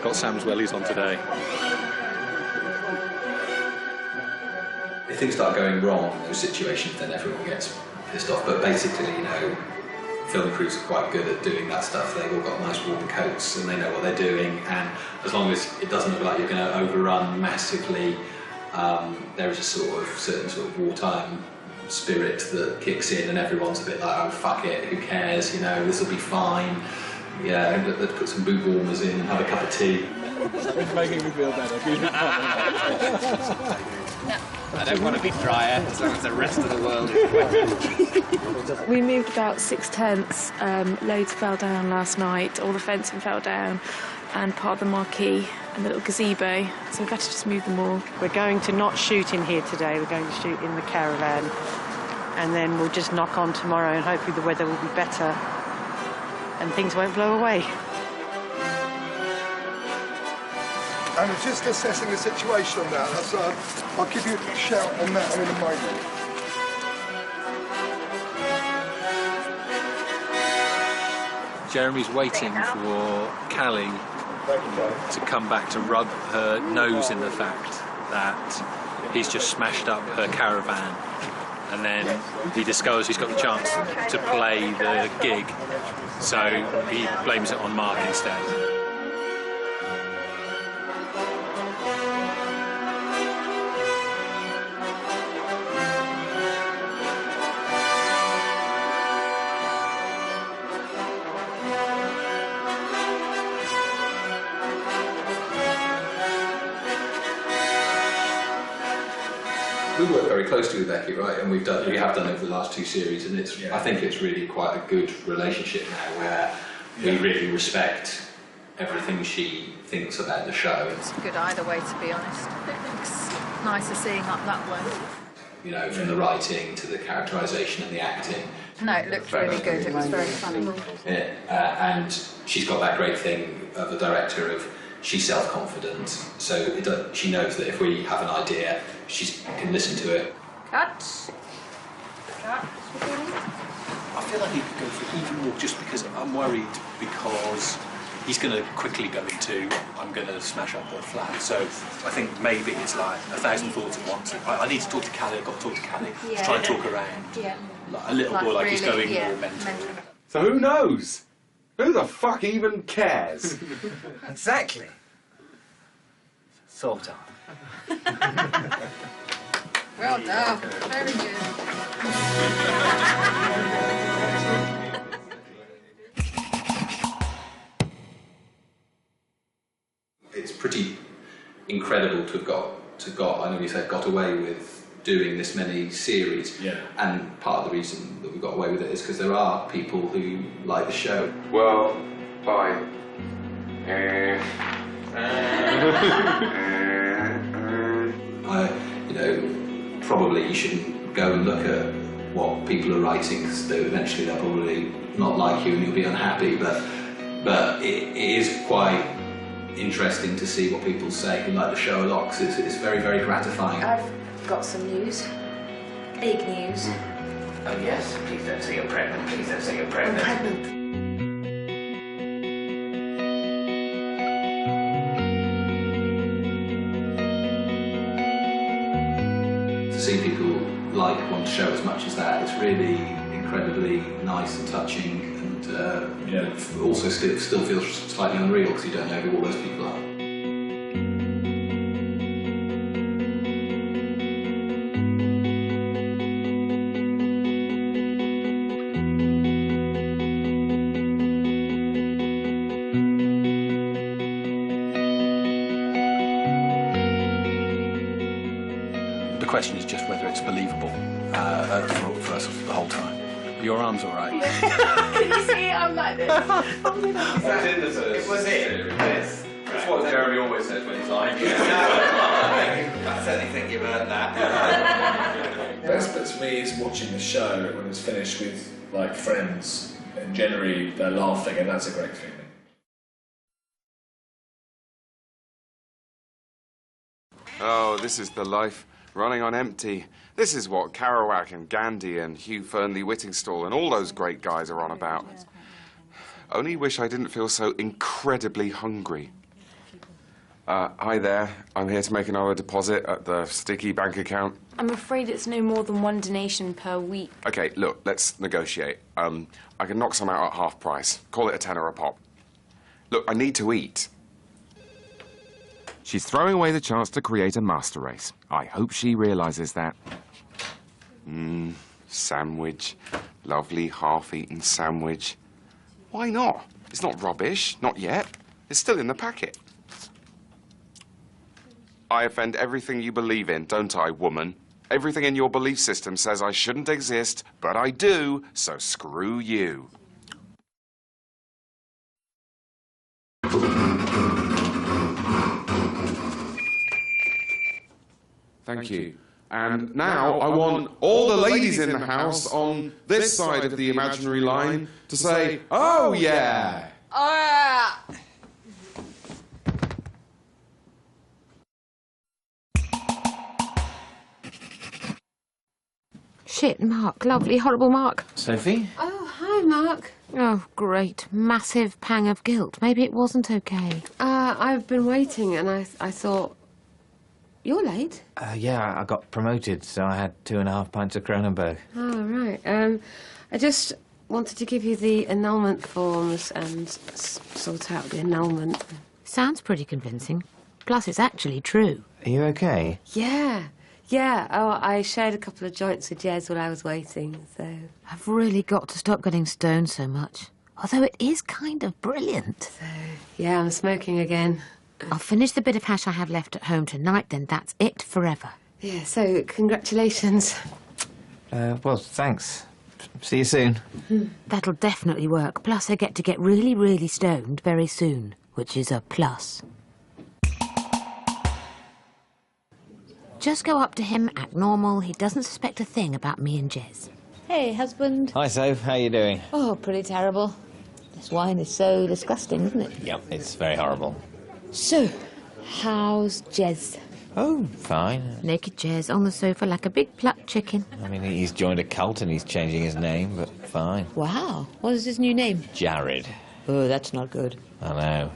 Got Sam's wellies on today. If things start going wrong in those situations, then everyone gets pissed off. But basically, you know, film crews are quite good at doing that stuff. They've all got nice warm coats and they know what they're doing. And as long as it doesn't look like you're going to overrun massively, there is a certain sort of wartime spirit that kicks in, and everyone's a bit like, oh fuck it, who cares? You know, this will be fine. Yeah, let's put some boot warmers in and have a cup of tea. It's making me feel better. I don't want to be drier as long as the rest of the world is wet. We moved about 6 tents. Loads fell down last night. All the fencing fell down, and part of the marquee and the little gazebo. So we've had to just move them all. We're going to not shoot in here today. We're going to shoot in the caravan, and then we'll just knock on tomorrow, and hopefully the weather will be better and things won't blow away. And I'm just assessing the situation on that. That's, I'll give you a shout on that in a moment. Jeremy's waiting for Callie to come back to rub her nose in the fact that he's just smashed up her caravan, and then he discovers he's got the chance to play the gig, so he blames it on Mark instead. We work very closely with Becky, right? And we have done over the last 2 series, and I think it's really quite a good relationship now, where we really respect everything she thinks about the show. It's good either way, to be honest. It's nicer seeing up that way. You know, from the writing to the characterisation and the acting. No, it looked really good. It was very funny. Yeah, and she's got that great thing of the director of she's self-confident, so she knows that if we have an idea, she can listen to it. Cut. Cut. I feel like he could go for even more, just because I'm worried, because he's going to quickly go into, I'm going to smash up the flat. So I think maybe it's like 1,000 thoughts at once. I need to talk to Callie, I've got to talk to Callie, Yeah. try and talk around. Yeah. Like a little boy, like he's really, going yeah, more mental. So who knows? Who the fuck even cares? Exactly. Sort of. Well done. Very good. It's pretty incredible to have got I know you said got away with doing this many series. Yeah. And part of the reason that we got away with it is because there are people who like the show. Well, fine. You know, probably you shouldn't go and look at what people are writing, because eventually they'll probably not like you and you'll be unhappy. But it is quite interesting to see what people say who like the show a lot, because it's very, very gratifying. I've got some news. Big news. Oh yes, please don't say you're pregnant, please don't say you're pregnant. I'm pregnant. To see people like one show as much as that, it's really incredibly nice and touching, and also still feels slightly unreal, because you don't know who all those people are. The question is just whether it's believable for us the whole time. Your arm's all right. Can you see it? I'm like this. It was it. This. That's what Jeremy always says when he's lying. I certainly think you've earned that. Best bit to me is watching the show when it's finished with like friends, and generally they're laughing, and that's a great feeling. Oh, this is the life, running on empty. This is what Kerouac and Gandhi and Hugh Fernley Whittingstall and all those great guys are on about. Only wish I didn't feel so incredibly hungry. Hi there. I'm here to make another deposit at the sticky bank account. I'm afraid it's no more than one donation per week. Okay, look, let's negotiate. I can knock some out at half price. Call it a tenner a pop. Look, I need to eat. She's throwing away the chance to create a master race. I hope she realises that. Sandwich. Lovely half-eaten sandwich. Why not? It's not rubbish. Not yet. It's still in the packet. I offend everything you believe in, don't I, woman? Everything in your belief system says I shouldn't exist, but I do, so screw you. Thank you. And now I want all the ladies in the house on this side of the imaginary line to say, "Oh yeah!" shit, Mark. Lovely, horrible Mark. Sophie? Oh, hi, Mark. Oh, great. Massive pang of guilt. Maybe it wasn't okay. I've been waiting and I thought... You're late? Yeah, I got promoted, so I had 2.5 pints of Kronenberg. Oh, right. I just wanted to give you the annulment forms and sort out the annulment. Sounds pretty convincing. Plus, it's actually true. Are you okay? Yeah. Yeah. Oh, I shared a couple of joints with Jez while I was waiting, so... I've really got to stop getting stoned so much. Although it is kind of brilliant. So, yeah, I'm smoking again. I'll finish the bit of hash I have left at home tonight, then that's it forever. Yeah, so, congratulations. Well, thanks. See you soon. That'll definitely work. Plus, I get to get really, really stoned very soon, which is a plus. Just go up to him, act normal. He doesn't suspect a thing about me and Jez. Hey, husband. Hi, Soph. How you doing? Oh, pretty terrible. This wine is so disgusting, isn't it? Yep, it's very horrible. So, how's Jez? Oh, fine. Naked Jez on the sofa like a big plucked chicken. I mean, he's joined a cult and he's changing his name, but fine. Wow. What is his new name? Jared. Oh, that's not good. I know.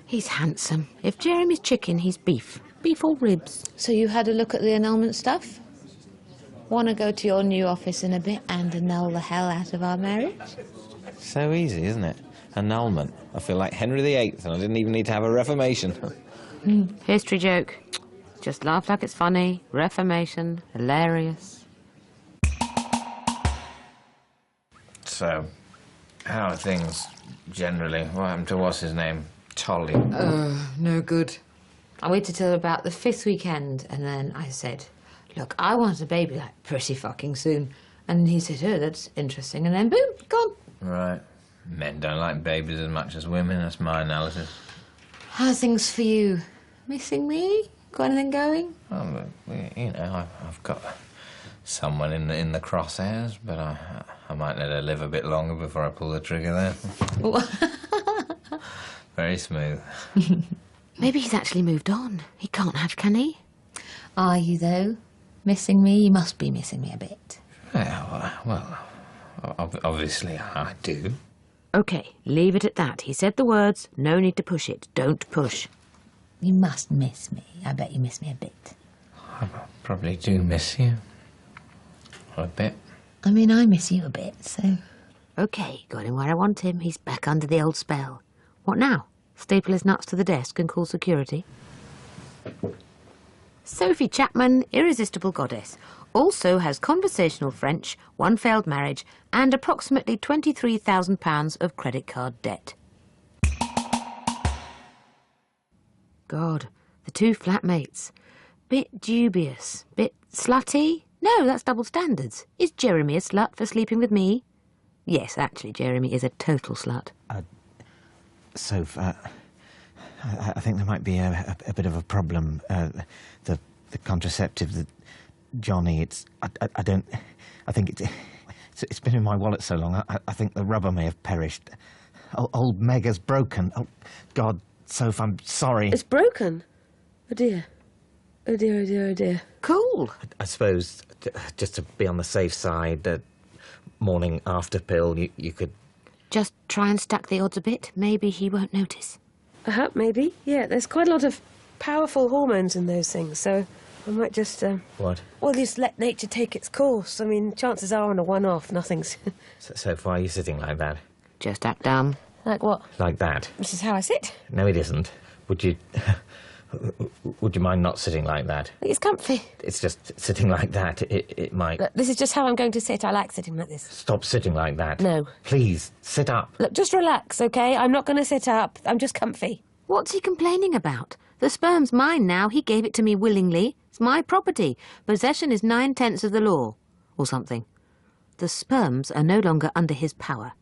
He's handsome. If Jeremy's chicken, he's beef. Beef or ribs. So you had a look at the annulment stuff? Want to go to your new office in a bit and annul the hell out of our marriage? So easy, isn't it? Annulment. I feel like Henry VIII and I didn't even need to have a reformation. History joke. Just laugh like it's funny. Reformation. Hilarious. So, how are things generally? What happened to what's his name? Tolly. No good. I waited till about the 5th weekend and then I said, look, I want a baby like pretty fucking soon. And he said, oh, that's interesting. And then boom, gone. Right. Men don't like babies as much as women. That's my analysis. How's things for you? Missing me? Got anything going? Well, you know, I've got someone in the crosshairs, but I might let her live a bit longer before I pull the trigger there. Very smooth. Maybe he's actually moved on. He can't have, can he? Are you, though? Missing me? You must be missing me a bit. Yeah, well, obviously I do. OK, leave it at that. He said the words, no need to push it. Don't push. You must miss me. I bet you miss me a bit. I probably do miss you. A bit. I mean, I miss you a bit, so... OK, got him where I want him. He's back under the old spell. What now? Staple his nuts to the desk and call security? Sophie Chapman, irresistible goddess. Also has conversational French, 1 failed marriage, and approximately £23,000 of credit card debt. God, the 2 flatmates. Bit dubious. Bit slutty? No, that's double standards. Is Jeremy a slut for sleeping with me? Yes, actually, Jeremy is a total slut. Soph, I think there might be a bit of a problem. The contraceptive that Johnny, I think it's been in my wallet so long, I think the rubber may have perished. Old Mega's broken. Oh, God, Soph, I'm sorry. It's broken? Oh, dear. Oh, dear, oh, dear, oh, dear. Cool. I suppose, just to be on the safe side, morning after pill, you could... Just try and stack the odds a bit. Maybe he won't notice. Maybe. Yeah, there's quite a lot of powerful hormones in those things, so I might just... What? Well, just let nature take its course. I mean, chances are on a one-off, nothing's... So why are you sitting like that? Just act dumb. Like what? Like that? This is how I sit. No, it isn't. Would you... Would you mind not sitting like that? It's comfy. It's just sitting like that. It might... Look, this is just how I'm going to sit. I like sitting like this. Stop sitting like that. No. Please, sit up. Look, just relax, OK? I'm not going to sit up. I'm just comfy. What's he complaining about? The sperm's mine now. He gave it to me willingly. It's my property. Possession is 9/10 of the law. Or something. The sperms are no longer under his power.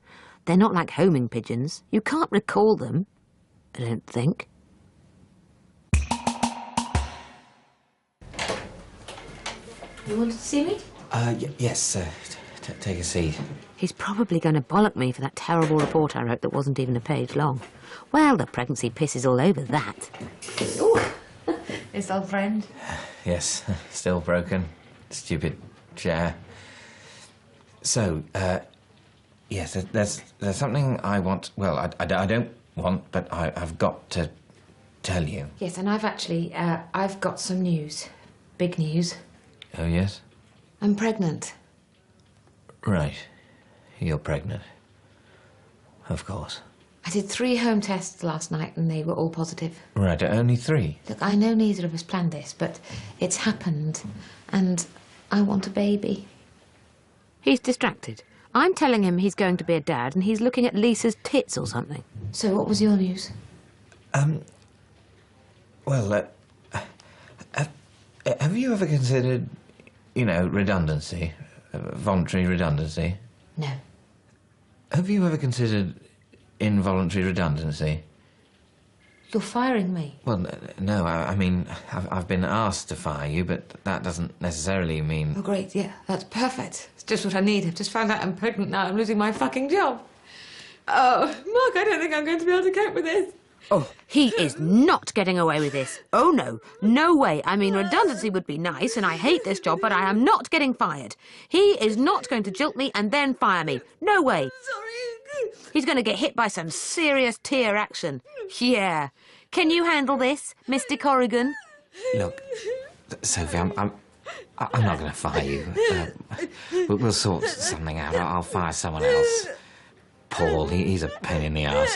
They're not like homing pigeons. You can't recall them. I don't think. You wanted to see me? Yes, take a seat. He's probably going to bollock me for that terrible report I wrote that wasn't even a page long. Well, the pregnancy piss is all over that. Ooh, it's old friend. Yes, still broken. Stupid chair. So, yes, there's something I want... Well, I don't want, but I've got to tell you. Yes, and I've actually, I've got some news. Big news. Oh, yes? I'm pregnant. Right. You're pregnant. Of course. I did 3 home tests last night and they were all positive. Right, only 3? Look, I know neither of us planned this, but it's happened, and I want a baby. He's distracted. I'm telling him he's going to be a dad and he's looking at Lisa's tits or something. So what was your news? Well, have you ever considered, you know, redundancy? Voluntary redundancy? No. Have you ever considered involuntary redundancy? You're firing me. Well, no, I mean, I've been asked to fire you, but that doesn't necessarily mean... Oh, great, yeah, that's perfect. It's just what I need. I've just found out I'm pregnant now. I'm losing my fucking job. Oh, Mark, I don't think I'm going to be able to cope with this. Oh, he is not getting away with this. Oh, no. No way. I mean, redundancy would be nice, and I hate this job, but I am not getting fired. He is not going to jilt me and then fire me. No way. Sorry. He's going to get hit by some serious tear action. Yeah. Can you handle this, Mr. Corrigan? Look, Sophie, I'm not going to fire you. We'll sort something out. I'll fire someone else. Paul, he's a pain in the arse.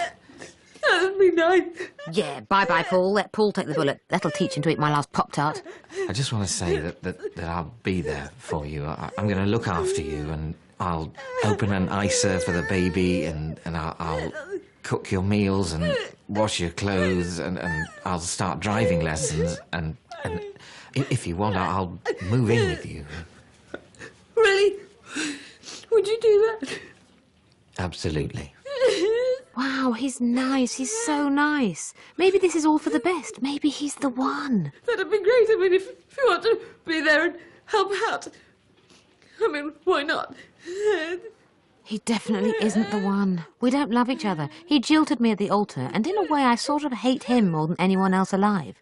That'd be nice. Yeah, bye-bye, Paul. Let Paul take the bullet. That'll teach him to eat my last Pop-Tart. I just want to say that I'll be there for you. I'm going to look after you, and I'll open an icer for the baby, and I'll cook your meals and wash your clothes, and I'll start driving lessons, and if you want, I'll move in with you. Really? Would you do that? Absolutely. Wow, he's nice. He's so nice. Maybe this is all for the best. Maybe he's the one. That'd be great. I mean, if you want to be there and help out, I mean, why not? He definitely isn't the one. We don't love each other. He jilted me at the altar, and in a way I sort of hate him more than anyone else alive.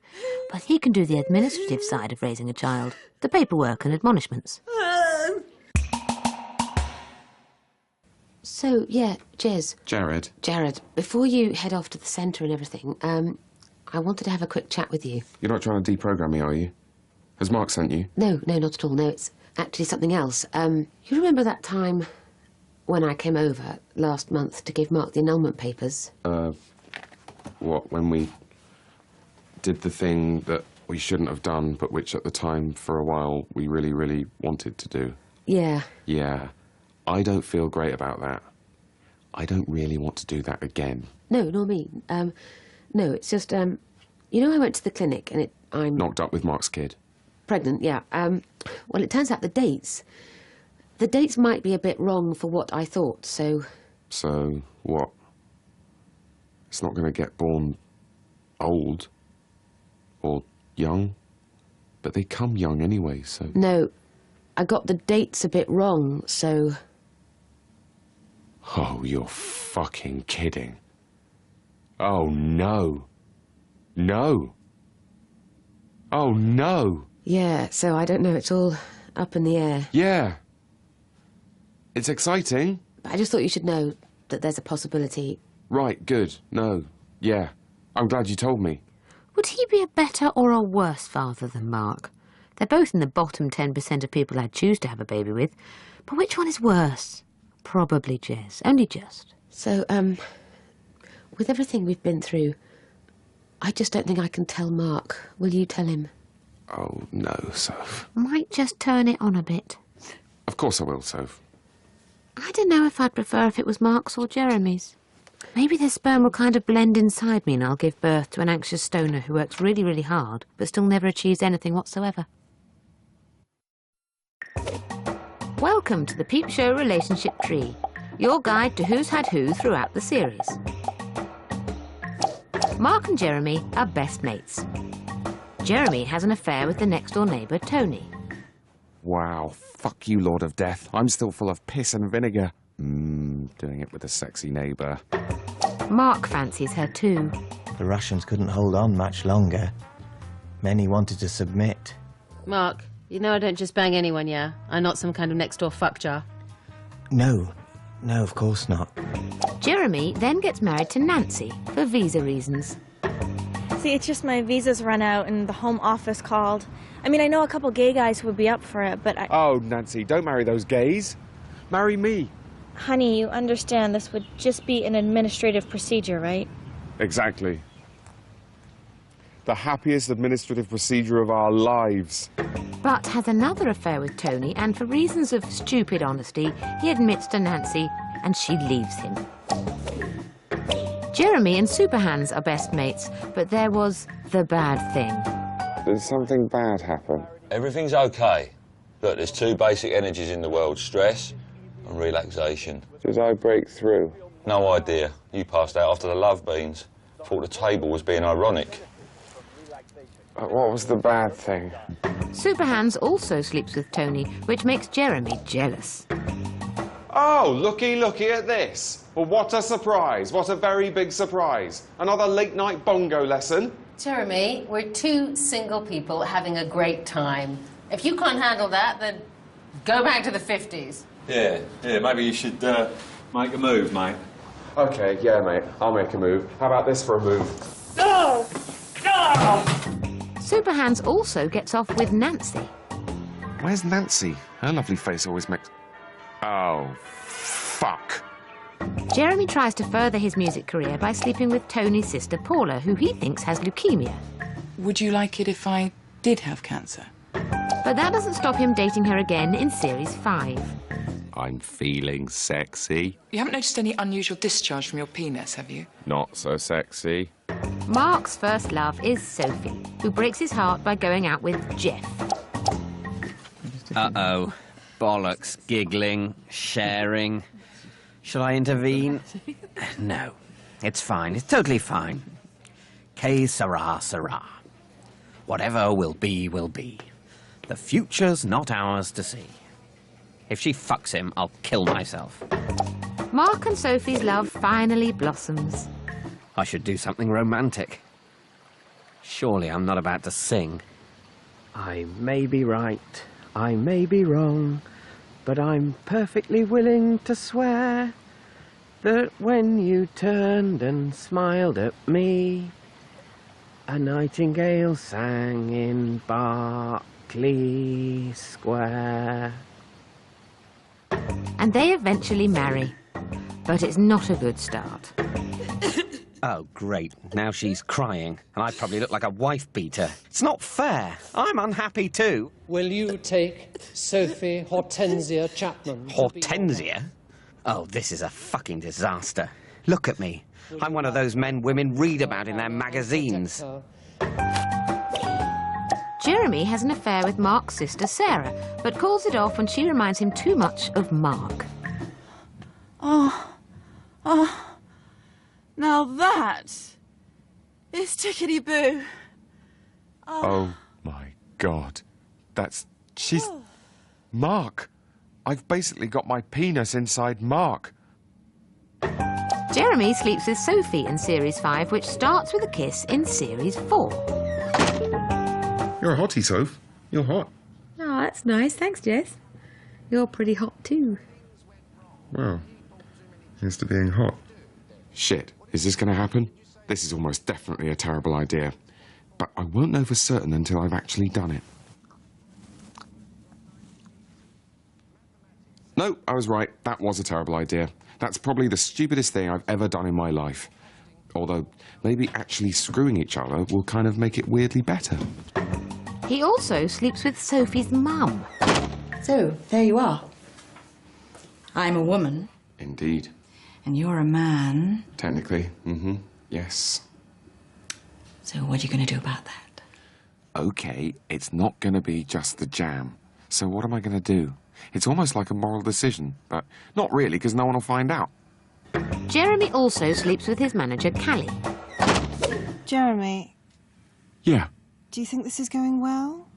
But he can do the administrative side of raising a child, the paperwork and admonishments. So, yeah, Jez. Jared. Before you head off to the centre and everything, I wanted to have a quick chat with you. You're not trying to deprogram me, are you? Has Mark sent you? No, not at all. No, it's actually something else. You remember that time when I came over last month to give Mark the annulment papers? What, when we did the thing that we shouldn't have done, but which at the time, for a while, we really, really wanted to do? Yeah. Yeah. I don't feel great about that. I don't really want to do that again. No, nor me. No, it's just, you know, I went to the clinic and I'm... Knocked up with Mark's kid. Pregnant, yeah. Well, it turns out the dates might be a bit wrong for what I thought, so... So, what? It's not going to get born old or young? But they come young anyway, so... No, I got the dates a bit wrong, so... Oh, you're fucking kidding. Oh, no. No. Oh, no. Yeah, so I don't know, it's all up in the air. Yeah. It's exciting. But I just thought you should know that there's a possibility. Right, good. No. Yeah. I'm glad you told me. Would he be a better or a worse father than Mark? They're both in the bottom 10% of people I'd choose to have a baby with. But which one is worse? Probably Jez. Only just. So, with everything we've been through, I just don't think I can tell Mark. Will you tell him? Oh, no, Soph. Might just turn it on a bit. Of course I will, Soph. I don't know if I'd prefer if it was Mark's or Jeremy's. Maybe their sperm will kind of blend inside me and I'll give birth to an anxious stoner who works really, really hard, but still never achieves anything whatsoever. Welcome to the Peep Show Relationship Tree, your guide to who's had who throughout the series. Mark and Jeremy are best mates. Jeremy has an affair with the next-door neighbour, Tony. Wow, fuck you, Lord of Death. I'm still full of piss and vinegar. Doing it with a sexy neighbour. Mark fancies her too. The Russians couldn't hold on much longer. Many wanted to submit. Mark, you know I don't just bang anyone, yeah? I'm not some kind of next-door fuck jar. No. No, of course not. Jeremy then gets married to Nancy for visa reasons. See, it's just my visa's run out and the Home Office called. I mean, I know a couple gay guys who would be up for it, but Oh, Nancy, don't marry those gays. Marry me. Honey, you understand this would just be an administrative procedure, right? Exactly. The happiest administrative procedure of our lives. But has another affair with Tony, and for reasons of stupid honesty, he admits to Nancy, and she leaves him. Jeremy and Superhands are best mates, but there was the bad thing. Did something bad happen? Everything's okay. Look, there's two basic energies in the world, stress and relaxation. Did I break through? No idea. You passed out after the love beans. Thought the table was being ironic. What was the bad thing? Superhands also sleeps with Tony, which makes Jeremy jealous. Oh, looky at this. Well, what a surprise. What a very big surprise. Another late-night bongo lesson. Jeremy, we're two single people having a great time. If you can't handle that, then go back to the 50s. Yeah, maybe you should make a move, mate. OK, yeah, mate, I'll make a move. How about this for a move? No! No! Superhands also gets off with Nancy. Where's Nancy? Her lovely face always makes... Oh, fuck. Jeremy tries to further his music career by sleeping with Tony's sister Paula, who he thinks has leukemia. Would you like it if I did have cancer? But that doesn't stop him dating her again in Series 5. I'm feeling sexy. You haven't noticed any unusual discharge from your penis, have you? Not so sexy. Mark's first love is Sophie, who breaks his heart by going out with Jeff. Uh-oh. Bollocks, giggling, sharing. Shall I intervene? No. It's fine. It's totally fine. Que sera, sera. Whatever will be, will be. The future's not ours to see. If she fucks him, I'll kill myself. Mark and Sophie's love finally blossoms. I should do something romantic. Surely I'm not about to sing. I may be right, I may be wrong, but I'm perfectly willing to swear that when you turned and smiled at me, a nightingale sang in Berkeley Square. And they eventually marry. But it's not a good start. Oh, great. Now she's crying, and I probably look like a wife-beater. It's not fair. I'm unhappy too. Will you take Sophie Hortensia Chapman? Hortensia? Oh, this is a fucking disaster. Look at me. I'm one of those men women read about in their magazines. Jeremy has an affair with Mark's sister Sarah, but calls it off when she reminds him too much of Mark. Now that is tickety-boo. Oh, my God. She's... Mark. I've basically got my penis inside Mark. Jeremy sleeps with Sophie in Series 5, which starts with a kiss in Series 4. You're a hottie, Soph. You're hot. Oh, that's nice. Thanks, Jess. You're pretty hot too. Well, here's to being hot. Shit, is this going to happen? This is almost definitely a terrible idea. But I won't know for certain until I've actually done it. No, I was right. That was a terrible idea. That's probably the stupidest thing I've ever done in my life. Although, maybe actually screwing each other will kind of make it weirdly better. He also sleeps with Sophie's mum. So, there you are. I'm a woman. Indeed. And you're a man. Technically, yes. So what are you going to do about that? OK, it's not going to be just the jam. So what am I going to do? It's almost like a moral decision, but not really, because no one will find out. Jeremy also sleeps with his manager, Callie. Jeremy, Yeah. do you think this is going well?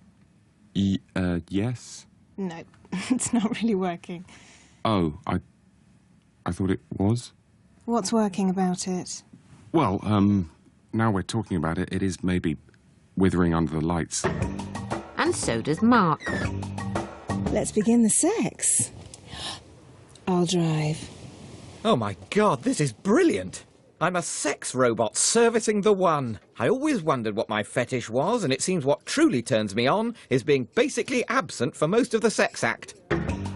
Yes. No, it's not really working. Oh, I thought it was. What's working about it? Well, now we're talking about it, it is maybe withering under the lights. And so does Mark. Let's begin the sex. I'll drive. Oh my God, this is brilliant. I'm a sex robot servicing the one. I always wondered what my fetish was, and it seems what truly turns me on is being basically absent for most of the sex act.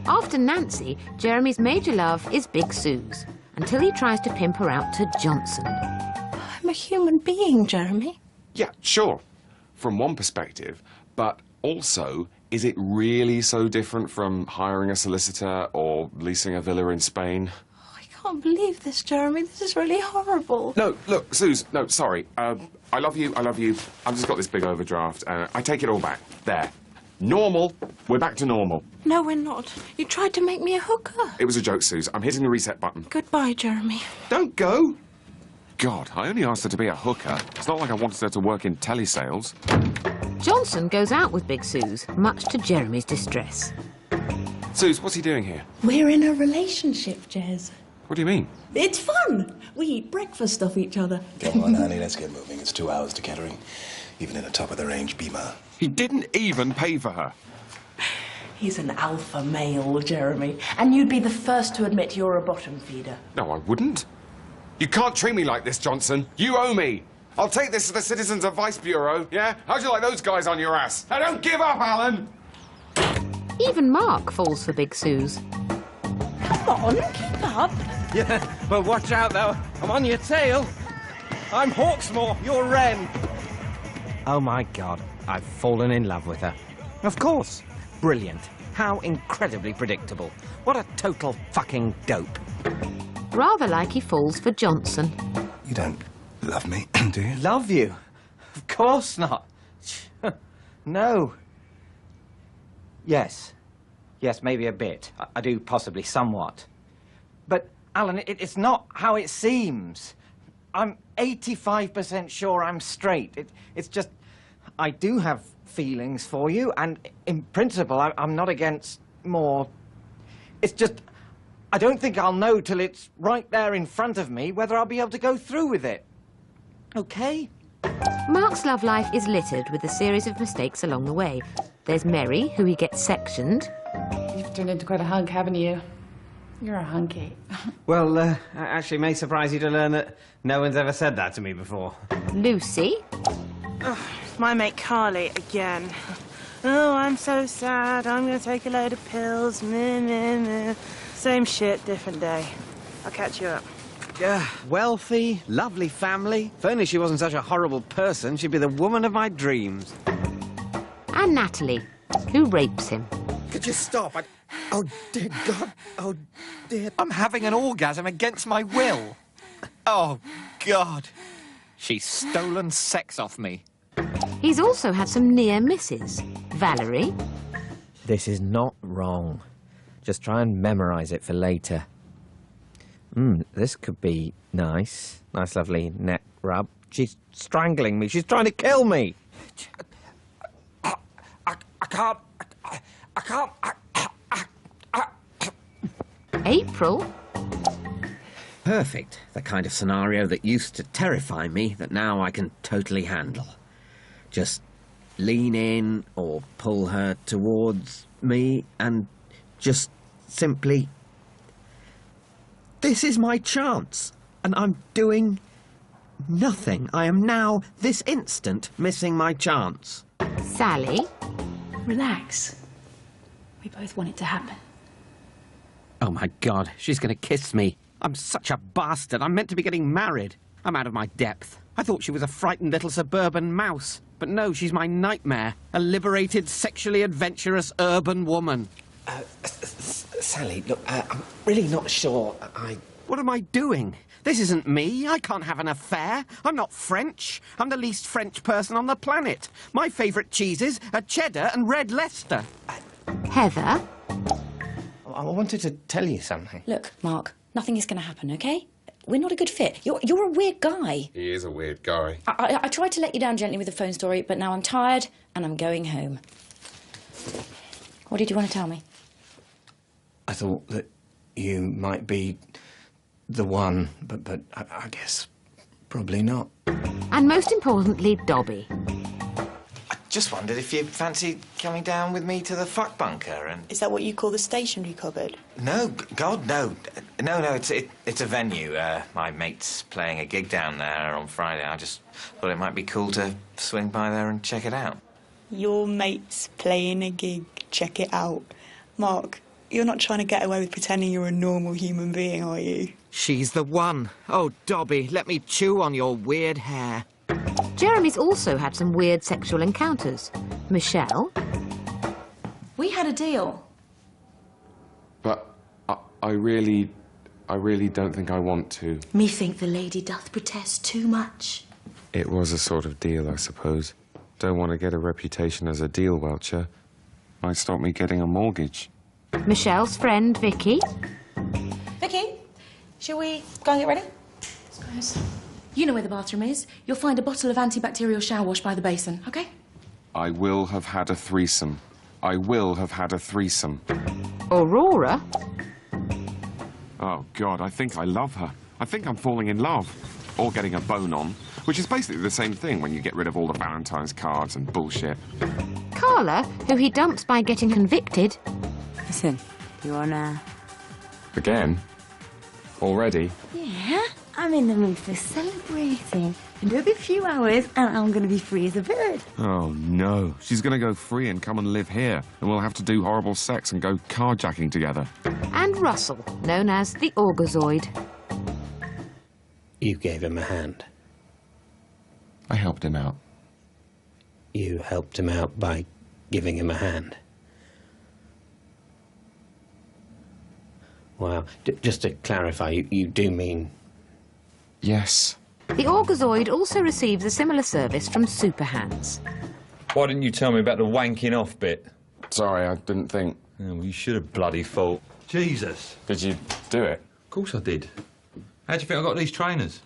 After Nancy, Jeremy's major love is Big Suze, until he tries to pimp her out to Johnson. I'm a human being, Jeremy. Yeah, sure, from one perspective, but also, is it really so different from hiring a solicitor or leasing a villa in Spain? I can't believe this, Jeremy. This is really horrible. No, look, Suze, no, sorry. I love you, I love you. I've just got this big overdraft. I take it all back. There. Normal. We're back to normal. No, we're not. You tried to make me a hooker. It was a joke, Suze. I'm hitting the reset button. Goodbye, Jeremy. Don't go. God, I only asked her to be a hooker. It's not like I wanted her to work in telesales. Johnson goes out with Big Suze, much to Jeremy's distress. Suze, what's he doing here? We're in a relationship, Jez. What do you mean? It's fun. We eat breakfast off each other. Come on, honey, let's get moving. It's 2 hours to Kettering, even in a top-of-the-range Beamer. He didn't even pay for her. He's an alpha male, Jeremy. And you'd be the first to admit you're a bottom feeder. No, I wouldn't. You can't treat me like this, Johnson. You owe me. I'll take this to the Citizens Advice Bureau, yeah? How'd you like those guys on your ass? Now don't give up, Alan! Even Mark falls for Big Suze. Come on, keep up. Yeah, well, watch out, though. I'm on your tail. I'm Hawksmoor, you're Wren. Oh, my God. I've fallen in love with her. Of course. Brilliant. How incredibly predictable. What a total fucking dope. Rather like he falls for Johnson. You don't love me, do you? Love you? Of course not. No. Yes. Yes, maybe a bit. I do possibly somewhat. But, Alan, it's not how it seems. I'm 85% sure I'm straight. It's just... I do have feelings for you, and in principle, I'm not against more... It's just... I don't think I'll know till it's right there in front of me whether I'll be able to go through with it. Okay? Mark's love life is littered with a series of mistakes along the way. There's Mary, who he gets sectioned. You've turned into quite a hunk, haven't you? You're a hunky. Well, actually may surprise you to learn that no one's ever said that to me before. Lucy. My mate Carly again. Oh, I'm so sad. I'm going to take a load of pills. Meh, meh, meh. Same shit, different day. I'll catch you up. Wealthy, lovely family. If only she wasn't such a horrible person, she'd be the woman of my dreams. And Natalie, who rapes him. Could you stop? Oh, dear God. Oh, dear. I'm having an orgasm against my will. Oh, God. She's stolen sex off me. He's also had some near misses. Valerie. This is not wrong. Just try and memorize it for later. This could be nice. Nice, lovely neck rub. She's strangling me. She's trying to kill me. I can't. April. Perfect. The kind of scenario that used to terrify me that now I can totally handle. Just lean in or pull her towards me and just simply... This is my chance, and I'm doing nothing. I am now, this instant, missing my chance. Sally. Relax. We both want it to happen. Oh, my God, she's going to kiss me. I'm such a bastard. I'm meant to be getting married. I'm out of my depth. I thought she was a frightened little suburban mouse. But no, she's my nightmare. A liberated, sexually adventurous urban woman. Sally, look, I'm really not sure What am I doing? This isn't me. I can't have an affair. I'm not French. I'm the least French person on the planet. My favourite cheeses are cheddar and red Leicester. Heather. I wanted to tell you something. Look, Mark, nothing is going to happen, OK? We're not a good fit. You're a weird guy. He is a weird guy. I tried to let you down gently with the phone story, but now I'm tired and I'm going home. What did you want to tell me? I thought that you might be the one, but I guess probably not. And most importantly, Dobby. just wondered if you fancied coming down with me to the fuck bunker and... Is that what you call the stationery cupboard? No, God, no. No, it's a venue. My mate's playing a gig down there on Friday. I just thought it might be cool to swing by there and check it out. Your mate's playing a gig. Check it out. Mark, you're not trying to get away with pretending you're a normal human being, are you? She's the one. Oh, Dobby, let me chew on your weird hair. Jeremy's also had some weird sexual encounters. Michelle? We had a deal. But I really don't think I want to. Methink the lady doth protest too much. It was a sort of deal, I suppose. Don't want to get a reputation as a deal welcher. Might stop me getting a mortgage. Michelle's friend, Vicky? Vicky, shall we go and get ready? Suppose. You know where the bathroom is. You'll find a bottle of antibacterial shower wash by the basin, OK? I will have had a threesome. I will have had a threesome. Aurora? Oh, God, I think I love her. I think I'm falling in love. Or getting a bone on, which is basically the same thing when you get rid of all the Valentine's cards and bullshit. Carla, who he dumps by getting convicted. Listen, you wanna... Again? Already? Yeah, I'm in the mood for celebrating. Another few hours and I'm gonna be free as a bird. Oh, no. She's gonna go free and come and live here, and we'll have to do horrible sex and go carjacking together. And Russell, known as the Orgozoid. You gave him a hand. I helped him out. You helped him out by giving him a hand. Wow. Just to clarify, you do mean... Yes. The Orgozoid also receives a similar service from Superhands. Why didn't you tell me about the wanking off bit? Sorry, I didn't think. Oh, well, you should have bloody thought. Jesus. Did you do it? Of course I did. How do you think I got these trainers?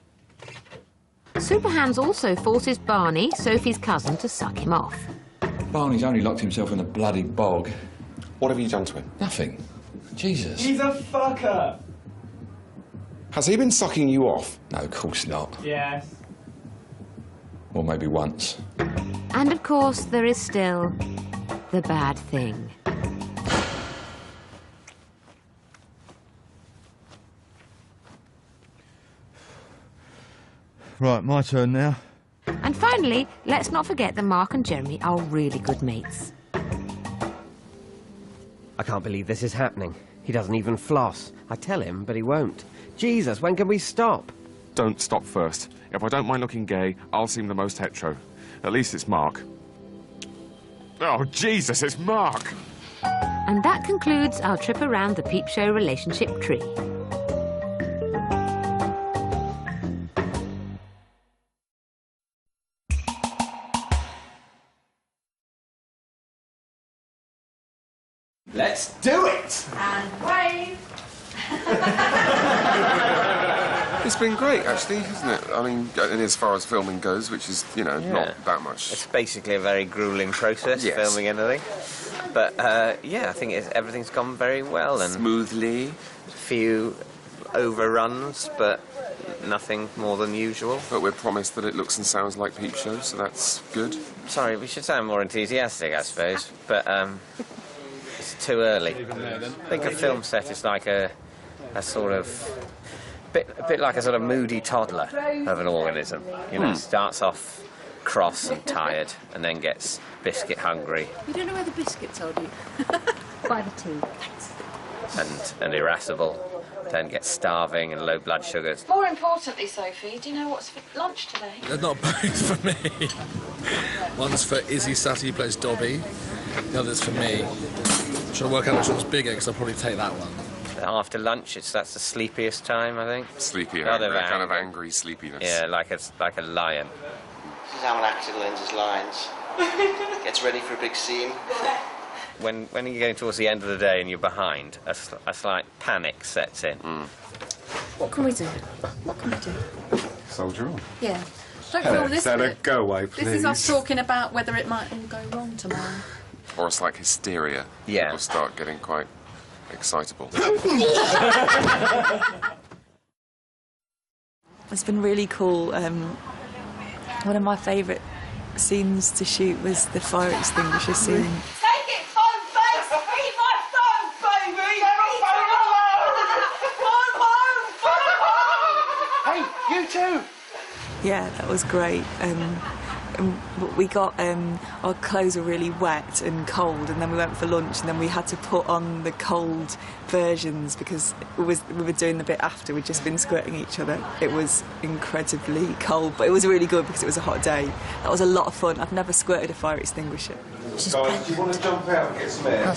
Superhands also forces Barney, Sophie's cousin, to suck him off. Barney's only locked himself in a bloody bog. What have you done to him? Nothing. Jesus. He's a fucker! Has he been sucking you off? No, of course not. Yes. Or maybe once. And of course, there is still the bad thing. Right, my turn now. And finally, let's not forget that Mark and Jeremy are really good mates. I can't believe this is happening. He doesn't even floss. I tell him, but he won't. Jesus, when can we stop? Don't stop first. If I don't mind looking gay, I'll seem the most hetero. At least it's Mark. Oh, Jesus, it's Mark! And that concludes our trip around the Peep Show relationship tree. Let's do it! And wave! It's been great, actually, hasn't it? I mean, as far as filming goes, which is, you know, not that much. It's basically a very gruelling process, Yes. filming anything. But, yeah, I think everything's gone very well. And smoothly. A few overruns, but nothing more than usual. But we're promised that it looks and sounds like Peep Show, so that's good. Sorry, we should sound more enthusiastic, I suppose. But, it's too early. I think a film set is like a sort of... a bit like a sort of moody toddler of an organism. You know, starts off cross and tired, and then gets biscuit hungry. You don't know where the biscuits are, do you? By the tea. Thanks. And irascible, then gets starving and low blood sugars. More importantly, Sophie, do you know what's for lunch today? They're not both for me. One's for Izzy Sutty, who plays Dobby. The other's for me. I'm trying to work out which one's bigger, because I'll probably take that one. After lunch, that's the sleepiest time, I think. Sleepy, Kind of angry sleepiness. Yeah, like a lion. This is how an actor learns his lines. Gets ready for a big scene. When you're getting towards the end of the day and you're behind, a slight panic sets in. What can we do? What can we do? Soldier on. Yeah. Don't fill this bit. Go away, please. This is us talking about whether it might all go wrong tomorrow. Or it's like hysteria. Yeah. People start getting quite excitable. It's been really cool. One of my favourite scenes to shoot was the fire extinguisher scene. Take it, phone face! Eat my phone, baby! Phone home! Hey, you too! Yeah, that was great. We got our clothes were really wet and cold, and then we went for lunch, and then we had to put on the cold versions because we were doing the bit after. We'd just been squirting each other. It was incredibly cold, but it was really good because it was a hot day. That was a lot of fun. I've never squirted a fire extinguisher. She's Guys, do you want to jump out and get some air?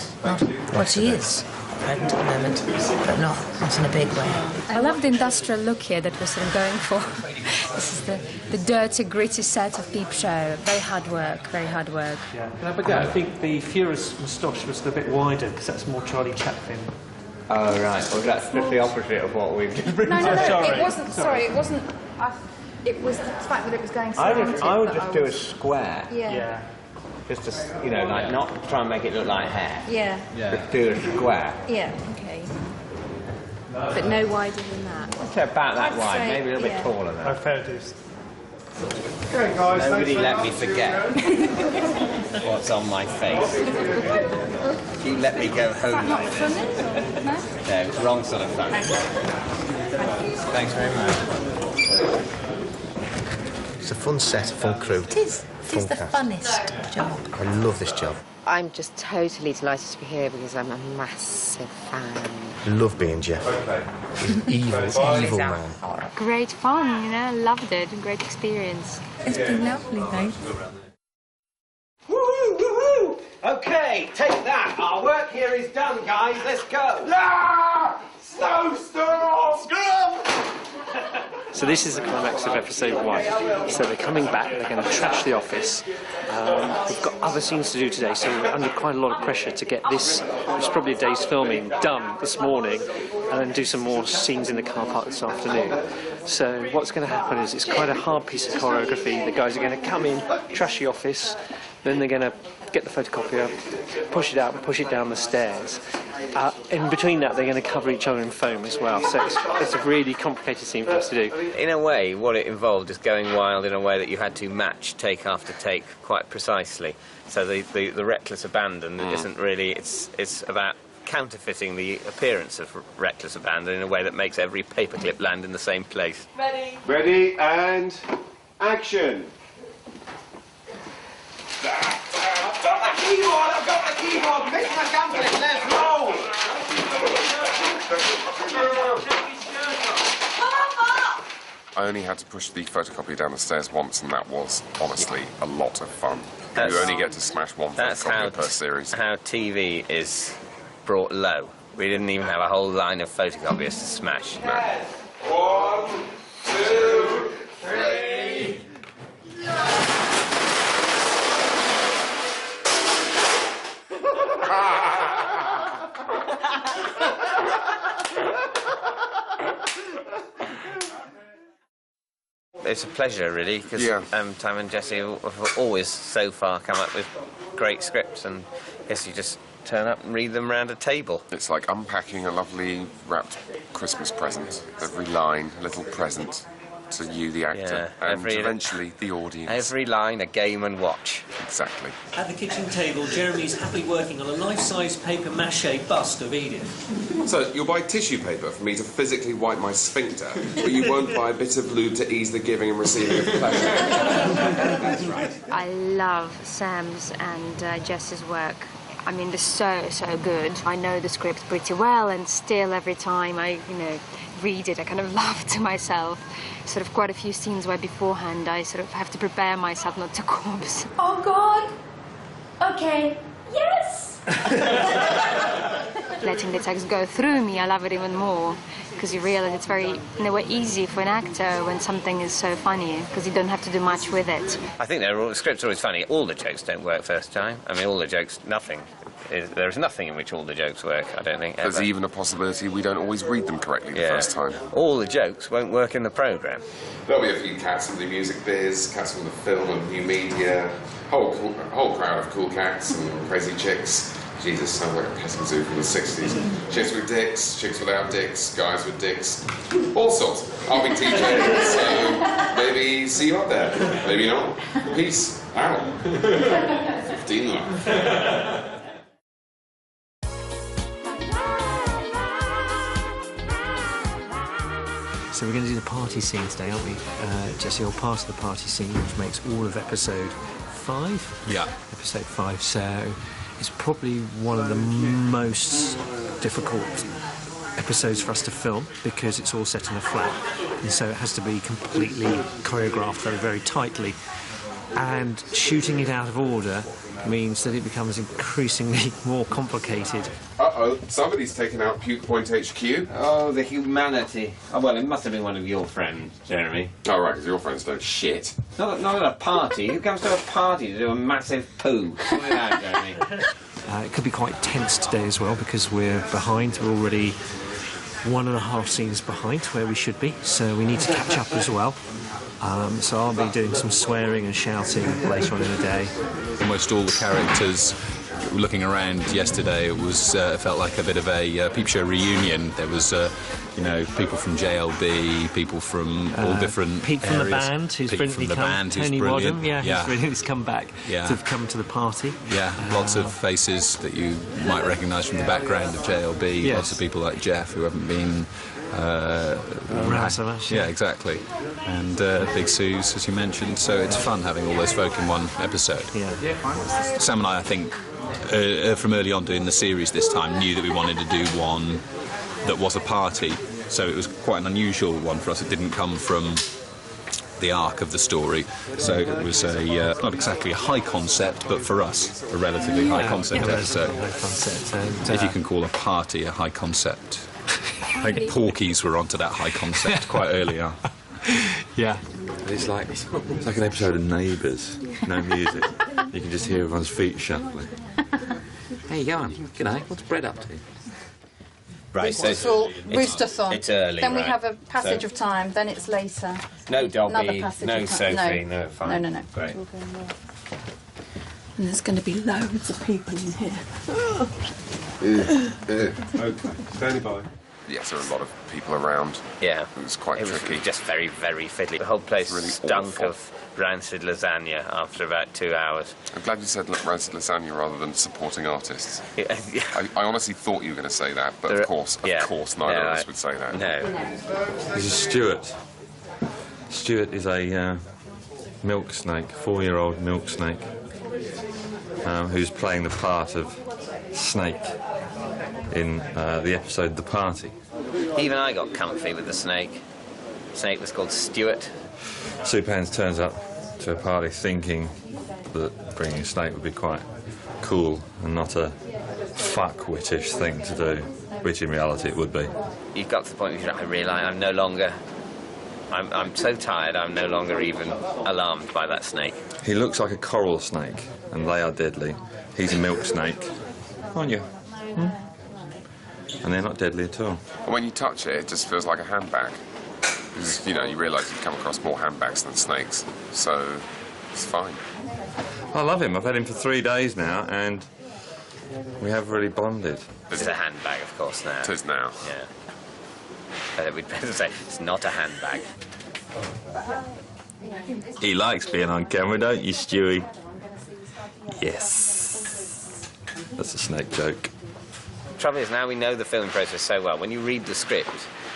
Well, she is pregnant at the moment, but not in a big way. I love the industrial look here that we're sort of going for. This is the dirty, gritty set of Peep show. Very hard work, very hard work. Yeah. Can I have a go? I think the Führer's moustache was a bit wider because that's more Charlie Chaplin. Oh, right. Well, that's just the opposite of what we've just written. No, sorry. it wasn't. Sorry, it wasn't. It was the fact that it was going so. I would just do a square. Yeah. Just to, you know, like not try and make it look like hair. Yeah. Just do a square. Yeah. Okay. But no wider than that. I'd say about that I'd wide, say, maybe a little bit taller than that. Fair dues. Okay, guys. Nobody let me forget what's on my face. If you let me go home like this. No, it's wrong sort of fun. Thanks very much. It's a fun set, a fun crew. It is the funnest job. I love this job. I'm just totally delighted to be here because I'm a massive fan. Love being Jeff. He's an evil man. Great fun, you know. Loved it. Great experience. It's been lovely, thanks. Woohoo, woohoo! Okay, take that. Our work here is done, guys. Let's go. Ah! Snowstorm! Scrum! So this is the climax of episode 1. So they're coming back, they're going to trash the office. We've got other scenes to do today, so we're under quite a lot of pressure to get this, which is probably a day's filming, done this morning, and then do some more scenes in the car park this afternoon. So what's going to happen is it's quite a hard piece of choreography. The guys are going to come in, trash the office, then they're going to get the photocopier, push it out and push it down the stairs. In between that, they're going to cover each other in foam as well. So it's a really complicated scene for us to do. In a way, what it involved is going wild in a way that you had to match take after take quite precisely. So the reckless abandon isn't really, it's about counterfeiting the appearance of reckless abandon in a way that makes every paperclip land in the same place. Ready? Ready, and action! I've got the keyboard! Pick my company, let's roll! I only had to push the photocopier down the stairs once, and that was, honestly, a lot of fun. You only get to smash one photocopier per series. That's how TV is brought low. We didn't even have a whole line of photocopiers to smash. No. 1, 2, 3... It's a pleasure, really, because Tam and Jesse have always, so far, come up with great scripts, and I guess you just turn up and read them around a table. It's like unpacking a lovely wrapped Christmas present. Every line, a little present to you, the actor, and eventually the audience. Every line, a game and watch. Exactly. At the kitchen table, Jeremy's happily working on a life-size paper mache bust of Edith. So, you'll buy tissue paper for me to physically wipe my sphincter, but you won't buy a bit of lube to ease the giving and receiving of pleasure. That's right. I love Sam's and Jess's work. I mean, they're so good. I know the script pretty well, and still every time I, read it, I kind of laugh to myself. Sort of quite a few scenes where beforehand I sort of have to prepare myself not to corpse. Oh, God. Okay. Yes! Letting the text go through me, I love it even more. Because you realise it's very, in a way, easy for an actor when something is so funny, because you don't have to do much with it. I think the script's always funny. All the jokes don't work first time. I mean, all the jokes, nothing. There is nothing in which all the jokes work, I don't think, ever. There's even a possibility we don't always read them correctly the first time. All the jokes won't work in the programme. There'll be a few cats from the music biz, cats from the film and new media, whole crowd of cool cats and crazy chicks. Jesus, sounds like a petting zoo from the 60s. Chicks with dicks, chicks without dicks, guys with dicks, all sorts. I'll be TJ, so maybe see you up there. Maybe not. Peace out. 15 love. So we're going to do the party scene today, aren't we? Jesse, you're part of the party scene, which makes all of episode 5. Yeah. Episode 5, so it's probably one of the most difficult episodes for us to film because it's all set in a flat, and so it has to be completely choreographed very, very tightly. And shooting it out of order means that it becomes increasingly more complicated. Uh-oh, somebody's taken out Puke Point HQ. Oh, the humanity. Oh, well, it must have been one of your friends, Jeremy. Oh, right, because your friends don't shit. Not at a party. Who comes to a party to do a massive poo? Sort it out, Jeremy. It could be quite tense today as well because we're behind. We're already 1.5 scenes behind where we should be, so we need to catch up as well. So I'll be doing some swearing and shouting later on in the day. Almost all the characters, looking around yesterday, it was felt like a bit of a Peep Show reunion. There was, you know, people from JLB, people from all different Pete from areas. the band, who's Pete brilliantly from the come. band, who's Tony brilliant. Wadham, he's brilliant. He's come back to come to the party. Yeah, lots of faces that you might recognise from the background of JLB. Yes. Lots of people like Jeff who haven't been around so much. Yeah, exactly. And Big Sue's, as you mentioned. So it's fun having all those folk in one episode. Yeah. Sam and I think, from early on doing the series this time, knew that we wanted to do one that was a party. So it was quite an unusual one for us. It didn't come from the arc of the story, so it was not exactly a high concept, but for us, a relatively high concept episode. High concept. And, if you can call a party a high concept. I think Porkies were onto that high concept quite early on. Yeah. It's like an episode of Neighbours. No music. You can just hear everyone's feet shuffling. How you going? G'day. What's Brett up to? Right, so Roosterthon. It's early, Then we right. have a passage So- of time. Then it's later. No Another Dobby, passage no of time. Sophie, no, fine. No. Great. And there's going to be loads of people in here. Okay, standing by. Yes, there are a lot of people around. Yeah. It was quite tricky. It was just very, very fiddly. The whole place Really stunk awful. of rancid lasagna after about 2 hours. I'm glad you said rancid lasagna rather than supporting artists. Yeah. I honestly thought you were going to say that, but of course, neither of us would say that. No. This is Stuart. Stuart is a milk snake, 4-year-old milk snake, who's playing the part of Snake in the episode The Party. Even I got comfy with the snake. The snake was called Stuart. Supans turns up to a party thinking that bringing a snake would be quite cool and not a fuck-wittish thing to do, which in reality it would be. You've got to the point where I realise I'm no longer... I'm so tired, I'm no longer even alarmed by that snake. He looks like a coral snake, and they are deadly. He's a milk snake. Aren't you? And they're not deadly at all. And when you touch it, it just feels like a handbag. Because, you know, you realise you've come across more handbags than snakes. So, it's fine. I love him. I've had him for 3 days now, and we have really bonded. It's a handbag, of course, now. It is now. Yeah. We'd better say it's not a handbag. He likes being on camera, don't you, Stewie? Yes. That's a snake joke. The trouble is, now we know the filming process so well. When you read the script,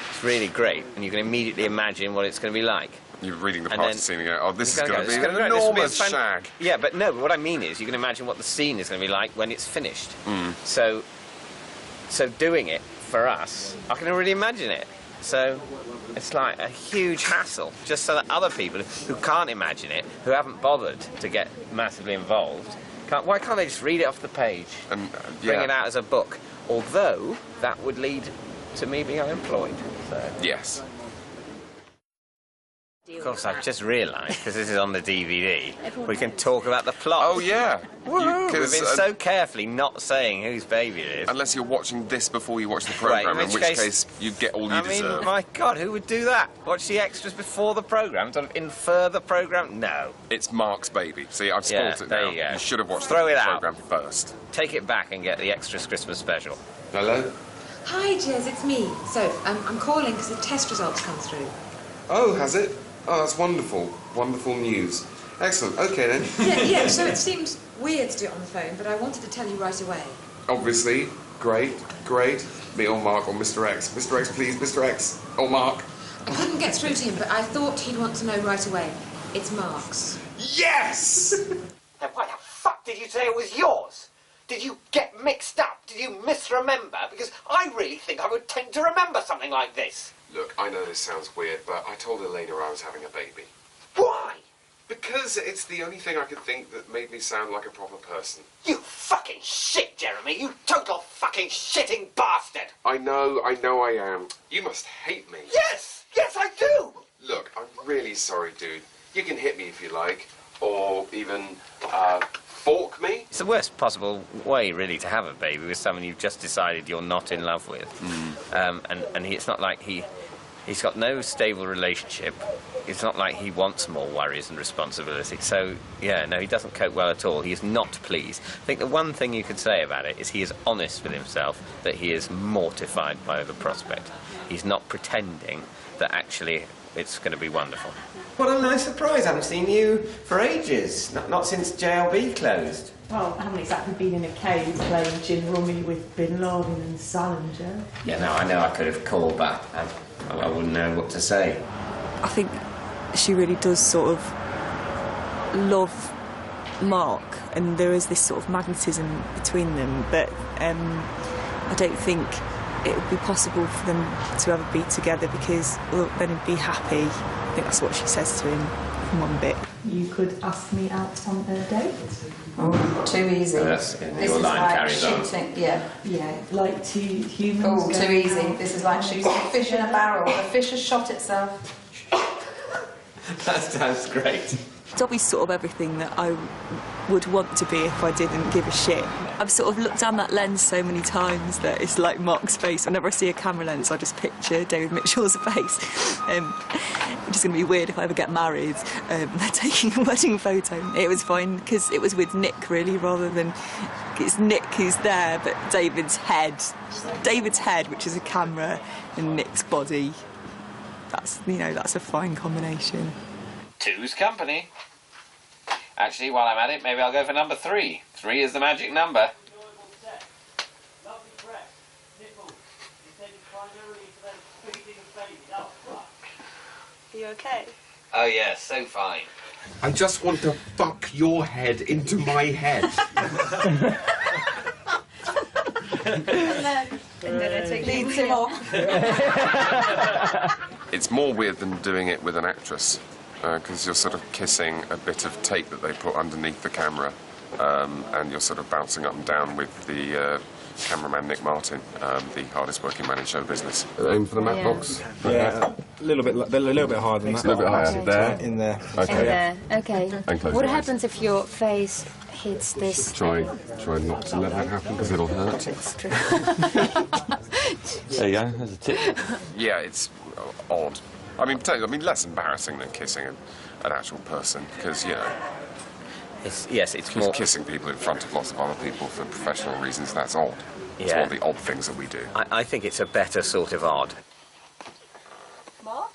it's really great, and you can immediately imagine what it's going to be like. You're reading the And party then- scene and go, oh, this is going to be It's an gonna be great. This will be a enormous shag. Yeah, but no, but what I mean is you can imagine what the scene is going to be like when it's finished. So doing it, for us, I can already imagine it. So it's like a huge hassle, just so that other people who can't imagine it, who haven't bothered to get massively involved, why can't they just read it off the page and bring it out as a book? Although that would lead to me being unemployed. So. Yes. Of course, I've just realised, because this is on the DVD, we can talk about the plot. Oh, yeah. We've been so carefully not saying whose baby it is. Unless you're watching this before you watch the programme, in which case you get all you deserve. I mean, my God, who would do that? Watch the extras before the programme, sort of infer the programme? No. It's Mark's baby. See, I've spoilt it now. There you go. You should have watched Throw the it programme first. Take it back and get the extras Christmas special. Hello? Hi, Jez, it's me. So, I'm calling because the test results come through. Oh, has it? Oh, that's wonderful. Wonderful news. Excellent. OK, then. Yeah, so it seemed weird to do it on the phone, but I wanted to tell you right away. Obviously. Great. Me or Mark or Mr. X. Mr. X, please, Mr. X. Or Mark. I couldn't get through to him, but I thought he'd want to know right away. It's Mark's. Yes! Then why the fuck did you say it was yours? Did you get mixed up? Did you misremember? Because I really think I would tend to remember something like this. Look, I know this sounds weird, but I told Elena I was having a baby. Why? Because it's the only thing I could think that made me sound like a proper person. You fucking shit, Jeremy! You total fucking shitting bastard! I know I am. You must hate me. Yes! Yes, I do! Look, I'm really sorry, dude. You can hit me if you like, or even, fork me. It's the worst possible way, really, to have a baby with someone you've just decided you're not in love with. It's not like he's got no stable relationship. It's not like he wants more worries and responsibility. So, yeah, no, he doesn't cope well at all. He is not pleased. I think the one thing you could say about it is he is honest with himself that he is mortified by the prospect. He's not pretending that actually it's going to be wonderful. What a nice surprise. I haven't seen you for ages. Not since JLB closed. Well, I haven't exactly been in a cave playing gin rummy with Bin Laden and Salinger. Yeah, no, I know I could have called, but I wouldn't know what to say. I think she really does sort of love Mark, and there is this sort of magnetism between them, but I don't think it would be possible for them to ever be together because then he'd be happy. I think that's what she says to him in one bit. You could ask me out on a date. Oh, too easy. This is like shooting, Yeah, like two humans. Oh, too easy. This is like shooting a fish in a barrel. The fish has shot itself. That sounds great. Dobby's sort of everything that I would want to be if I didn't give a shit. I've sort of looked down that lens so many times that it's like Mark's face. Whenever I see a camera lens, I just picture David Mitchell's face. Which is going to be weird if I ever get married. They're taking a wedding photo. It was fine because it was with Nick, really, rather than... It's Nick who's there, but David's head, which is a camera, and Nick's body. That's, that's a fine combination. Two's company. Actually, while I'm at it, maybe I'll go for number 3. 3 is the magic number. Are you okay? Oh, yeah, so fine. I just want to fuck your head into my head. And then it leads him off. It's more weird than doing it with an actress, because you're sort of kissing a bit of tape that they put underneath the camera, and you're sort of bouncing up and down with the cameraman Nick Martin, the hardest working man in show business. Aim for the mat box. Yeah, a little bit higher than that. A little bit higher. There? In there. Okay. In there. Okay. And close What your eyes. happens if your face hits this? Try not to let that happen, because it'll hurt. It's true. There you go, there's a tip. Yeah, it's odd. I mean, less embarrassing than kissing an actual person, because, It's more... kissing people in front of lots of other people for professional reasons, that's odd. It's one of the odd things that we do. I think it's a better sort of odd. Mark?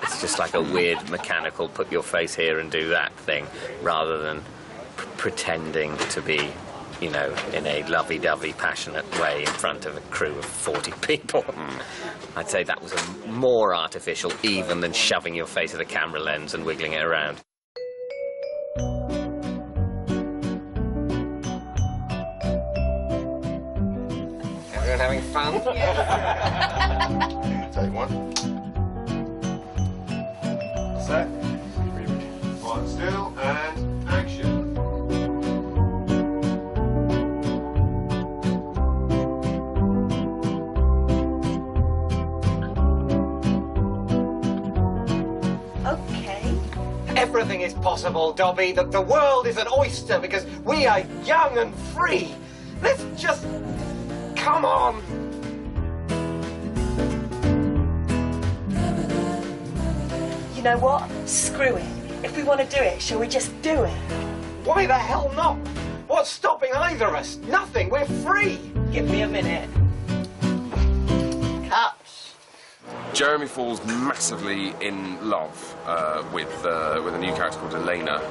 It's just like a weird mechanical put your face here and do that thing, rather than pretending to be, in a lovey-dovey, passionate way in front of a crew of 40 people. I'd say that was more artificial even than shoving your face at a camera lens and wiggling it around. Everyone having fun? Take one. Set. Quiet still, and action. is possible, Dobby. The world is an oyster because we are young and free. Let's just... come on. You know what? Screw it. If we want to do it, shall we just do it? Why the hell not? What's stopping either of us? Nothing. We're free. Give me a minute. Cups. Jeremy falls massively in love with a new character called Elena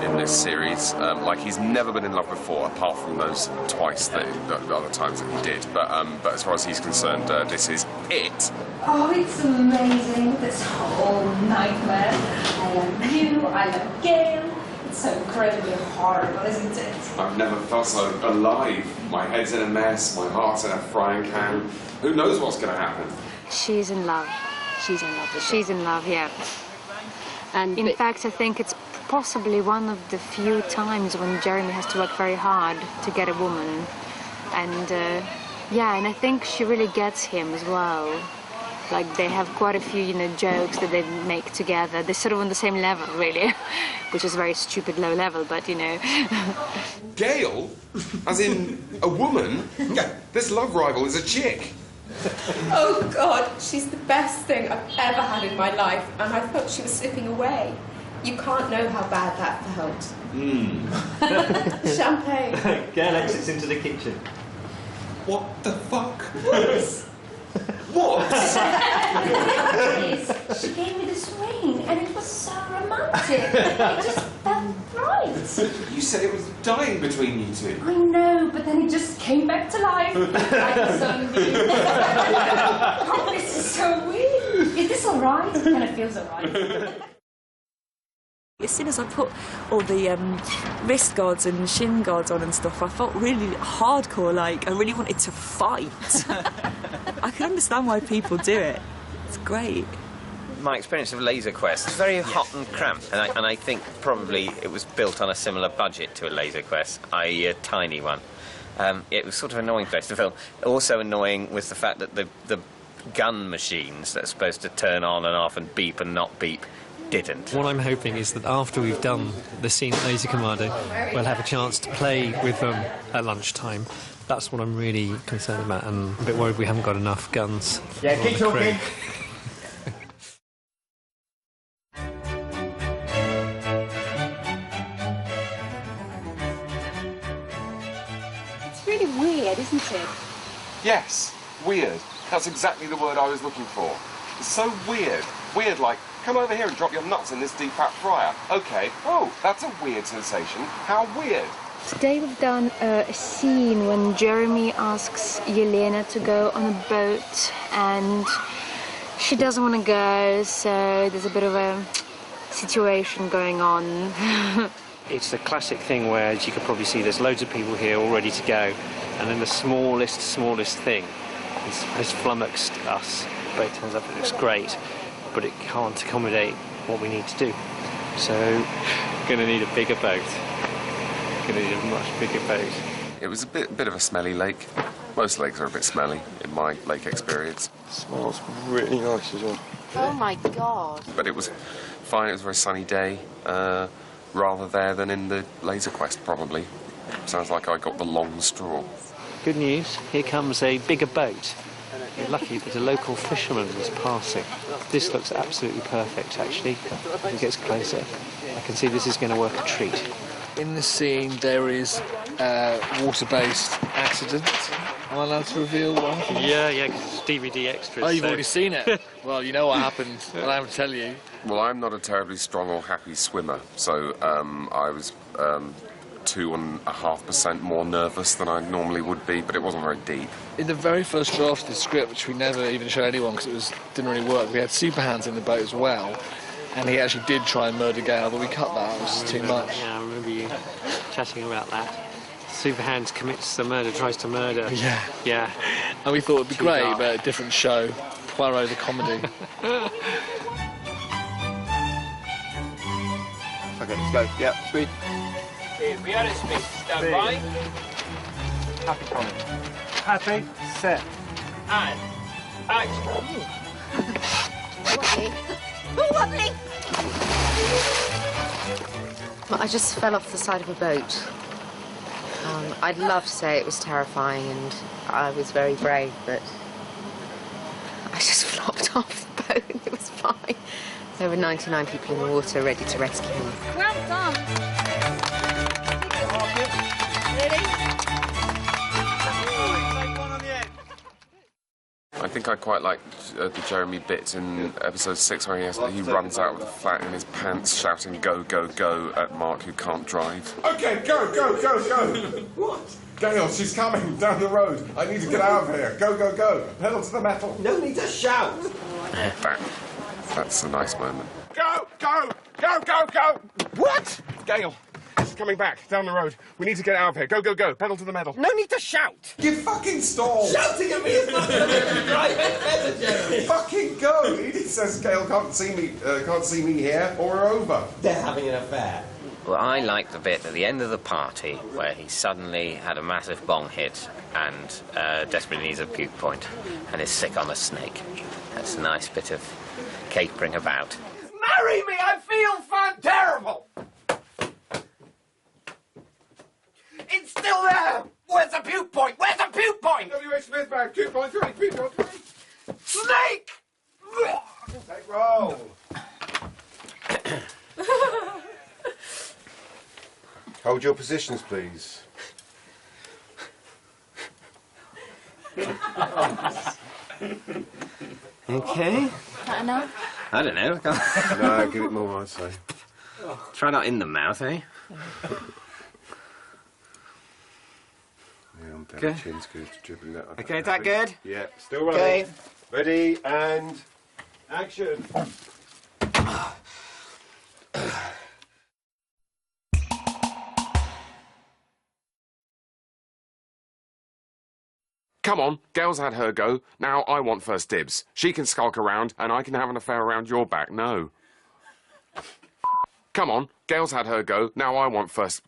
in this series. Like he's never been in love before, apart from those twice the other times that he did. But as far as he's concerned, this is it. Oh, it's amazing, this whole nightmare. I love you, I love Gail. It's so incredibly horrible, isn't it? I've never felt so alive. My head's in a mess, my heart's in a frying pan. Who knows what's going to happen? She's in love. She's in love. She's in love, yeah. And in fact, I think it's possibly one of the few times when Jeremy has to work very hard to get a woman. And yeah, and I think she really gets him as well. Like they have quite a few, jokes that they make together. They're sort of on the same level, really, which is very stupid, low level, but Gail? As in a woman? This love rival is a chick. Oh, God, she's the best thing I've ever had in my life, and I thought she was slipping away. You can't know how bad that felt. Champagne. Gail exits into the kitchen. What the fuck? What? What? She gave me this ring, and it was so romantic. It just felt right. You said it was dying between you two. I know, but then it just came back to life. Like suddenly. Oh, this is so weird. Is this all right? It kind of feels all right. As soon as I put all the wrist guards and shin guards on and stuff, I felt really hardcore, like I really wanted to fight. I can understand why people do it. It's great. My experience of Laser Quest is very hot and cramped, and I think probably it was built on a similar budget to a Laser Quest, i.e. a tiny one. It was sort of annoying place to film. Also annoying was the fact that the gun machines that are supposed to turn on and off and beep and not beep didn't. What I'm hoping is that after we've done the scene at Laser Commando, we'll have a chance to play with them at lunchtime. That's what I'm really concerned about, and a bit worried we haven't got enough guns. Yeah, keep talking. It's really weird, isn't it? Yes, weird. That's exactly the word I was looking for. It's so weird. Weird like, come over here and drop your nuts in this deep fat fryer. Okay. Oh, that's a weird sensation. How weird. Today we've done a scene when Jeremy asks Yelena to go on a boat and she doesn't want to go, so there's a bit of a situation going on. It's the classic thing where, as you can probably see, there's loads of people here all ready to go, and then the smallest thing has flummoxed us, but it turns out it looks great, but it can't accommodate what we need to do. So, going to need a bigger boat. Going to need a much bigger boat. It was a bit of a smelly lake. Most lakes are a bit smelly, in my lake experience. It smells really nice as well. Oh my God. But it was fine, it was a very sunny day. Rather there than in the Laser Quest, probably. Sounds like I got the long straw. Good news, here comes a bigger boat. You're lucky that a local fisherman was passing. This looks absolutely perfect, actually. As it gets closer, I can see this is going to work a treat. In the scene, there is a water-based accident. Am I allowed to reveal one? Yeah, because it's DVD extras. Oh, you've already seen it? Well, you know what happened. I'll have to tell you. Well, I'm not a terribly strong or happy swimmer, so I was 2.5% more nervous than I normally would be, but it wasn't very deep. In the very first draft of the script, which we never even showed anyone because it didn't really work, we had Superhands in the boat as well, and he actually did try and murder Gale, but we cut that. It was too much. Yeah, I remember you chatting about that. Superhands commits the murder, tries to murder. Yeah. Yeah. And we thought it'd be Too great, dark. but a different show. Poirot the comedy. Okay, let's go. Yeah, speed. We are at speed. Stand by. Happy comment. Happy, set. And action. Lovely. Oh, lovely. Well, I just fell off the side of a boat. I'd love to say it was terrifying and I was very brave, but I just flopped off the boat and it was fine. There were 99 people in the water ready to rescue me. Well done. I think I quite liked the Jeremy bit in episode 6 where he runs out with a flat in his pants shouting "Go, go, go" at Mark who can't drive. Okay, go, go, go, go! What? Gail, she's coming down the road. I need to get out of here. Go, go, go. Pedal to the metal. No need to shout. That's a nice moment. Go, go, go, go, go! What? Gail, she's coming back down the road. We need to get out of here. Go, go, go. Pedal to the metal. No need to shout. You fucking stall. Shouting at me is not going to drive any better, Jeremy. Fucking go. Edith says Gail can't see me here, or we're over. They're having an affair. Well, I like the bit at the end of the party where he suddenly had a massive bong hit and desperately needs a puke point and is sick on a snake. That's a nice bit of capering about. Marry me, I feel terrible. It's still there. Where's the puke point? Where's the puke point? W.H. Smith bag, 2.3, puke point 3. Snake! Take roll. Hold your positions, please. Okay. That enough? I don't know. No, give it more, I'd say. Try not in the mouth, eh? Yeah, I'm down. Okay. Chin's good. Dribbling that. Okay, is that good? Yeah, still running. Okay. Ready, and action. Come on, Gail's had her go. Now I want first dibs. She can skulk around, and I can have an affair around your back. No. Come on, Gail's had her go. Now I want first.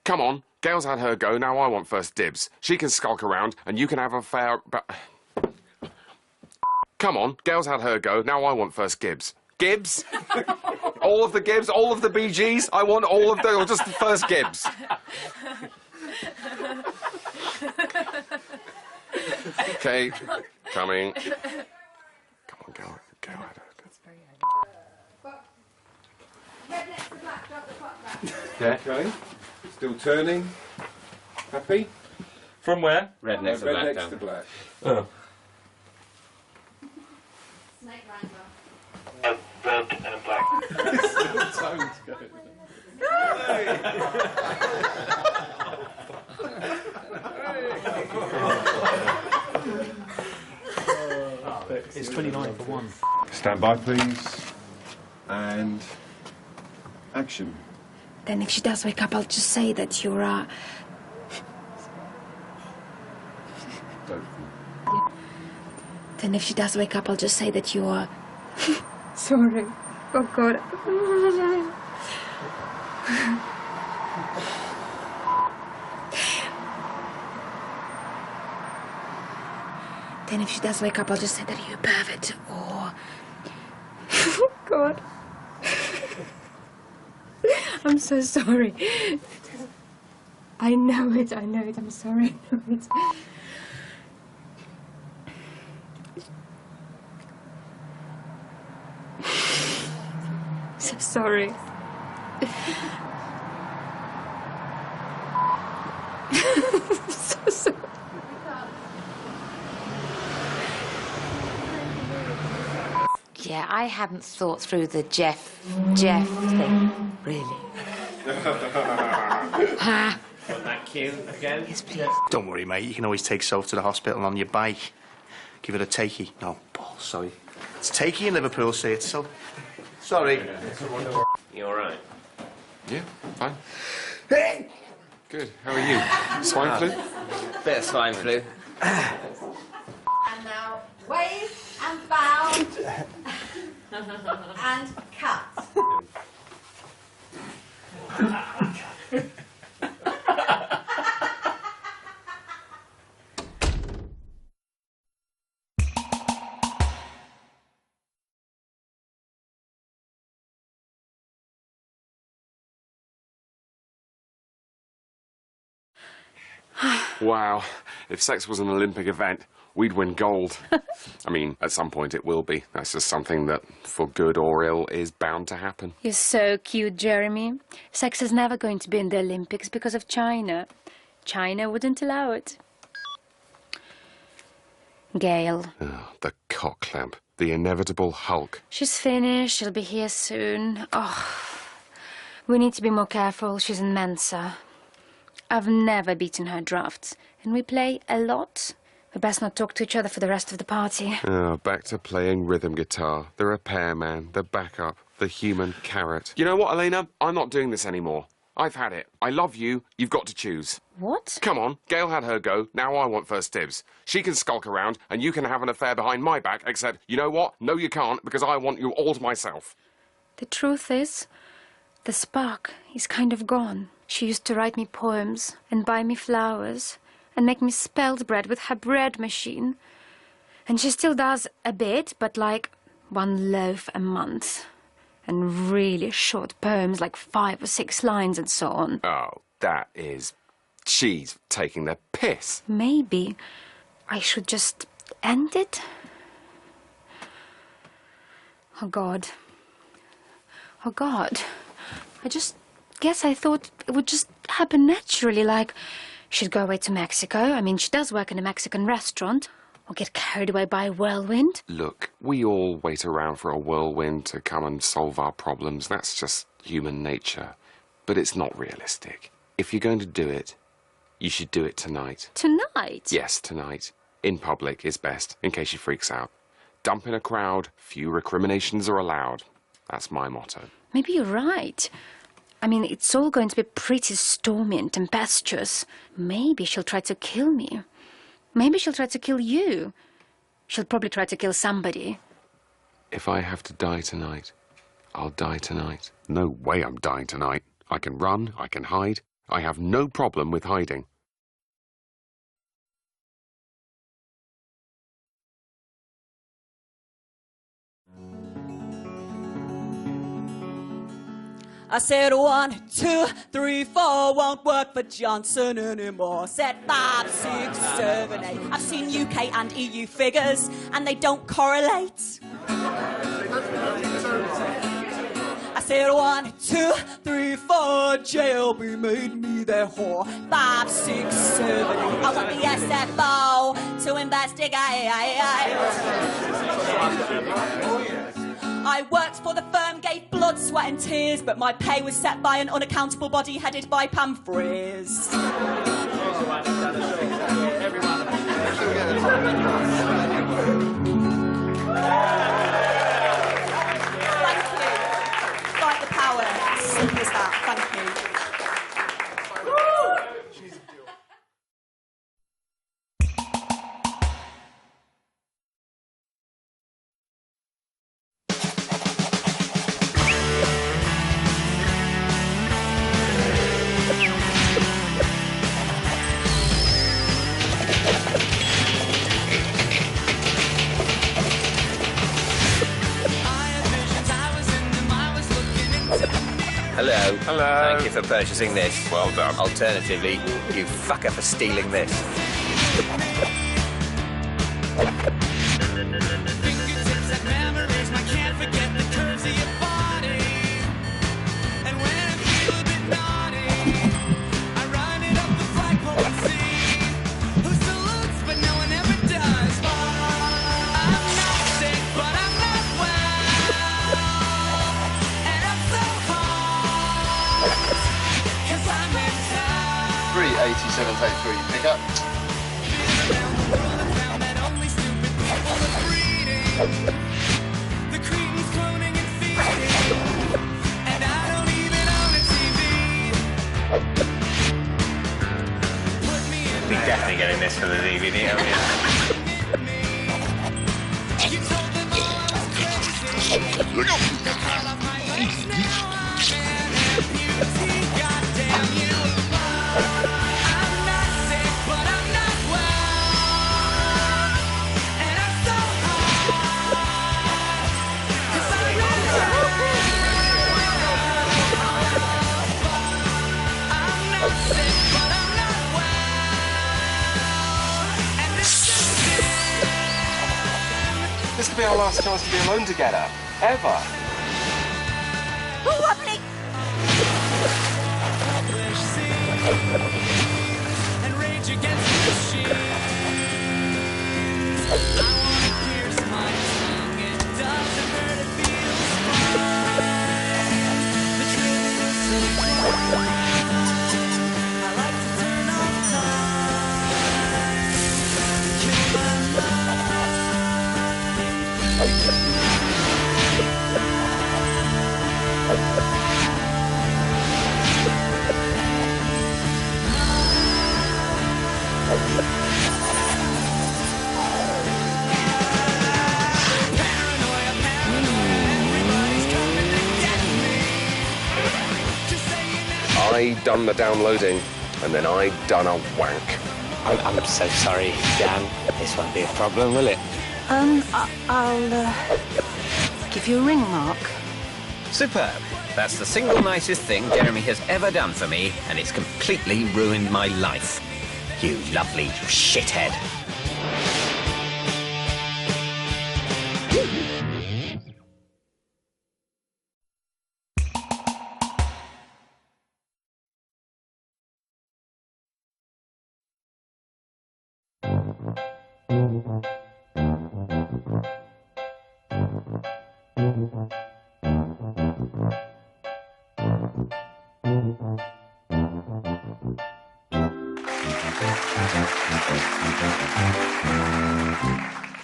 Come on, Gail's had her go. Now I want first dibs. She can skulk around, and you can have an affair. Come on, Gail's had her go. Now I want first Gibbs. Gibbs? All of the Gibbs, all of the BGs. I want all of them, or just the first Gibbs. Okay, coming. Come on, go. Okay. Still turning. Happy? From where? Red next to black. Red next to black. Oh. Red and black. Sounds good. It's 29 for 1. Stand by, please. And action. Then if she does wake up, I'll just say that you're, Then if she does wake up, I'll just say that you're... Sorry. Oh, God. Then if she does wake up, I'll just say that you're a pervert, or... God. I'm so sorry. I know it, I'm sorry. I know it. So sorry. So sorry. Yeah, I hadn't thought through the Jeff thing, really. Want that cue again? Yes, please. Don't worry, mate. You can always take Soph to the hospital on your bike. Give it a takey. No, Paul, sorry. It's takey in Liverpool, say it, so. Sorry. You all right? Yeah, fine. Good. How are you? Swine flu? Bit of swine flu. And now wave and bow and cut. Wow. If sex was an Olympic event, we'd win gold. I mean, at some point it will be. That's just something that, for good or ill, is bound to happen. You're so cute, Jeremy. Sex is never going to be in the Olympics because of China. China wouldn't allow it. Gail. Oh, the cock clamp. The inevitable Hulk. She's finished. She'll be here soon. Oh, we need to be more careful. She's in Mensa. I've never beaten her drafts, and we play a lot. We best not talk to each other for the rest of the party. Oh, back to playing rhythm guitar. The repairman, the backup, the human carrot. You know what, Elena? I'm not doing this anymore. I've had it. I love you. You've got to choose. What? Come on. Gail had her go. Now I want first dibs. She can skulk around, and you can have an affair behind my back, except, you know what? No, you can't, because I want you all to myself. The truth is, the spark is kind of gone. She used to write me poems and buy me flowers and make me spelt bread with her bread machine. And she still does a bit, but like 1 loaf a month. And really short poems, like 5 or 6 lines and so on. Oh, that is... She's taking the piss. Maybe I should just end it? Oh, God. Oh, God. I just guess I thought it would just happen naturally, like she'd go away to Mexico. I mean, she does work in a Mexican restaurant. Or get carried away by a whirlwind. Look, we all wait around for a whirlwind to come and solve our problems. That's just human nature. But it's not realistic. If you're going to do it, you should do it tonight. Tonight? Yes, tonight. In public is best, in case she freaks out. Dump in a crowd, few recriminations are allowed. That's my motto. Maybe you're right. I mean, it's all going to be pretty stormy and tempestuous. Maybe she'll try to kill me. Maybe she'll try to kill you. She'll probably try to kill somebody. If I have to die tonight, I'll die tonight. No way I'm dying tonight. I can run, I can hide. I have no problem with hiding. I said 1, 2, 3, 4 won't work for Johnson anymore. Said 5, 6, 7, 8. I've seen UK and EU figures and they don't correlate. I said 1, 2, 3, 4. JLB made me their whore. 5, 6, 7, 8. I want the SFO to investigate. I worked for the firm, gave blood, sweat and tears, but my pay was set by an unaccountable body headed by Pam Frizz. Fight the power. Simple as that. Thank you. Hello. Hello. Thank you for purchasing this. Well done. Alternatively, you fucker for stealing this. Pick up. We're definitely getting this for the DVD, aren't we? Look out! our last chance to be alone together. Ever. Oh, wobbly! And rage against the machine. I wanna pierce my tongue. It doesn't hurt, it feels fine. The truth is so blind. I like to turn on time. Kill my mind. I done the downloading, and then I done a wank. I'm so sorry, Dan. This won't be a problem, will it? I'll give you a ring, Mark. Superb. That's the single nicest thing Jeremy has ever done for me, and it's completely ruined my life. You lovely shithead.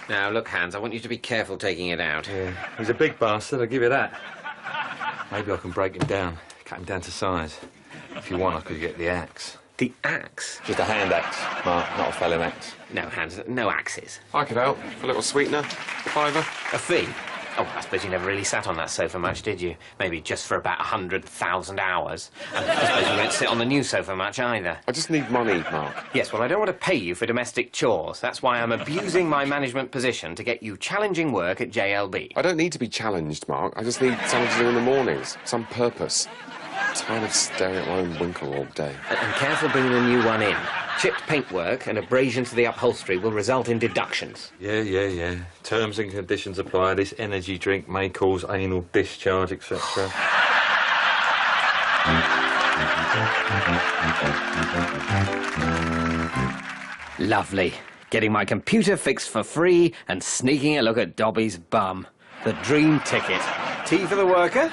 Now, look, Hans, I want you to be careful taking it out. Yeah, he's a big bastard, I'll give you that. Maybe I can break him down, cut him down to size. If you want, I could get the axe. The axe? Just a hand axe, Mark, not a fellow axe. No, Hans, no axes. I could help. A little sweetener. $5. A fee? Oh, I suppose you never really sat on that sofa much, did you? Maybe just for about 100,000 hours. And I suppose you won't sit on the new sofa much either. I just need money, Mark. Yes, well, I don't want to pay you for domestic chores. That's why I'm abusing my management position to get you challenging work at JLB. I don't need to be challenged, Mark. I just need something to do in the mornings. Some purpose. I'm tired of staring at my own winkle all day. And careful bringing the new one in. Chipped paintwork and abrasion to the upholstery will result in deductions. Yeah. Terms and conditions apply. This energy drink may cause anal discharge, etc. Lovely. Getting my computer fixed for free and sneaking a look at Dobby's bum. The dream ticket. Tea for the worker?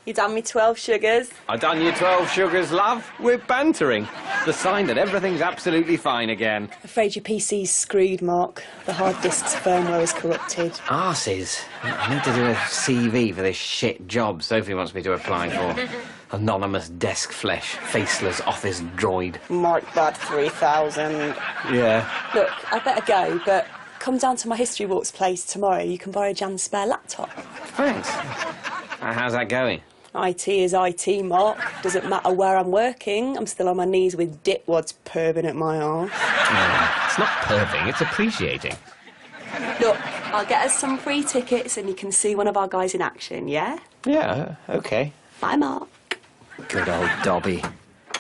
You done me 12 sugars. I done you 12 sugars, love. We're bantering. The sign that everything's absolutely fine again. Afraid your PC's screwed, Mark. The hard disk's firmware is corrupted. Arses. I need to do a CV for this shit job Sophie wants me to apply for. Anonymous desk flesh, faceless office droid. Mark that 3,000. Yeah. Look, I better go, but come down to my History Walks place tomorrow. You can borrow Jan's spare laptop. Thanks. How's that going? IT is IT, Mark. Doesn't matter where I'm working. I'm still on my knees with dipwads perving at my arse. It's not perving, it's appreciating. Look, I'll get us some free tickets and you can see one of our guys in action, yeah? Yeah, OK. Bye, Mark. Good old Dobby.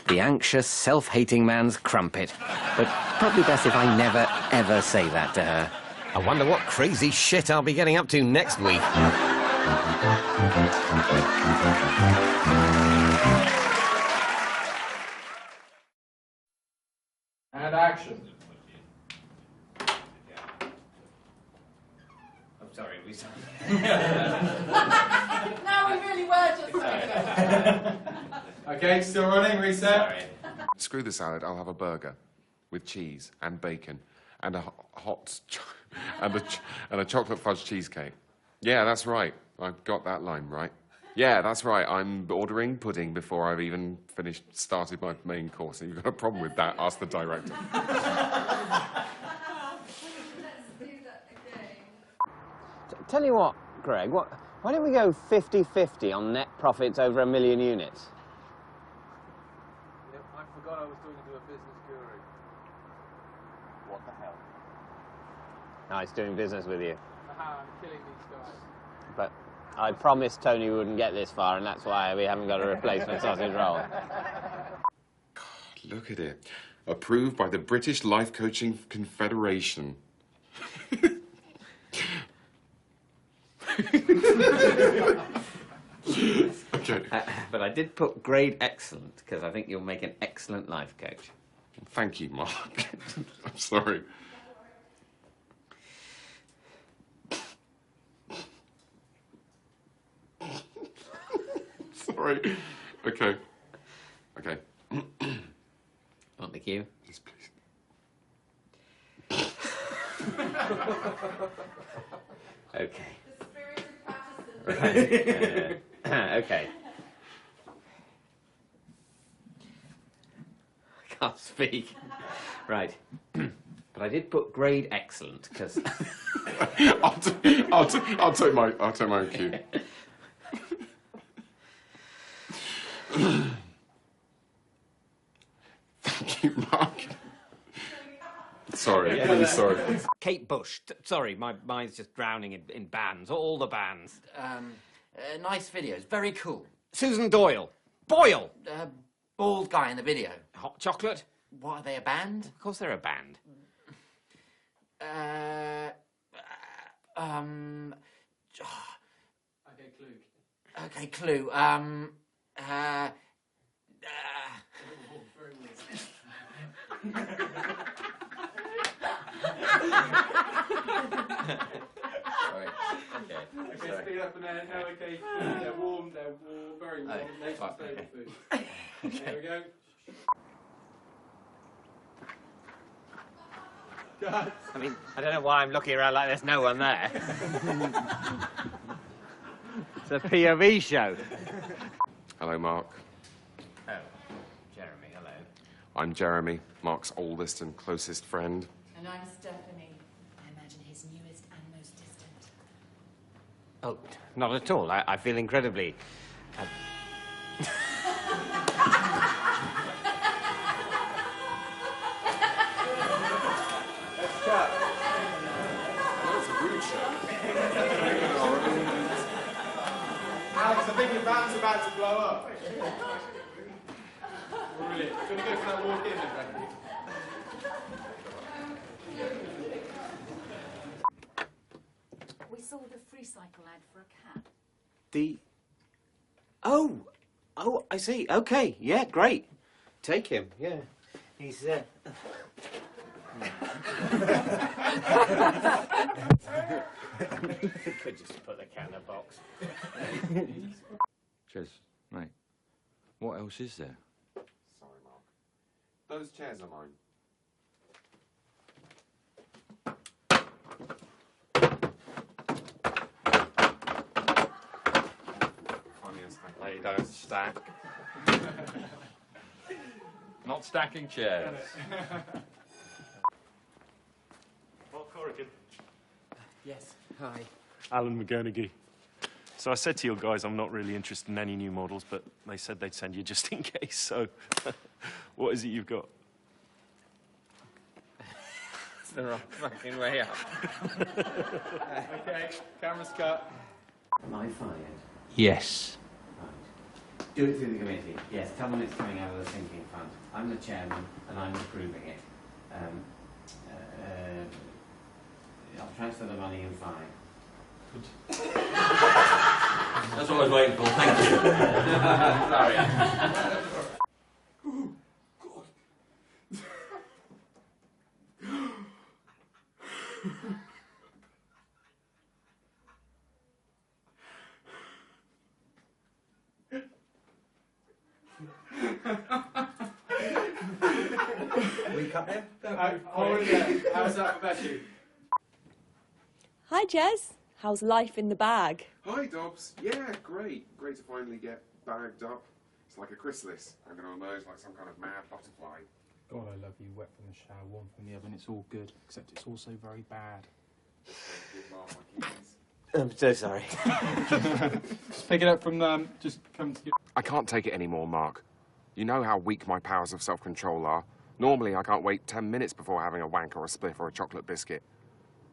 The anxious, self-hating man's crumpet. But probably best if I never, ever say that to her. I wonder what crazy shit I'll be getting up to next week. And action. I'm sorry, we saw. No, we really were just Okay, still running, reset. Sorry. Screw the salad, I'll have a burger. With cheese and bacon. And a and a chocolate fudge cheesecake. Yeah, that's right. I've got that line right. Yeah, that's right. I'm ordering pudding before I've even started my main course. And you've got a problem with that, ask the director. Tell you what, Greg, why don't we go 50-50 on net profits over 1 million units? Yep, I forgot I was talking to a business guru. What the hell? Nice doing business with you. Aha, I'm killing these guys. But I promised Tony we wouldn't get this far, and that's why we haven't got a replacement sausage roll. God, look at it. Approved by the British Life Coaching Confederation. Okay. But I did put grade excellent because I think you'll make an excellent life coach. Thank you, Mark. I'm sorry. Sorry. Okay. Okay. Want the cue? Yes, please. Okay. Right. Okay. I can't speak. Right. But I did put grade excellent because I'll take my own cue. Thank you, Mark. Sorry, really sorry. Kate Bush. Sorry, my mind's just drowning in bands. All the bands. Nice videos, very cool. Susan Doyle. Boyle. Bald guy in the video. Hot Chocolate. What, are they a band? Of course they're a band. Okay, Clue. Sorry. Okay. Okay, speed up and then, no, okay, they're warm, very warm, nature's favourite food. There we go. I mean, I don't know why I'm looking around like there's no one there. It's a POV show. Hello, Mark. Oh, Jeremy, hello. I'm Jeremy, Mark's oldest and closest friend. And I'm Stephanie. I imagine his newest and most distant. Oh, not at all. I feel incredibly... Let's cut. That's a rude show. Alex, I think your band's about to blow up. Brilliant. Do you want to go for that walk in then, Becky? We saw the free cycle ad for a cat. The... Oh! Oh, I see. Okay, yeah, great. Take him, yeah. He's, Could just put the cat in a box. Jez, mate, what else is there? Sorry, Mark. Those chairs are mine. They don't stack. Not stacking chairs. Mark Corrigan. Yes, hi. Alan McGonaghy. So I said to your guys I'm not really interested in any new models, but they said they'd send you just in case, so what is it you've got? It's the wrong fucking way up. Okay, camera's cut. Am I fired? Yes. Do it through the committee. Yes, tell them it's coming out of the sinking fund. I'm the chairman and I'm approving it. I'll transfer the money in fine. That's what I was waiting for, thank you. Sorry. Oh, God. We cut there? How's that for Becky? Hi, Jez. How's life in the bag? Hi, Dobbs. Yeah, great. Great to finally get bagged up. It's like a chrysalis. I'm going to emerge like some kind of mad butterfly. God, I love you. Wet from the shower, warm from the oven. It's all good, except it's also very bad. I'm so sorry. Just pick it up from just come to you. I can't take it anymore, Mark. You know how weak my powers of self-control are. Normally, I can't wait 10 minutes before having a wank or a spliff or a chocolate biscuit.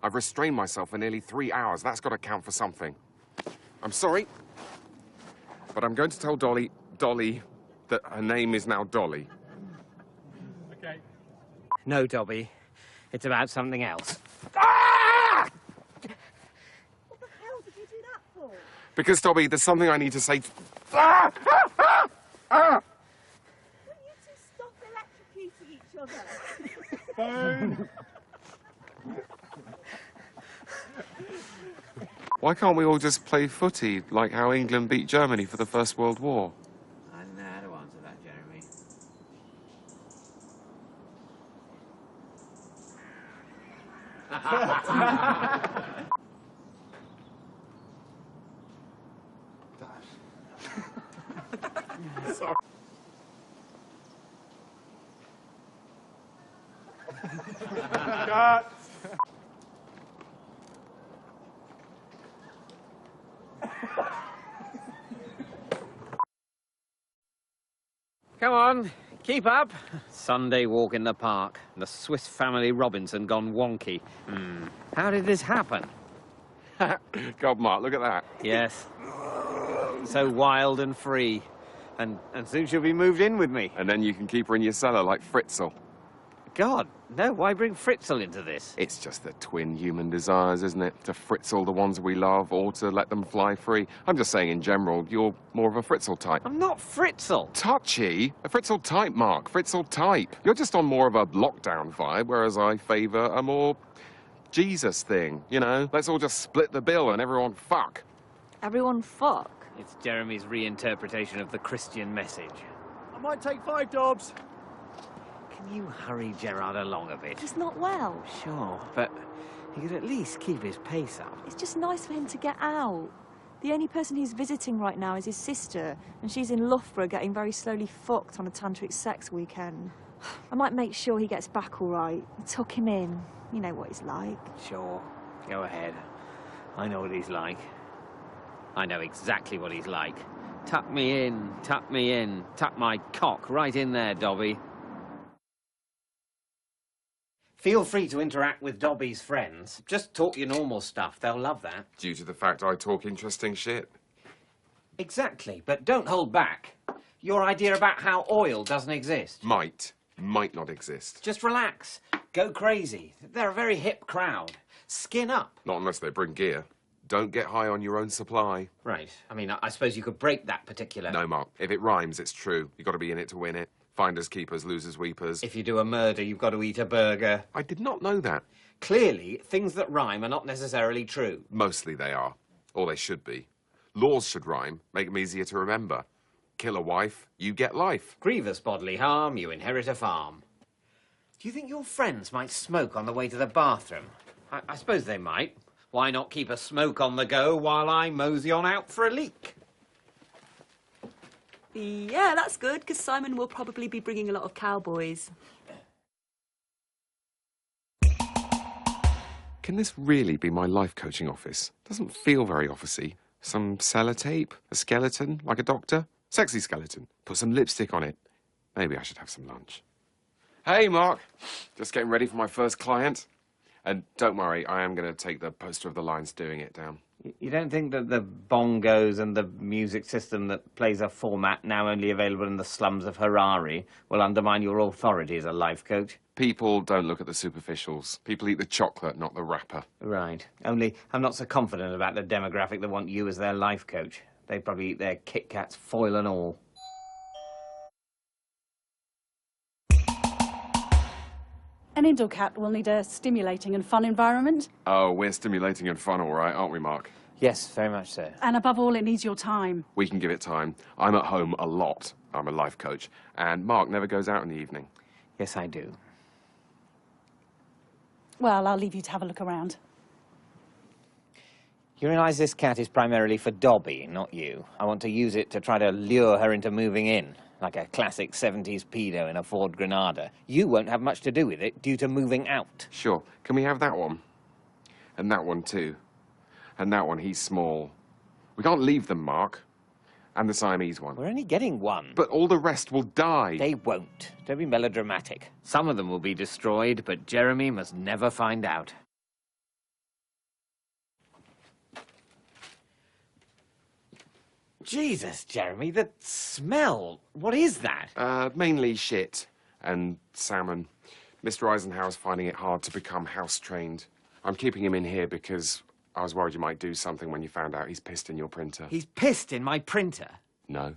I've restrained myself for nearly 3 hours. That's got to count for something. I'm sorry, but I'm going to tell Dolly that her name is now Dolly. Okay. No, Dobby. It's about something else. What the hell did you do that Because, Dobby, there's something I need to say. Ah! Ah! Ah! Ah! Stop electrocuting each other. Phone. Why can't we all just play footy like how England beat Germany for the First World War? I don't know how to answer that, Jeremy. Sorry. Cut. Come on, keep up. Sunday walk in the park. The Swiss Family Robinson gone wonky. How did this happen? God, Mark, look at that. Yes. So wild and free. And soon she'll be moved in with me. And then you can keep her in your cellar like Fritzl. God, no, why bring Fritzl into this? It's just the twin human desires, isn't it? To Fritzl the ones we love, or to let them fly free. I'm just saying in general, you're more of a Fritzl type. I'm not Fritzl. Touchy? A Fritzl type, Mark. Fritzl type. You're just on more of a lockdown vibe, whereas I favour a more Jesus thing. You know, let's all just split the bill and everyone fuck. Everyone fuck? It's Jeremy's reinterpretation of the Christian message. I might take 5 Dobbs. Can you hurry Gerard along a bit? He's not well. Sure, but he could at least keep his pace up. It's just nice for him to get out. The only person he's visiting right now is his sister, and she's in Loughborough getting very slowly fucked on a tantric sex weekend. I might make sure he gets back all right. Tuck him in. You know what he's like. Sure, go ahead. I know what he's like. I know exactly what he's like. Tuck me in, tuck me in. Tuck my cock right in there, Dobby. Feel free to interact with Dobby's friends. Just talk your normal stuff. They'll love that. Due to the fact I talk interesting shit. Exactly, but don't hold back. Your idea about how oil doesn't exist. Might not exist. Just relax. Go crazy. They're a very hip crowd. Skin up. Not unless they bring gear. Don't get high on your own supply. Right. I mean, I suppose you could break that particular... No, Mark. If it rhymes, it's true. You've got to be in it to win it. Finders, keepers, losers, weepers. If you do a murder, you've got to eat a burger. I did not know that. Clearly, things that rhyme are not necessarily true. Mostly they are. Or they should be. Laws should rhyme, make them easier to remember. Kill a wife, you get life. Grievous bodily harm, you inherit a farm. Do you think your friends might smoke on the way to the bathroom? I suppose they might. Why not keep a smoke on the go while I mosey on out for a leak? Yeah, that's good, because Simon will probably be bringing a lot of cowboys. Can this really be my life coaching office? Doesn't feel very officey. Some sellotape? A skeleton? Like a doctor? Sexy skeleton. Put some lipstick on it. Maybe I should have some lunch. Hey, Mark. Just getting ready for my first client. And don't worry, I am going to take the poster of the lines doing it down. You don't think that the bongos and the music system that plays a format now only available in the slums of Harare will undermine your authority as a life coach? People don't look at the superficials. People eat the chocolate, not the wrapper. Right. Only I'm not so confident about the demographic that want you as their life coach. They probably eat their Kit Kats, foil and all. An indoor cat will need a stimulating and fun environment. Oh, we're stimulating and fun, all right, aren't we, Mark? Yes, very much so. And above all, it needs your time. We can give it time. I'm at home a lot. I'm a life coach. And Mark never goes out in the evening. Yes, I do. Well, I'll leave you to have a look around. You realise this cat is primarily for Dobby, not you. I want to use it to try to lure her into moving in, like a classic 70s pedo in a Ford Granada. You won't have much to do with it due to moving out. Sure. Can we have that one? And that one, too. And that one, he's small. We can't leave them, Mark. And the Siamese one. We're only getting one. But all the rest will die. They won't. Don't be melodramatic. Some of them will be destroyed, but Jeremy must never find out. Jesus, Jeremy, the smell. What is that? Mainly shit and salmon. Mr. Eisenhower's finding it hard to become house-trained. I'm keeping him in here because I was worried you might do something when you found out he's pissed in your printer. He's pissed in my printer? No.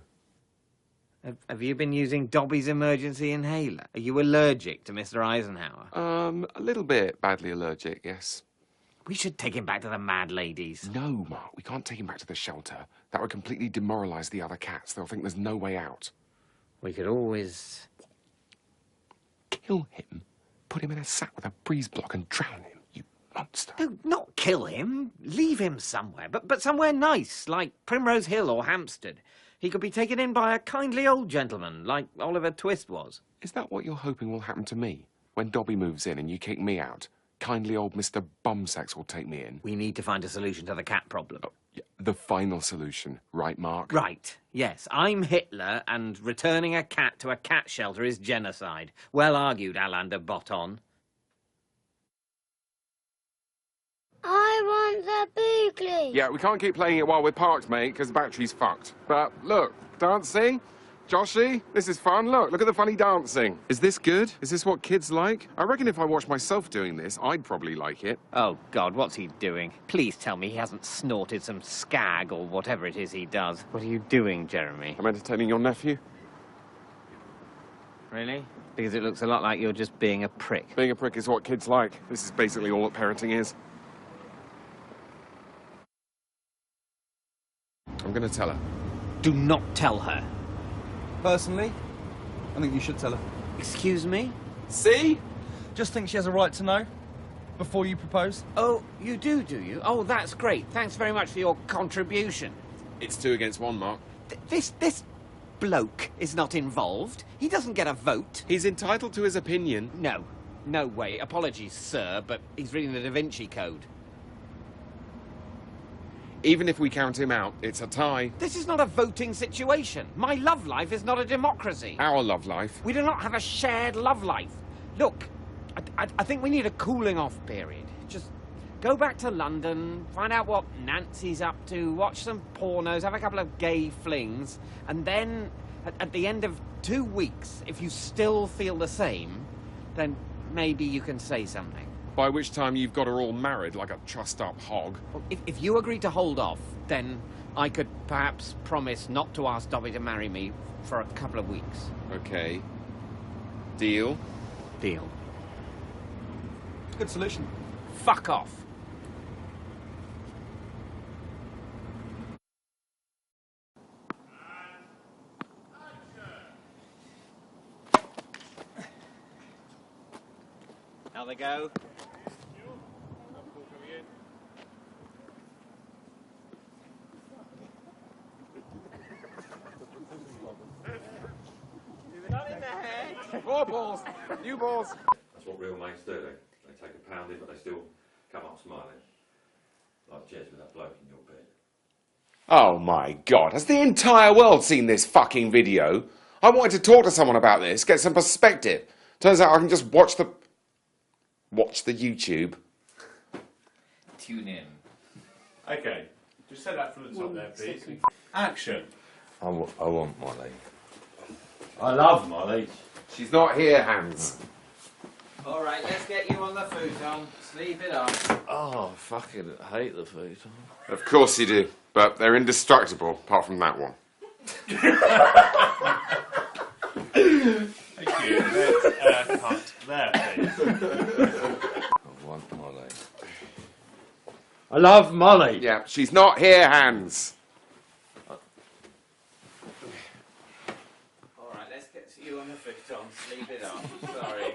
Have you been using Dobby's emergency inhaler? Are you allergic to Mr. Eisenhower? A little bit badly allergic, yes. We should take him back to the mad ladies. No, Mark, we can't take him back to the shelter. That would completely demoralise the other cats. They'll think there's no way out. We could always... kill him, put him in a sack with a breeze block and drown him, you monster. No, not kill him. Leave him somewhere, but somewhere nice, like Primrose Hill or Hampstead. He could be taken in by a kindly old gentleman, like Oliver Twist was. Is that what you're hoping will happen to me? When Dobby moves in and you kick me out, kindly old Mr. Bumsex will take me in? We need to find a solution to the cat problem. Oh, yeah, the final solution, right, Mark? Right, yes. I'm Hitler, and returning a cat to a cat shelter is genocide. Well argued, Alain de Botton. I want the boogly. Yeah, we can't keep playing it while we're parked, mate, because the battery's fucked. But look, dancing. Joshy, this is fun. Look at the funny dancing. Is this good? Is this what kids like? I reckon if I watched myself doing this, I'd probably like it. Oh, God, what's he doing? Please tell me he hasn't snorted some skag or whatever it is he does. What are you doing, Jeremy? I'm entertaining your nephew. Really? Because it looks a lot like you're just being a prick. Being a prick is what kids like. This is basically all that parenting is. I'm going to tell her. Do not tell her. Personally, I think you should tell her. Excuse me? See? Just think she has a right to know before you propose. Oh, you do you? Oh, that's great. Thanks very much for your contribution. It's 2 against 1, Mark. This bloke is not involved. He doesn't get a vote. He's entitled to his opinion. No. No way. Apologies, sir, but he's reading the Da Vinci Code. Even if we count him out, it's a tie. This is not a voting situation. My love life is not a democracy. Our love life. We do not have a shared love life. Look, I think we need a cooling off period. Just go back to London, find out what Nancy's up to, watch some pornos, have a couple of gay flings, and then, at the end of 2 weeks, if you still feel the same, then maybe you can say something. By which time you've got her all married like a trussed-up hog. Well, if you agree to hold off, then I could perhaps promise not to ask Dobby to marry me for a couple of weeks. Okay. Deal? Deal. Good solution. Fuck off. How they go? More balls! New balls! That's what real mates do. They take a pounding, but they still come up smiling. Like Jez with that bloke in your bed. Oh my God, has the entire world seen this fucking video? I wanted to talk to someone about this, get some perspective. Turns out I can just watch the YouTube. Tune in. Okay, just say that from the top there, please. Action. I want Molly. I love Molly. She's not here, Hans. All right, let's get you on the futon. Sleep it off. Oh, I fucking hate the food. Of course you do, but they're indestructible, apart from that one. Thank you. Let's cut there, please. I want Molly. I love Molly. Yeah, she's not here, Hans. All right, let's get you on the futon. Sleep it off. Sorry.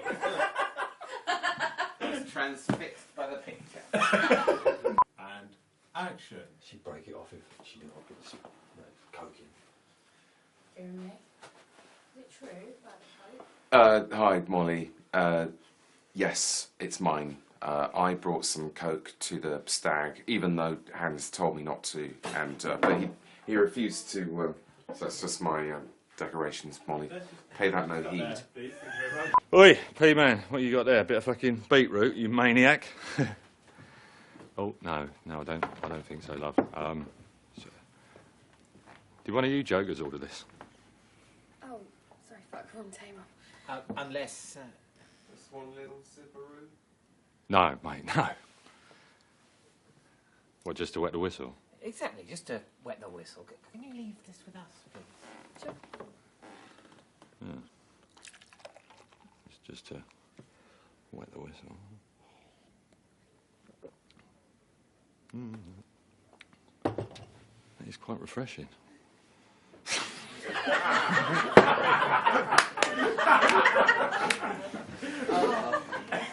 I was transfixed by the picture. And action. She'd break it off if she didn't get this coke in. Jeremy, is it true about the coke? Hi, Molly. Yes, it's mine. I brought some coke to the stag, even though Hans told me not to, and but he refused to. So it's just my decorations, Molly. Pay that no heed. Oi, P-man, what you got there? A bit of fucking beetroot, you maniac. Oh, no, I don't think so, love. Did one of you jokers order this? Oh, sorry, fuck, wrong table. Unless... Just one little sipperoo. No, mate, no. What, just to wet the whistle? Exactly, just to wet the whistle. Can you leave this with us, please? Sure. Yeah. It's just to wet the whistle. It's quite refreshing.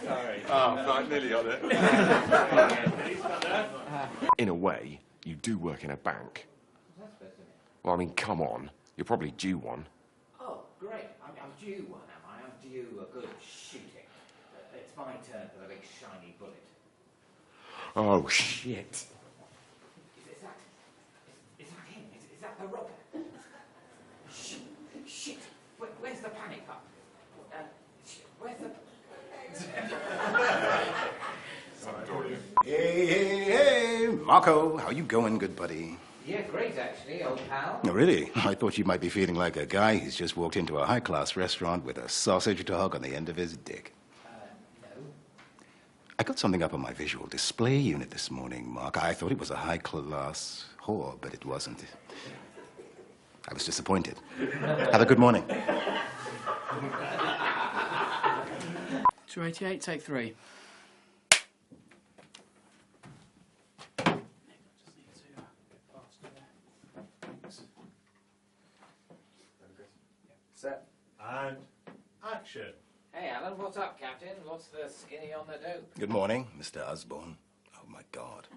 Sorry. Oh, right, nearly got it. In a way, you do work in a bank. Well, I mean, come on. You're probably due one. Oh, great. I'm due one, am I? I'm due a good shooting. It's my turn for the big shiny bullet. Oh, shit. Is that him? Is that the robber? Shit. Where's the panic button? Where's the... Hey, Marco, how you going, good buddy? Yeah, great, actually, old pal. Oh, really? I thought you might be feeling like a guy who's just walked into a high-class restaurant with a sausage dog on the end of his dick. No. I got something up on my visual display unit this morning, Mark. I thought it was a high-class whore, but it wasn't. I was disappointed. Have a good morning. 288, take 3. Set. And action. Hey, Alan, what's up, Captain? What's the skinny on the dope? Good morning, Mr. Osborne. Oh, my God.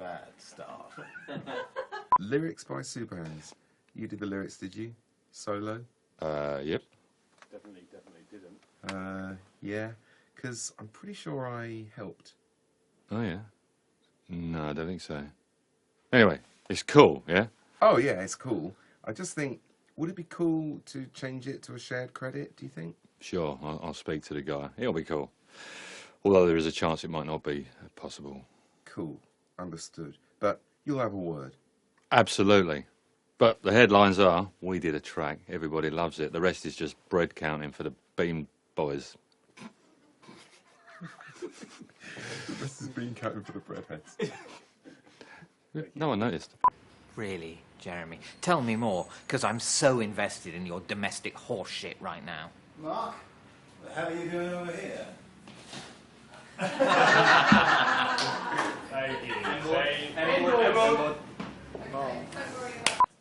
Bad start. Lyrics by Superhands. You did the lyrics, did you? Solo? Yep. Definitely didn't. Yeah, because I'm pretty sure I helped. Oh, yeah? No, I don't think so. Anyway, it's cool, yeah? Oh, yeah, it's cool. I just think, would it be cool to change it to a shared credit, do you think? Sure, I'll speak to the guy. It'll be cool. Although there is a chance it might not be possible. Cool, understood. But you'll have a word. Absolutely. But the headlines are, we did a track, everybody loves it. The rest is just bread counting for the Bean Boys. The rest is being counted for the breadheads. No one noticed. Really, Jeremy? Tell me more, because I'm so invested in your domestic horse shit right now. Mark, what the hell are you doing over here? Thank you.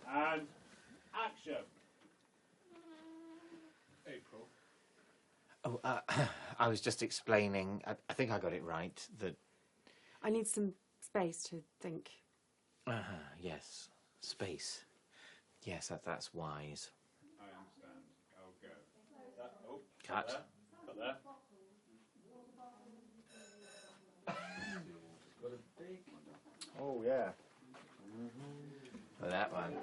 And action. April. Oh, I was just explaining, I think I got it right, that... I need some space to think. Yes, space. Yes, that's wise. I understand. I'll go. Cut. Cut there. Oh, yeah. For that one.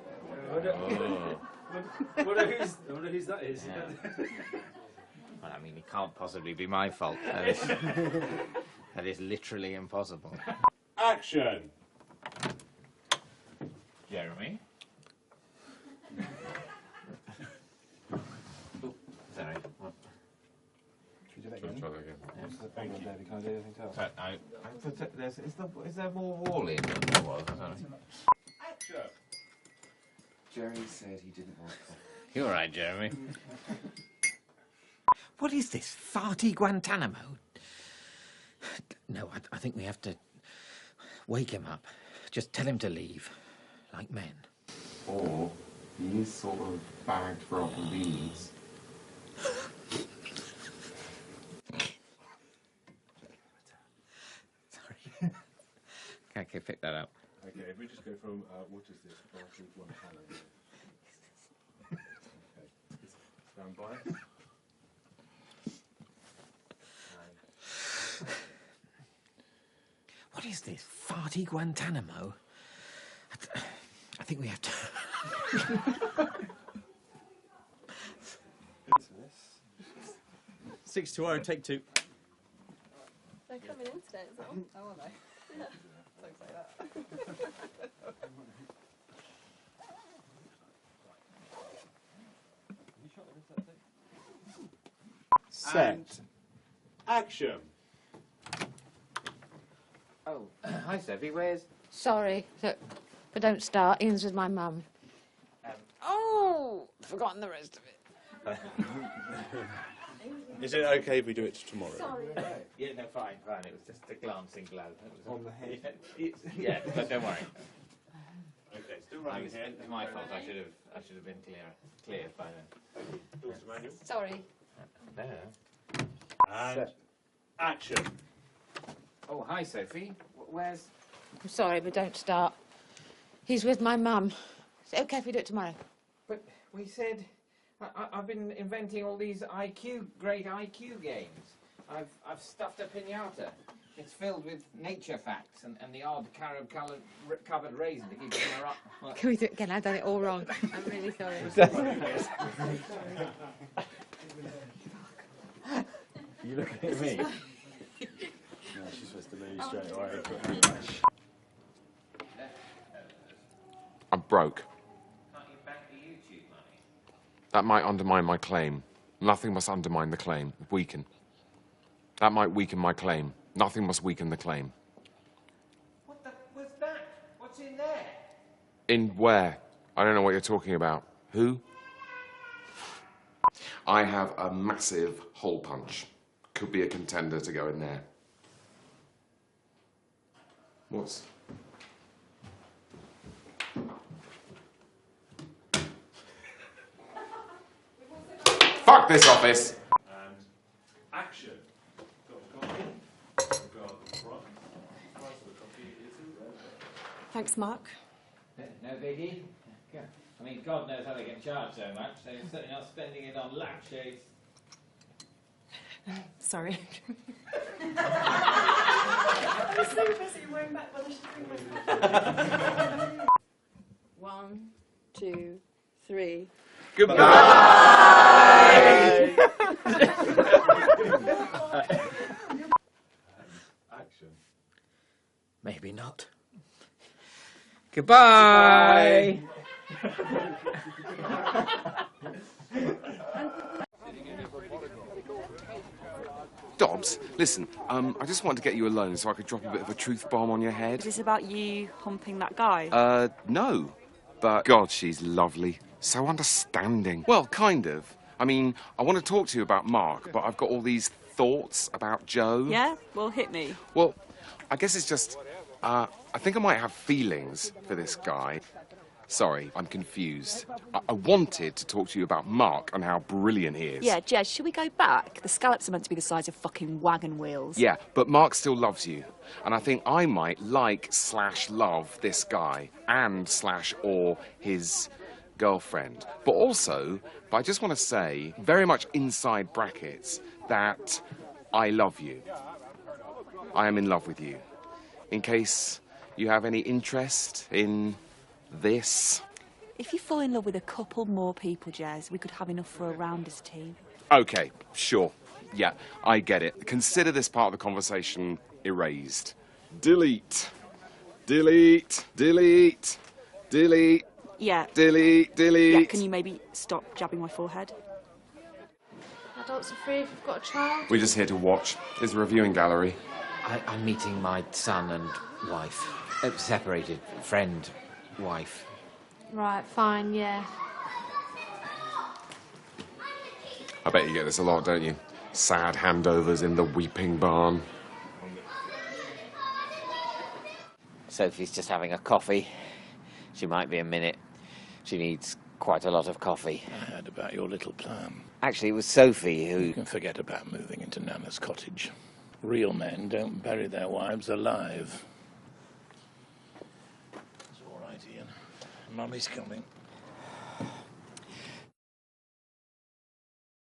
I wonder whose that is. Yeah. Well, I mean, it can't possibly be my fault. That is literally impossible. Action. Jeremy? Sorry. What? Should we do that again? Try that again. Yes. Thank you. Can I do anything else? Is there more wall in than there was? Action. Jerry said he didn't want coffee. You're right, Jeremy. What is this? Farty Guantanamo? No, I think we have to wake him up. Just tell him to leave. Like men. Or he is sort of bagged for our convenience. Sorry. Okay, pick that up. Okay, if we just go from, what is this? Barking one channel. Okay, stand by. What is this? Farty Guantanamo? I think we have to... 6-2, take 2. They're coming in today as well. Oh, are they? Yeah. Looks like that. Set. Action. Hi, Sophie. Where's... Sorry, but don't start. Ian's with my mum. Oh, forgotten the rest of it. Is it okay if we do it tomorrow? Sorry. Yeah, no, fine. It was just a glancing blow. On the head. Yeah, but don't worry. Okay, still running here. It's my fault. I should have been clear by then. Sorry. No. And action. Oh, hi, Sophie. Where's... I'm sorry, but don't start. He's with my mum. Is it okay if we do it tomorrow? But we said... I've been inventing all these great IQ games. I've stuffed a pinata. It's filled with nature facts and the odd carob-covered raisin to keep it in a rock. Can we do it again? I've done it all wrong. I'm really sorry. You looking at me? No, she's supposed to leave straight away. I'm broke. That might undermine my claim. Nothing must undermine the claim. Weaken. That might weaken my claim. Nothing must weaken the claim. What was that? What's in there? In where? I don't know what you're talking about. Who? I have a massive hole punch. Could be a contender to go in there. What's... Fuck this office! And action. Got the front. Thanks, Mark. No biggie. I mean, God knows how they get charged so much. They're certainly not spending it on lampshades. Sorry. I'm so busy wearing back when I should bring 1, 2, 3. Goodbye! Action. Maybe not. Goodbye! Dobbs, listen, I just wanted to get you alone so I could drop a bit of a truth bomb on your head. Is this about you humping that guy? No. But, God, she's lovely. So understanding. Well, kind of. I mean, I want to talk to you about Mark, but I've got all these thoughts about Joe. Yeah? Well, hit me. Well, I guess it's just, I think I might have feelings for this guy. Sorry, I'm confused. I wanted to talk to you about Mark and how brilliant he is. Yeah, Jez, should we go back? The scallops are meant to be the size of fucking wagon wheels. Yeah, but Mark still loves you. And I think I might like/love this guy and/or his girlfriend. But also, I just want to say, very much inside brackets, that I love you. I am in love with you. In case you have any interest in this. If you fall in love with a couple more people, Jez, we could have enough for a rounders team. Okay, sure. Yeah, I get it. Consider this part of the conversation erased. Delete. Delete. Delete. Delete. Yeah. Delete. Delete. Yeah, can you maybe stop jabbing my forehead? Adults are free if you've got a child. We're just here to watch. There's a reviewing gallery. I'm meeting my son and wife. Separated. Friend. Wife. Right, fine, yeah. I bet you get this a lot, don't you? Sad handovers in the weeping barn. Sophie's just having a coffee. She might be a minute. She needs quite a lot of coffee. I heard about your little plan. Actually, it was Sophie who... You can forget about moving into Nana's cottage. Real men don't bury their wives alive. It's all right, Ian. Mummy's coming.